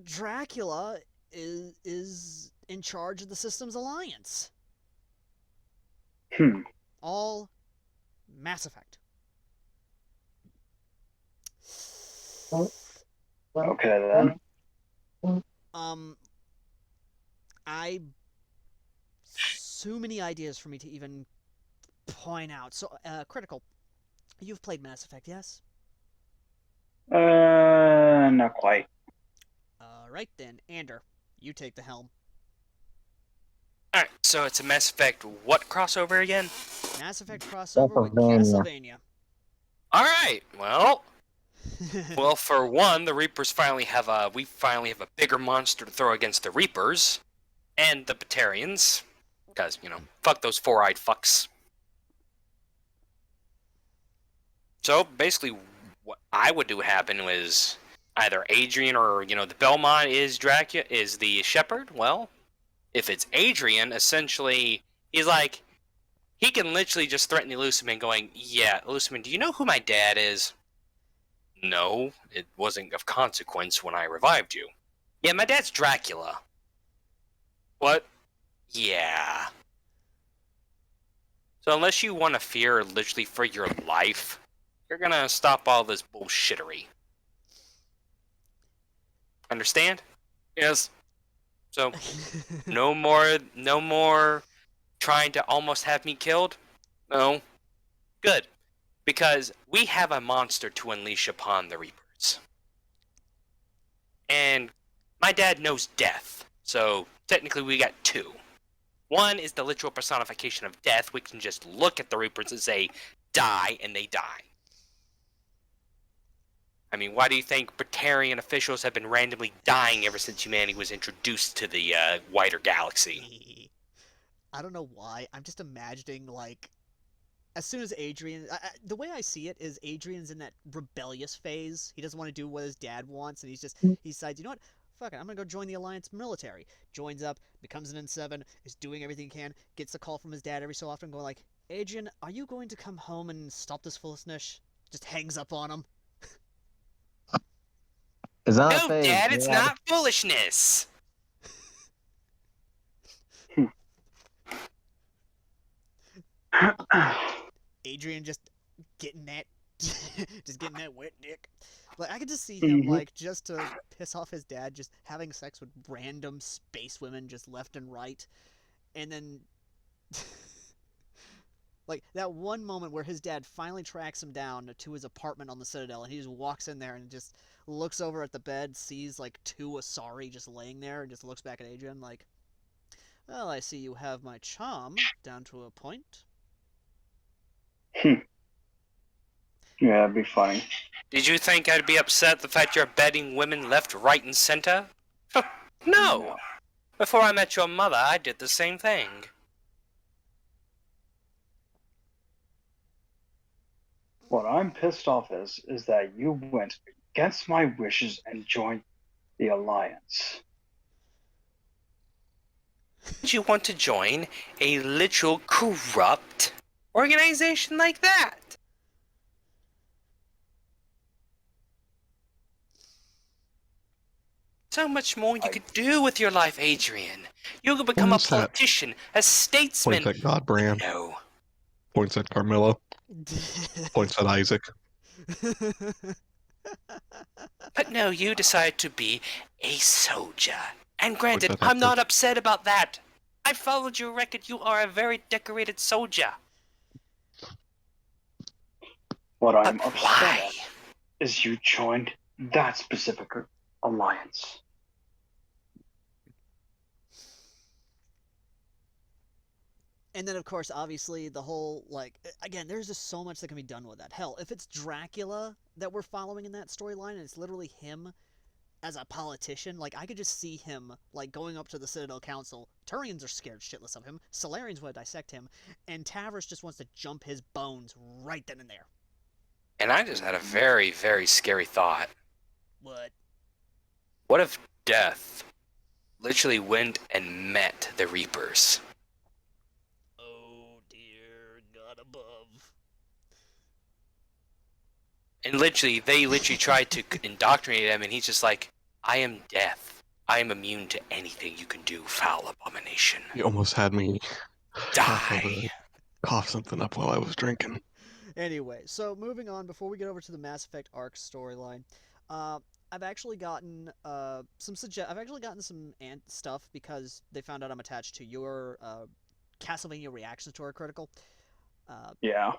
Dracula is in charge of the Systems Alliance. All Mass Effect. Okay then. So many ideas for me to even point out. So, Critical, you've played Mass Effect, yes? Not quite. Alright then, Ander, you take the helm. Alright, so it's a Mass Effect what crossover again? Mass Effect crossover with Castlevania. Castlevania. Alright, well, for one, the Reapers finally have a bigger monster to throw against the Reapers and the Batarians. Because, fuck those four-eyed fucks. So basically what I would do happen was either Adrian or, the Belmont is Dracula is the shepherd. Well, if it's Adrian, essentially he's like he can literally just threaten the Luciman going, yeah, Luciman, do you know who my dad is? No, it wasn't of consequence when I revived you. Yeah, my dad's Dracula. What? Yeah. So unless you want to fear literally for your life, you're gonna stop all this bullshittery. Understand? Yes. So, no more trying to almost have me killed? No. Good. Because we have a monster to unleash upon the Reapers. And my dad knows death, so technically we got two. One is the literal personification of death. We can just look at the Reapers and say, die, and they die. I mean, why do you think Batarian officials have been randomly dying ever since humanity was introduced to the wider galaxy? I don't know why. I'm just imagining, like, as soon as Adrian... the way I see it is Adrian's in that rebellious phase. He doesn't want to do what his dad wants, and he decides, you know what? Fuck it, I'm gonna go join the Alliance military. Joins up, becomes an N7, is doing everything he can, gets a call from his dad every so often, going like, Adrian, are you going to come home and stop this foolishness? Just hangs up on him. It's not No, phase, Dad, it's not foolishness. Adrian just getting that wet dick. Like, I could just see him, like, just to piss off his dad, just having sex with random space women just left and right. And then, like, that one moment where his dad finally tracks him down to his apartment on the Citadel, and he just walks in there and just looks over at the bed, sees, like, two Asari just laying there, and just looks back at Adrian like, well, I see you have my charm down to a point. Yeah, that'd be funny. Did you think I'd be upset at the fact you're bedding women left, right, and center? No. Before I met your mother, I did the same thing. What I'm pissed off is that you went against my wishes and joined the Alliance. Did you want to join a literal corrupt organization like that? So much more you could do with your life, Adrian. You could become a What's that? politician, a statesman. Points at Godbrand. No. Points at Carmilla. Points at Isaac. But no, you decided to be a soldier. And granted, Points at I'm not Hector. upset about that. I followed your record. You are a very decorated soldier. What But I'm upset why? at is you joined that specific alliance. And then, of course, obviously, the whole, like, again, there's just so much that can be done with that. Hell, if it's Dracula that we're following in that storyline, and it's literally him as a politician, like, I could just see him, like, going up to the Citadel Council. Turians are scared shitless of him. Solarians want to dissect him. And Tavros just wants to jump his bones right then and there. And I just had a very, very scary thought. What? What if Death literally went and met the Reapers? Oh, dear God above. And literally, they literally tried to indoctrinate him, and he's just like, I am Death. I am immune to anything you can do, foul abomination. You almost had me Die. cough something up while I was drinking. Anyway, so moving on, before we get over to the Mass Effect Arc storyline, I've actually gotten some stuff because they found out I'm attached to your Castlevania reaction story critical. Yeah.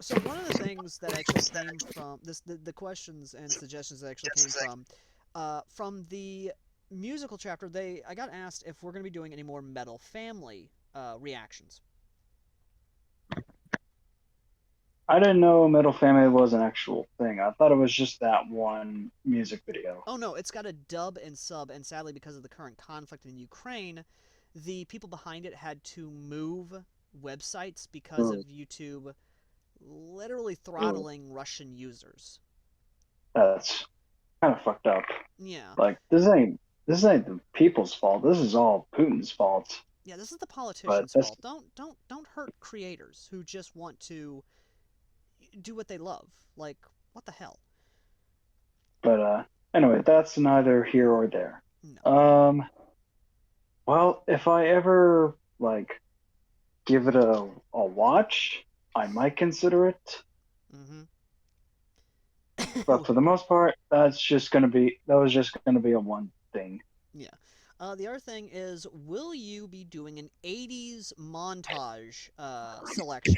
So one of the things that actually came from the questions and suggestions that actually came from the musical chapter, I got asked if we're going to be doing any more Metal Family reactions. I didn't know Metal Family was an actual thing. I thought it was just that one music video. Oh no, it's got a dub and sub, and sadly, because of the current conflict in Ukraine, the people behind it had to move websites because of YouTube literally throttling Russian users. That's kind of fucked up. Yeah. Like this ain't the people's fault. This is all Putin's fault. Yeah, this is the politicians' that's- fault. Don't hurt creators who just want to do what they love. Like, what the hell? But anyway, that's neither here or there. No. Well, if I ever like give it a watch, I might consider it. Mm-hmm. But for the most part, that was just gonna be a one thing. Yeah. The other thing is, will you be doing an 80s montage selection?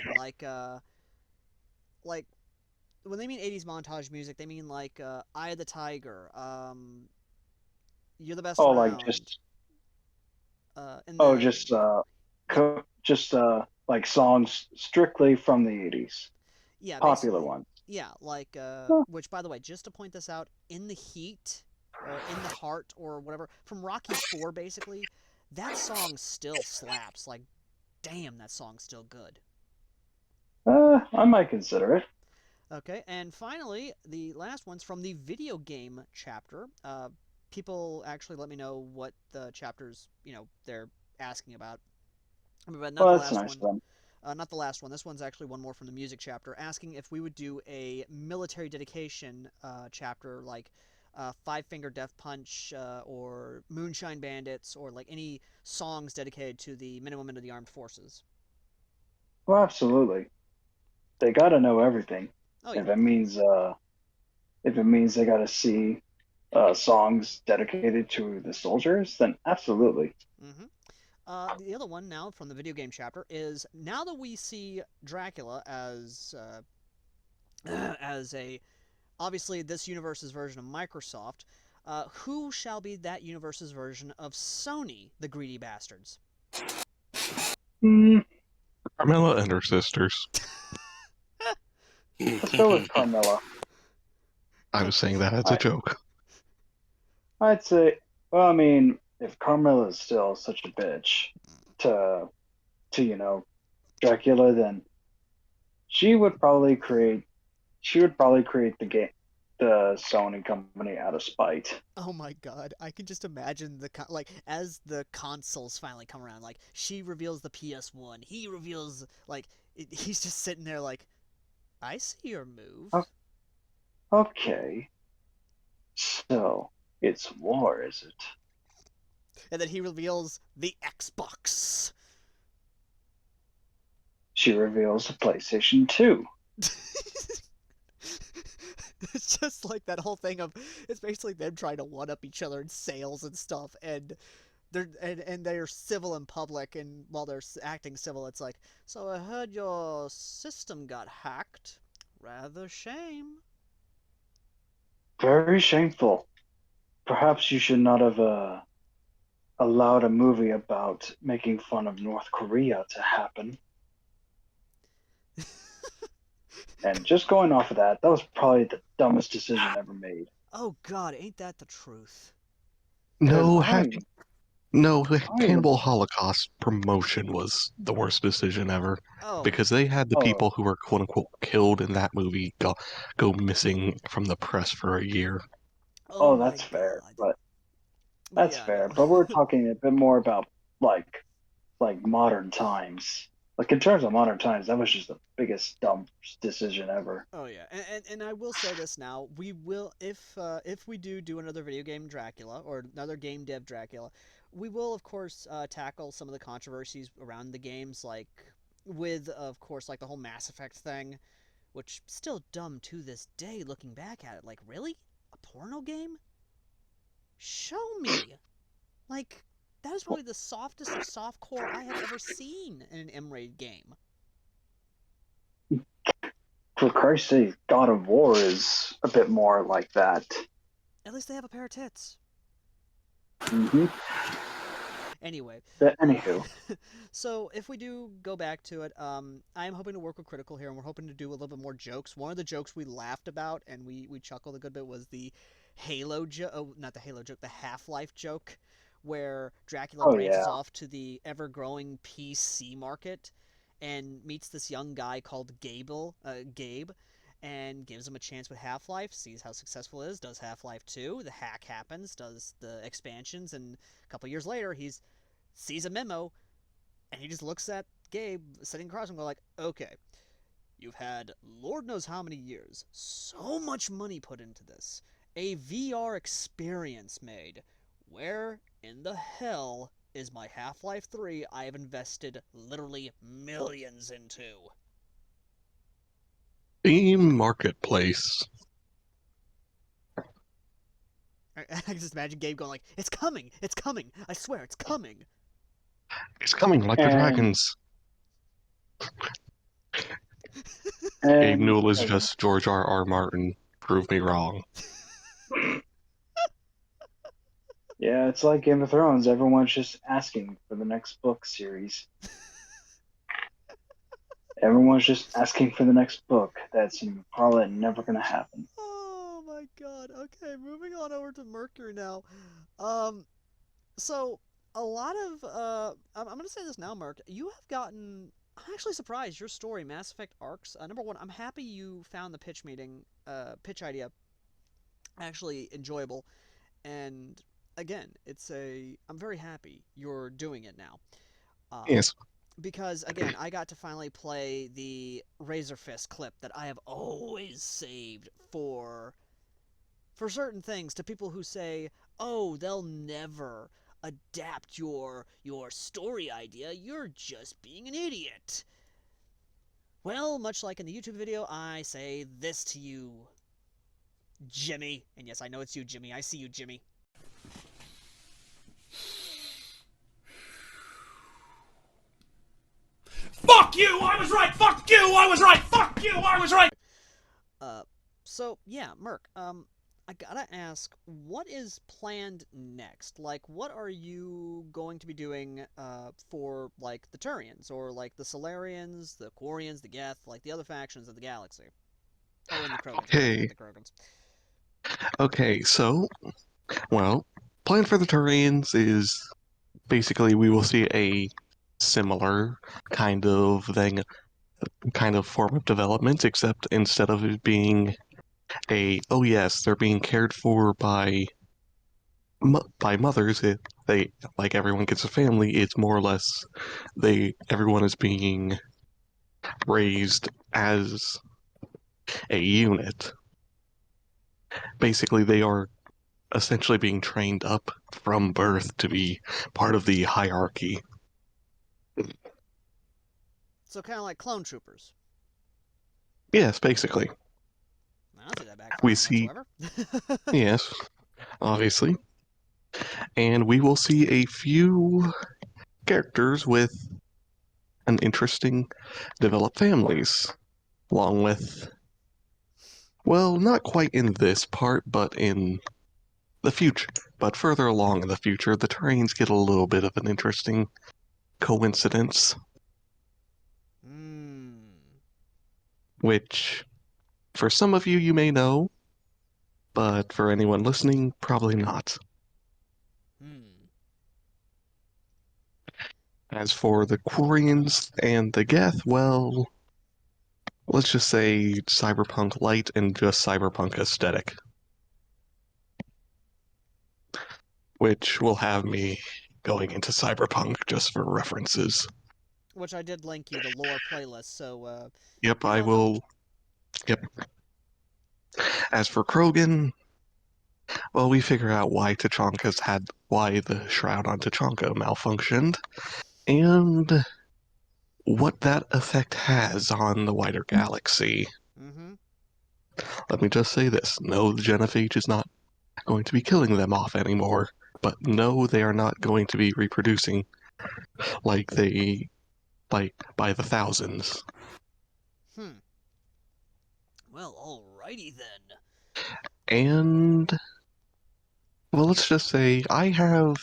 Like, when they mean 80s montage music, they mean like Eye of the Tiger, You're the Best Oh, Around. like just and oh, then- just like songs strictly from the 80s, yeah, popular basically. ones. Yeah, like which, by the way, just to point this out, In the Heat or In the Heart or whatever from Rocky 4, basically, that song still slaps. Like, damn, that song's still good. I might consider it. Okay, and finally, the last one's from the video game chapter. People actually let me know what the chapters, they're asking about. But not Well, the that's last nice of one. them. Not the last one. This one's actually one more from the music chapter, asking if we would do a military dedication chapter, like Five Finger Death Punch or Moonshine Bandits, or like any songs dedicated to the men and women of the armed forces. Well, absolutely. They gotta know everything. Oh yeah. If it means they gotta see songs dedicated to the soldiers, then absolutely. Mm-hmm. The other one now from the video game chapter is, now that we see Dracula as obviously this universe's version of Microsoft, who shall be that universe's version of Sony, the greedy bastards? Carmilla and her sisters. Let's go with Carmilla. I was saying that as a joke. I'd say, well, I mean, if Carmilla is still such a bitch to Dracula, then she would probably create the Sony company out of spite. Oh my god, I can just imagine as the consoles finally come around, like she reveals the PS1, he reveals he's just sitting there like, I see your move. Okay, so it's war, is it? And then he reveals the Xbox. She reveals the PlayStation 2. It's just like that whole thing of, it's basically them trying to one up each other in sales and stuff, and they're civil in public, and while they're acting civil, it's like, so I heard your system got hacked. Rather shame. Very shameful. Perhaps you should not have allowed a movie about making fun of North Korea to happen. And just going off of that was probably the dumbest decision ever made. Oh god, ain't that the truth? No, Because Cannibal Holocaust promotion was the worst decision ever. Oh, Because they had the people who were quote unquote killed in that movie go missing from the press for a year. Oh, my that's fair, God. but that's Yeah, fair. no. But we're talking a bit more about like modern times. Like in terms of modern times, that was just the biggest dumb decision ever. Oh yeah, and I will say this now: we will, if we do another video game Dracula or another game dev Dracula, we will of course tackle some of the controversies around the games, like with of course like the whole Mass Effect thing, which still dumb to this day looking back at it. Like, really, a porno game? Show me, like. That is probably the softest of softcore I have ever seen in an M-rated game. For Christ's sake, God of War is a bit more like that. At least they have a pair of tits. Mm-hmm. Anyway, Anywho, so if we do go back to it, I am hoping to work with Critical here, and we're hoping to do a little bit more jokes. One of the jokes we laughed about and we chuckled a good bit was the Halo joke. Oh, not the Halo joke, the Half-Life joke, where Dracula oh branches yeah, off to the ever-growing PC market and meets this young guy called Gabe, and gives him a chance with Half-Life, sees how successful it is, does Half-Life 2, the hack happens, does the expansions, and a couple years later, sees a memo, and he just looks at Gabe sitting across him and go like, okay, you've had Lord knows how many years, so much money put into this, a VR experience made. Where in the hell is my Half-Life 3 I have invested literally millions into? Steam Marketplace. I can just imagine Gabe going like, it's coming, I swear, it's coming. It's coming like the And- dragons. Gabe and Newell is just George R.R. Martin. Prove me wrong. yeah, it's like Game of Thrones. Everyone's just asking for the next book series. Everyone's just asking for the next book. That's probably never gonna happen. Oh my god. Okay, moving on over to Mercury now. So a lot of I'm gonna say this now, Merc. You have gotten. I'm actually surprised your story, Mass Effect Arcs. Number one, I'm happy you found the pitch idea actually enjoyable, and again, I'm very happy you're doing it now. Yes. Because again, I got to finally play the Razor Fist clip that I have always saved for certain things, to people who say, "Oh, they'll never adapt your story idea. You're just being an idiot." Well, much like in the YouTube video, I say this to you, Jimmy. And yes, I know it's you, Jimmy. I see you, Jimmy. Fuck you! I was right! Fuck you! I was right! Fuck you! I was right! So yeah, Merc, I gotta ask, what is planned next? Like, what are you going to be doing, for, like, the Turians, or, like, the Solarians, the Quarians, the Geth, like, the other factions of the galaxy? Oh, and the Krogans. Okay. The Krogans. Okay, so, well, plan for the Turians is basically we will see a similar kind of thing, kind of form of development, except instead of it being oh yes, they're being cared for by mothers, they, like everyone gets a family, it's more or less everyone is being raised as a unit. Basically, they are essentially being trained up from birth to be part of the hierarchy. So kind of like clone troopers. Yes, basically. I don't see that backfiring We see- whatsoever. Yes, obviously. And we will see a few characters with an interesting developed families, along with, well, not quite in this part, but in the future. But further along in the future, the Turians get a little bit of an interesting coincidence, which, for some of you, you may know, but for anyone listening, probably not. As for the Quarians and the Geth, well, let's just say cyberpunk light and just cyberpunk aesthetic. Which will have me going into cyberpunk just for references. Which I did link you the lore playlist, so, Yep, I will. Yep. As for Krogan, well, we figure out why the shroud on Tachanka malfunctioned, and what that effect has on the wider galaxy. Let me just say this: no, the Genophage is not going to be killing them off anymore, but no, they are not going to be reproducing like by the thousands. Well, alrighty then. And, well, let's just say I have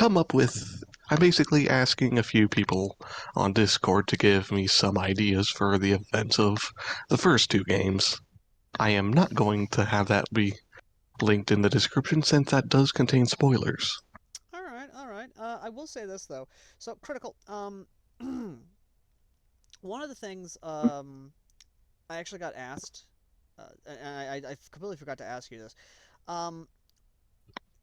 come up with. I'm basically asking a few people on Discord to give me some ideas for the events of the first two games. I am not going to have that be linked in the description since that does contain spoilers. All right, all right. I will say this though. So critical. One of the things I actually got asked, and I completely forgot to ask you this. Um,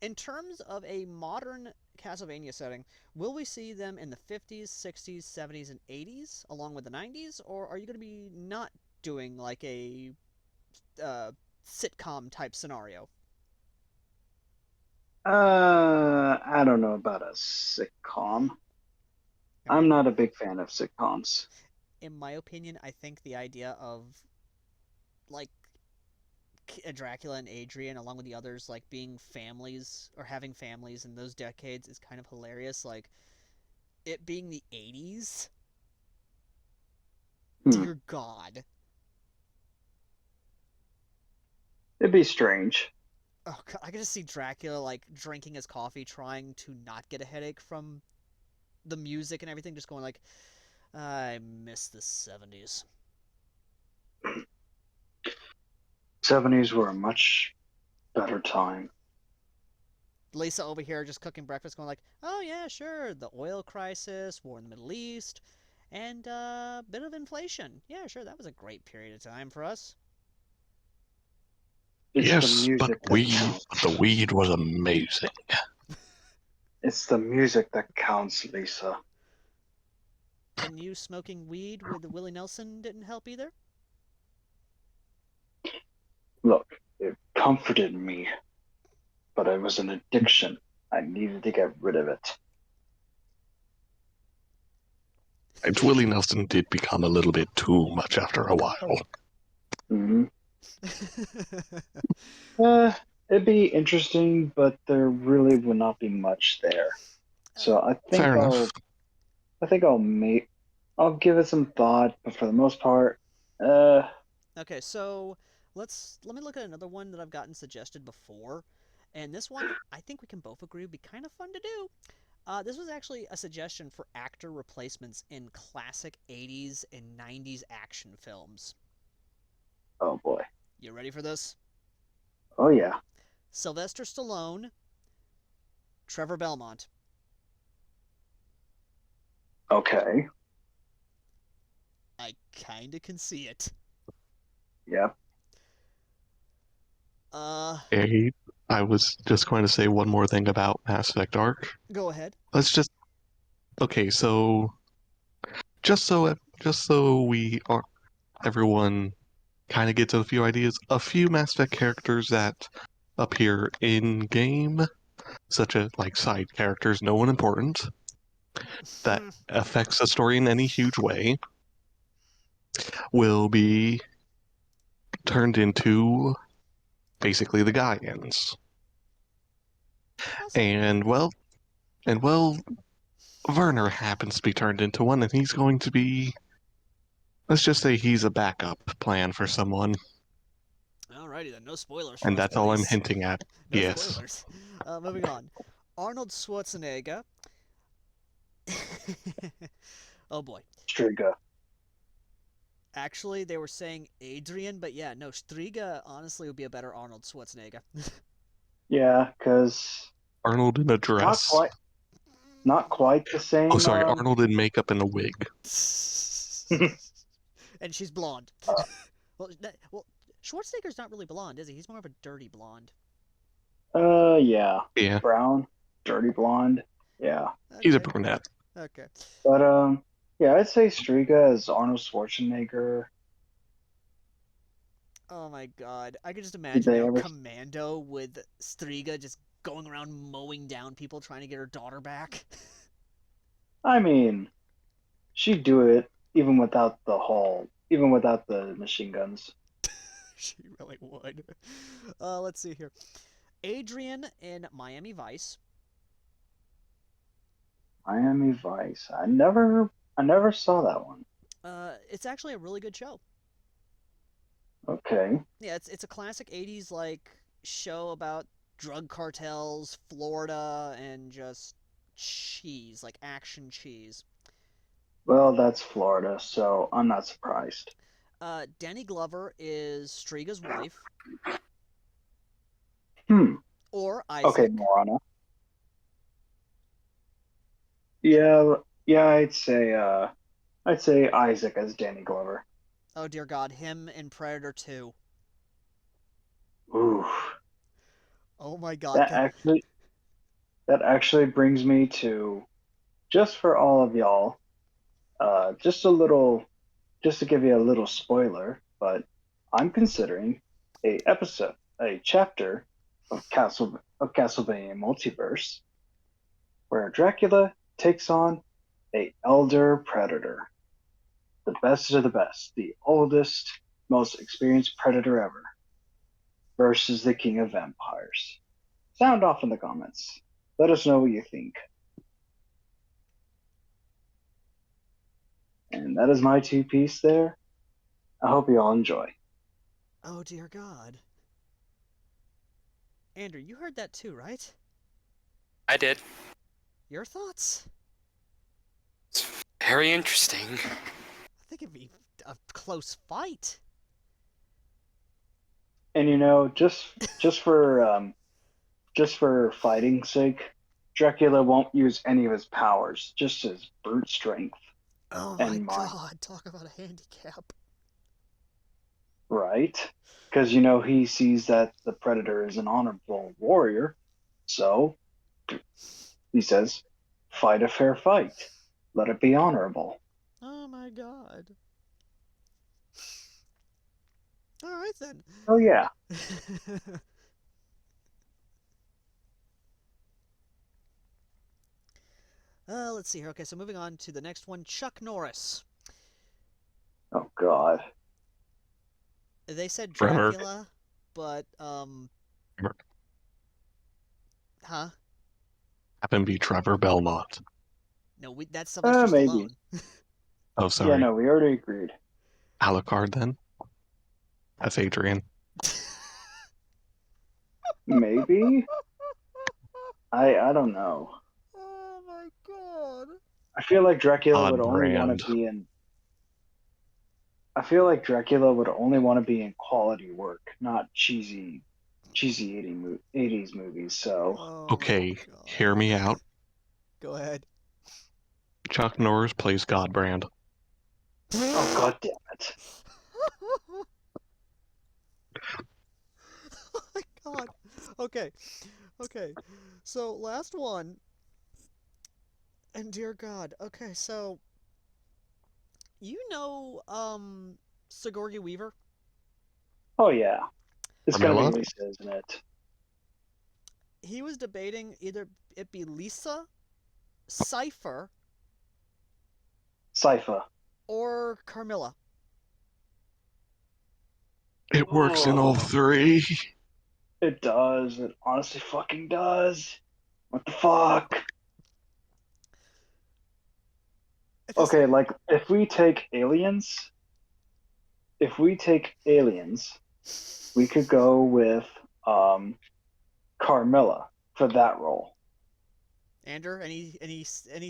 in terms of a modern Castlevania setting, will we see them in the 50s, 60s, 70s, and 80s along with the 90s, or are you going to be not doing like a sitcom type scenario? I don't know about a sitcom. I'm not a big fan of sitcoms. In my opinion, I think the idea of like Dracula and Adrian, along with the others, like being families or having families in those decades, is kind of hilarious. Like it being the 80s. Dear God. It'd be strange. Oh, God, I could just see Dracula like drinking his coffee, trying to not get a headache from the music and everything, just going like, I miss the 70s. 70s were a much better time. Lisa over here just cooking breakfast, going like, oh yeah, sure, the oil crisis, war in the Middle East, and a bit of inflation. Yeah, sure, that was a great period of time for us. It's Yes, the but music that weed, counts. the weed was amazing. It's the music that counts, Lisa. And you smoking weed with Willie Nelson didn't help either? Look, it comforted me, but it was an addiction. I needed to get rid of it. And Willie Nelson did become a little bit too much after a while. Mm-hmm. It'd be interesting, but there really would not be much there. So I think Fair enough. I'll give it some thought, but for the most part, Okay, so let me look at another one that I've gotten suggested before. And this one, I think we can both agree would be kind of fun to do. This was actually a suggestion for actor replacements in classic 80s and 90s action films. oh boy. You ready for this? Oh yeah. Sylvester Stallone, Trevor Belmont. Okay. I kinda can see it. Yep. Hey, I was just going to say one more thing about Mass Effect Arc. Go ahead. Let's just okay. So just so we are everyone kind of gets a few ideas. A few Mass Effect characters that appear in game, such as like side characters, no one important, that affects the story in any huge way, will be turned into basically the Gaians. And well, Werner happens to be turned into one, and he's going to be. Let's just say he's a backup plan for someone. Alrighty then, no spoilers for And us, that's all I'm buddies. hinting at. No Yes. spoilers. Moving on. Arnold Schwarzenegger. Oh boy. Striga. Actually, they were saying Adrian, but yeah, no, Striga honestly would be a better Arnold Schwarzenegger. Yeah, because Arnold in a dress. not quite the same. Oh, sorry, Arnold in makeup and a wig. And she's blonde. Well, Schwarzenegger's not really blonde, is he? He's more of a dirty blonde. Yeah. Yeah. Brown, dirty blonde. Yeah. He's a Okay. brunette. Okay. But yeah, I'd say Striga as Arnold Schwarzenegger. Oh my god. I could just imagine they now ever- Commando with Striga just going around mowing down people trying to get her daughter back. I mean, she'd do it even without the machine guns. She really would. Let's see here. Adrian in Miami Vice. Miami Vice. I never saw that one. It's actually a really good show. Okay. Yeah, it's a classic 80s like show about drug cartels, Florida, and just cheese, like action cheese. Well, that's Florida, so I'm not surprised. Danny Glover is Striga's wife, or Okay, Isaac. Morana. Yeah, I'd say Isaac as Danny Glover. Oh dear God, him in Predator 2. Ooh, Oh my God. that actually brings me to, just for all of y'all, just to give you a little spoiler, but I'm considering a chapter of Castlevania Multiverse, where Dracula takes on a elder predator, the best of the best, the oldest, most experienced predator ever, versus the King of Vampires. Sound off in the comments. Let us know what you think. And that is my two-piece there. I hope you all enjoy. Oh dear God. Andrew, you heard that too, right? I did. Your thoughts? It's very interesting. I think it'd be a close fight. And just for fighting's sake, Dracula won't use any of his powers, just his brute strength. Oh my And mind. God, talk about a handicap. Right? Because, he sees that the Predator is an honorable warrior, so he says, fight a fair fight. Let it be honorable. Oh my God. Alright then. Oh, yeah. Let's see here. Okay, so moving on to the next one, Chuck Norris. Oh, God. They said Trevor. Dracula, but, Huh? Happen to be Trevor Belmont. No, that's Sylvester Maybe. Stallone. Oh, sorry. Yeah, no, we already agreed. Alucard then? That's Adrian. Maybe? I don't know. Oh my God. I feel like Dracula Odd would only want brand. to be in. I feel like Dracula would only want to be in quality work, not cheesy 80s movies. So Oh Okay, my God. hear me out. Go ahead. Chuck Norris plays Godbrand. oh God damn it! Oh my God. Okay. Okay. So last one. And dear God. Okay, so Sigourney Weaver? Oh yeah, it's gonna Carmilla? be Lisa, isn't it? He was debating either it be Lisa, Cypher, Sypha. or Carmilla. It works in all Oh. three. It does. It honestly fucking does. What the fuck? Okay, like if we take aliens, we could go with Carmilla for that role. Andrew, any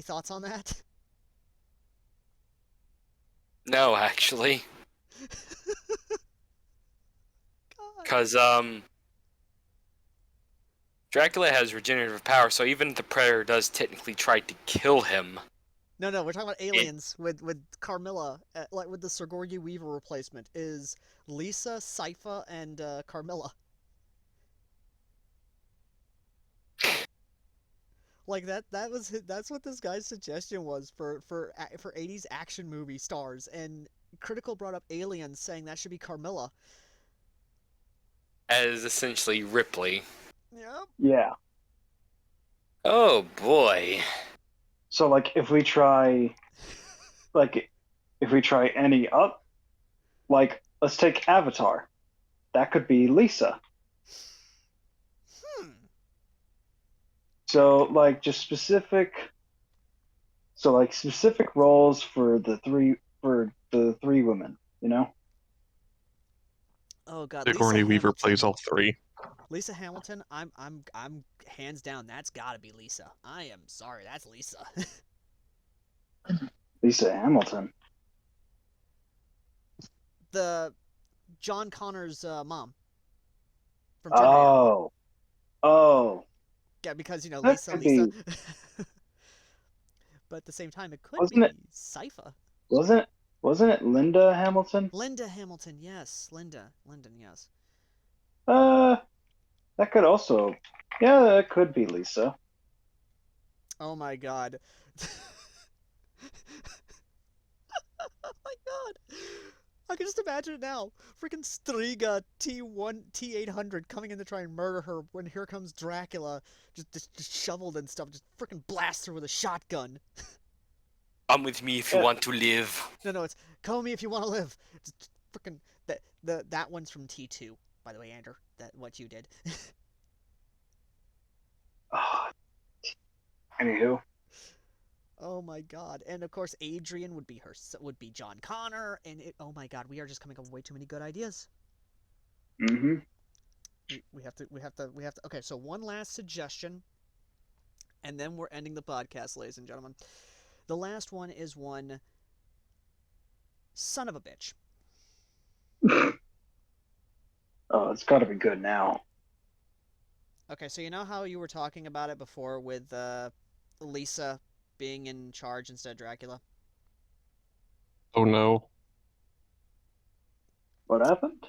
thoughts on that? No, actually. God. Because, Dracula has regenerative power, so even if the Predator does technically try to kill him... No, we're talking about aliens with Carmilla, like with the Sigourney Weaver replacement, is Lisa, Cypher, and Carmilla. Like that's what this guy's suggestion was for 80s action movie stars, and Critical brought up aliens, saying that should be Carmilla. As essentially Ripley. Yep. Yeah. Oh boy. So like if we try any up, like let's take Avatar. That could be Lisa. So like just specific roles for the three women, Oh God. Sigourney Lisa Weaver Hamilton. plays all three. Lisa Hamilton, I'm hands down. That's gotta be Lisa. I am sorry, that's Lisa. Lisa Hamilton. The John Connor's mom from Terminator. Oh, Yeah, because that Lisa, could Lisa. be. But at the same time, it could Wasn't be it? Sypha. Wasn't it Linda Hamilton? Linda Hamilton, yes. Lyndon, yes. That could also. Yeah, that could be Lisa. Oh my god. Oh my god. I can just imagine it now. Freaking Striga T800 coming in to try and murder her when here comes Dracula, just shoveled and stuff, just freaking blasts her with a shotgun. Come with me if you want to live. No, it's call me if you want to live. Just freaking that one's from T2, by the way, Andrew. That what you did. Anywho. Oh my god! And of course, Adrian would be John Connor, and oh my god, we are just coming up with way too many good ideas. Mm-hmm. We have to. Okay, so one last suggestion, and then we're ending the podcast, ladies and gentlemen. The last one is one. Son of a bitch. Oh, it's got to be good now. Okay, so you know how you were talking about it before with Lisa being in charge instead of Dracula? Oh no. What happened?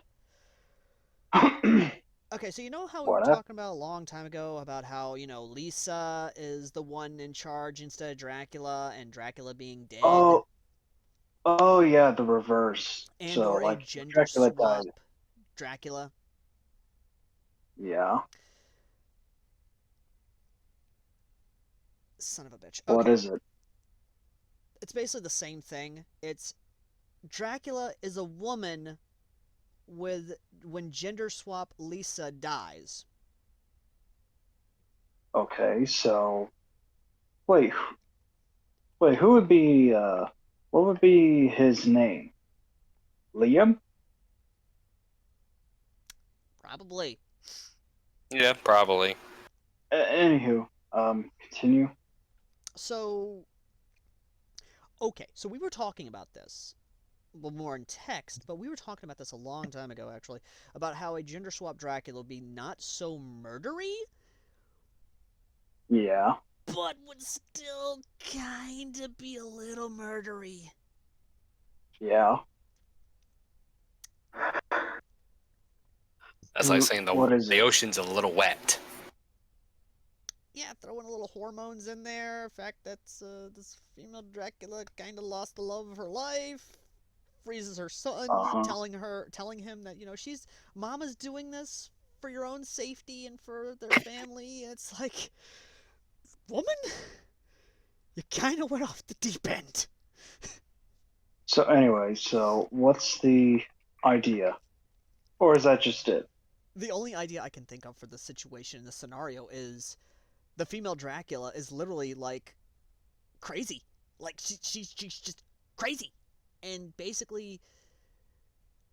Okay, so you know how we were talking about a long time ago about how, Lisa is the one in charge instead of Dracula, and Dracula being dead? Oh yeah, the reverse. And so or like a gender Dracula swap died. Dracula. Yeah. Son of a bitch. What Okay. is it? It's basically the same thing. It's Dracula is a woman when gender swap Lisa dies. Okay, so wait, who would be what would be his name? Liam? Probably. Yeah, probably. Anywho, continue. So, okay, so we were talking about this, well, more in text, but we were talking about this a long time ago, actually, about how a gender swap Dracula would be not so murdery, Yeah. but would still kind of be a little murdery. Yeah. That's like saying What is the it? ocean's a little wet. Yeah, throw in a little hormones in there. Fact that's this female Dracula kind of lost the love of her life, freezes her son, telling him that she's Mama's doing this for your own safety and for their family. And it's like, woman, you kind of went off the deep end. So anyway, what's the idea, or is that just it? The only idea I can think of for the situation, the scenario, is the female Dracula is literally like crazy. Like she's just crazy, and basically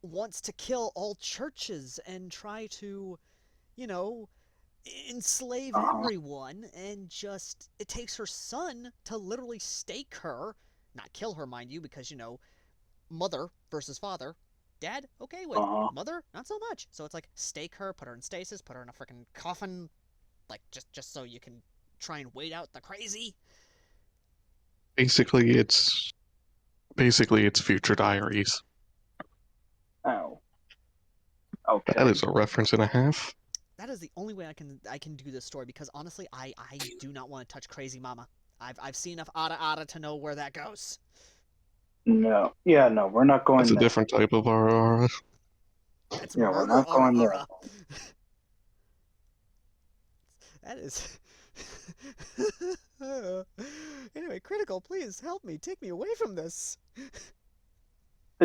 wants to kill all churches and try to, enslave everyone, and just it takes her son to literally stake her, not kill her, mind you, because mother versus father. Dad, okay with. Mother, not so much. So it's like stake her, put her in stasis, put her in a freaking coffin, like just so you can try and wait out the crazy. Basically, it's Future Diaries. Oh. Okay. That is a reference and a half. That is the only way I can do this story, because honestly, I do not want to touch Crazy Mama. I've seen enough Ada to know where that goes. No. Yeah, no, we're not going That's a there. different type of RR. That's Yeah, murder we're not going there. That is. Anyway, Critical, please help me. Take me away from this.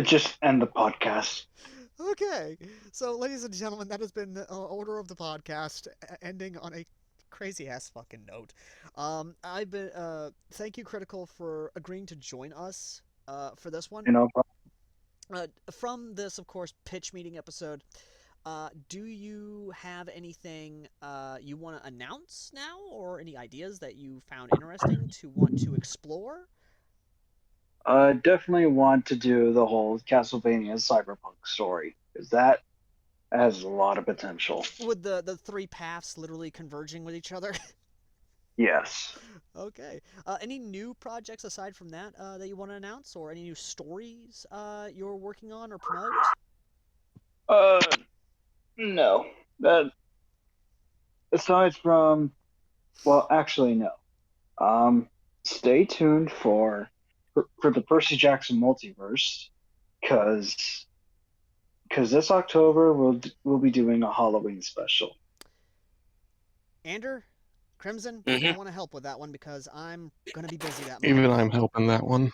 Just end the podcast. Okay. So, ladies and gentlemen, that has been the order of the podcast, ending on a crazy-ass fucking note. I've been, thank you, Critical, for agreeing to join us, for this one. You know, From this, of course, pitch meeting episode, Do you have anything you want to announce now, or any ideas that you found interesting to want to explore? I definitely want to do the whole Castlevania cyberpunk story because that has a lot of potential. With the three paths literally converging with each other? Yes. Okay. Any new projects aside from that that you want to announce, or any new stories you're working on or promote? No. That aside from, well, actually, no. Stay tuned for the Percy Jackson multiverse, because this October we'll be doing a Halloween special. Ander, Crimson, Mhm. I want to help with that one because I'm gonna be busy that month. Even I'm helping that one.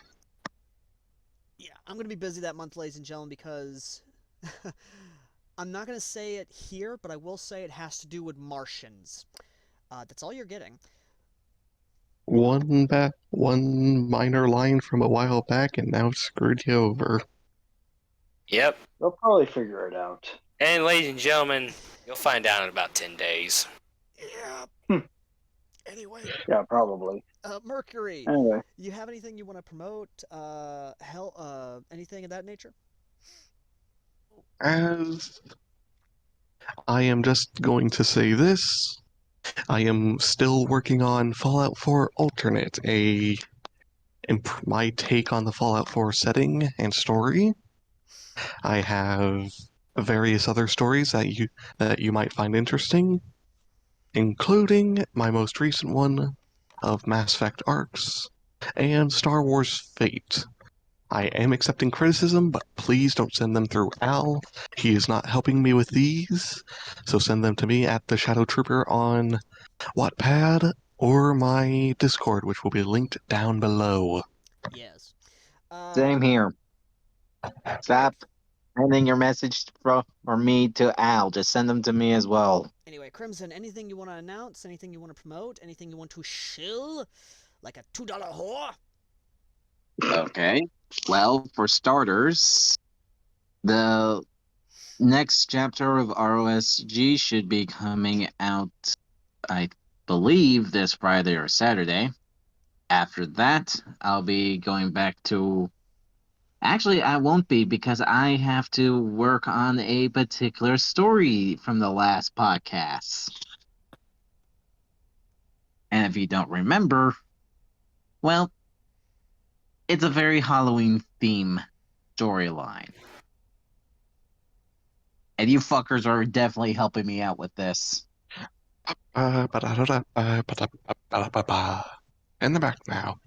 Yeah, I'm gonna be busy that month, ladies and gentlemen, because I'm not gonna say it here, but I will say it has to do with Martians. That's all you're getting. One minor line from a while back, and now it's screwed you over. Yep. They'll probably figure it out. And ladies and gentlemen, you'll find out in about 10 days. Yeah. Anyway, Yeah, probably. Mercury, Anyway, you have anything you want to promote? Anything of that nature? As I am just going to say this, I am still working on Fallout 4 Alternate, my take on the Fallout 4 setting and story. I have various other stories that you might find interesting, including my most recent one of Mass Effect Arcs and Star Wars Fate. I am accepting criticism, but please don't send them through Al. He is not helping me with these, so send them to me at the Shadow Trooper on Wattpad or my Discord, which will be linked down below. Yes. Same here. Stop sending your message from me to Al. Just send them to me as well. Anyway, Crimson, anything you want to announce? Anything you want to promote? Anything you want to shill? Like a $2 whore? Okay. Well, for starters, the next chapter of ROSG should be coming out, I believe, this Friday or Saturday. After that, I'll be going back to. Actually, I won't be because I have to work on a particular story from the last podcast. And if you don't remember, well, it's a very Halloween theme storyline. And you fuckers are definitely helping me out with this. In the back now.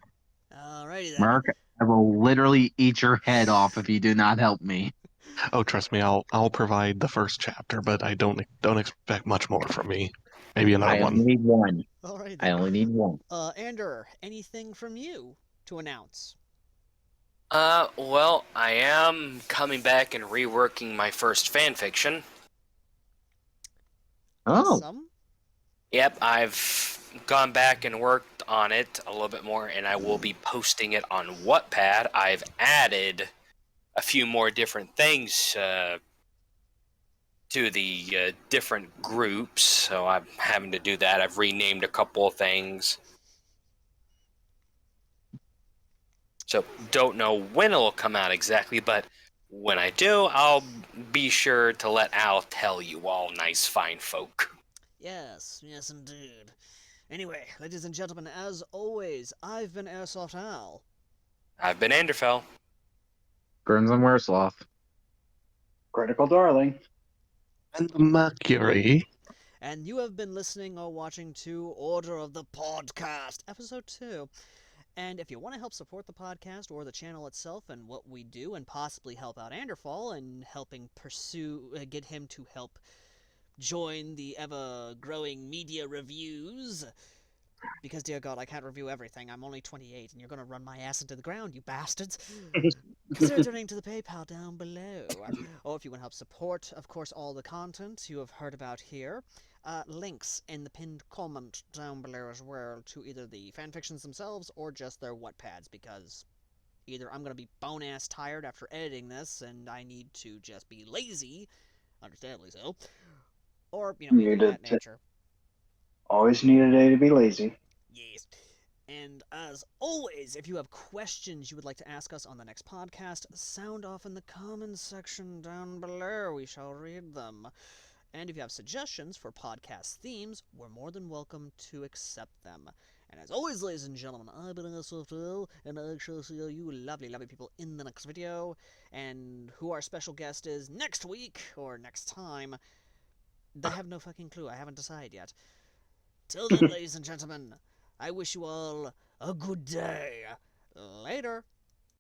Alrighty then. Mark, I will literally eat your head off if you do not help me. Oh, trust me, I'll provide the first chapter, but I don't expect much more from me. Maybe another I only one. need one. Alright I then. only need one. Ander, anything from you to announce? Well, I am coming back and reworking my first fanfiction. Oh, Awesome. Yep, I've gone back and worked on it a little bit more, and I will be posting it on Wattpad. I've added a few more different things to the different groups, so I'm having to do that. I've renamed a couple of things. So don't know when it'll come out exactly, but when I do, I'll be sure to let Al tell you all nice fine folk. Yes, yes indeed. Anyway, ladies and gentlemen, as always, I've been Airsoft Al. I've been Anderfell. Crimson Wersloth. Critical Darling. And Mercury. And you have been listening or watching to Order of the Podcast, Episode 2. And if you want to help support the podcast or the channel itself and what we do, and possibly help out Anderfall and helping get him to help join the ever-growing media reviews, because, dear God, I can't review everything. I'm only 28, and you're going to run my ass into the ground, you bastards. Consider donating to the PayPal down below. Or if you want to help support, of course, all the content you have heard about here, links in the pinned comment down below as well to either the fanfictions themselves or just their Wattpads, because either I'm going to be bone-ass tired after editing this and I need to just be lazy, understandably so, or, anything of Needed that to- nature. Always need a day to be lazy. Yes. And as always, if you have questions you would like to ask us on the next podcast, sound off in the comments section down below. We shall read them. And if you have suggestions for podcast themes, we're more than welcome to accept them. And as always, ladies and gentlemen, I've been SFL, and I shall see you lovely, lovely people in the next video. And who our special guest is next week, or next time, I have no fucking clue. I haven't decided yet. Till then, ladies and gentlemen, I wish you all a good day. Later.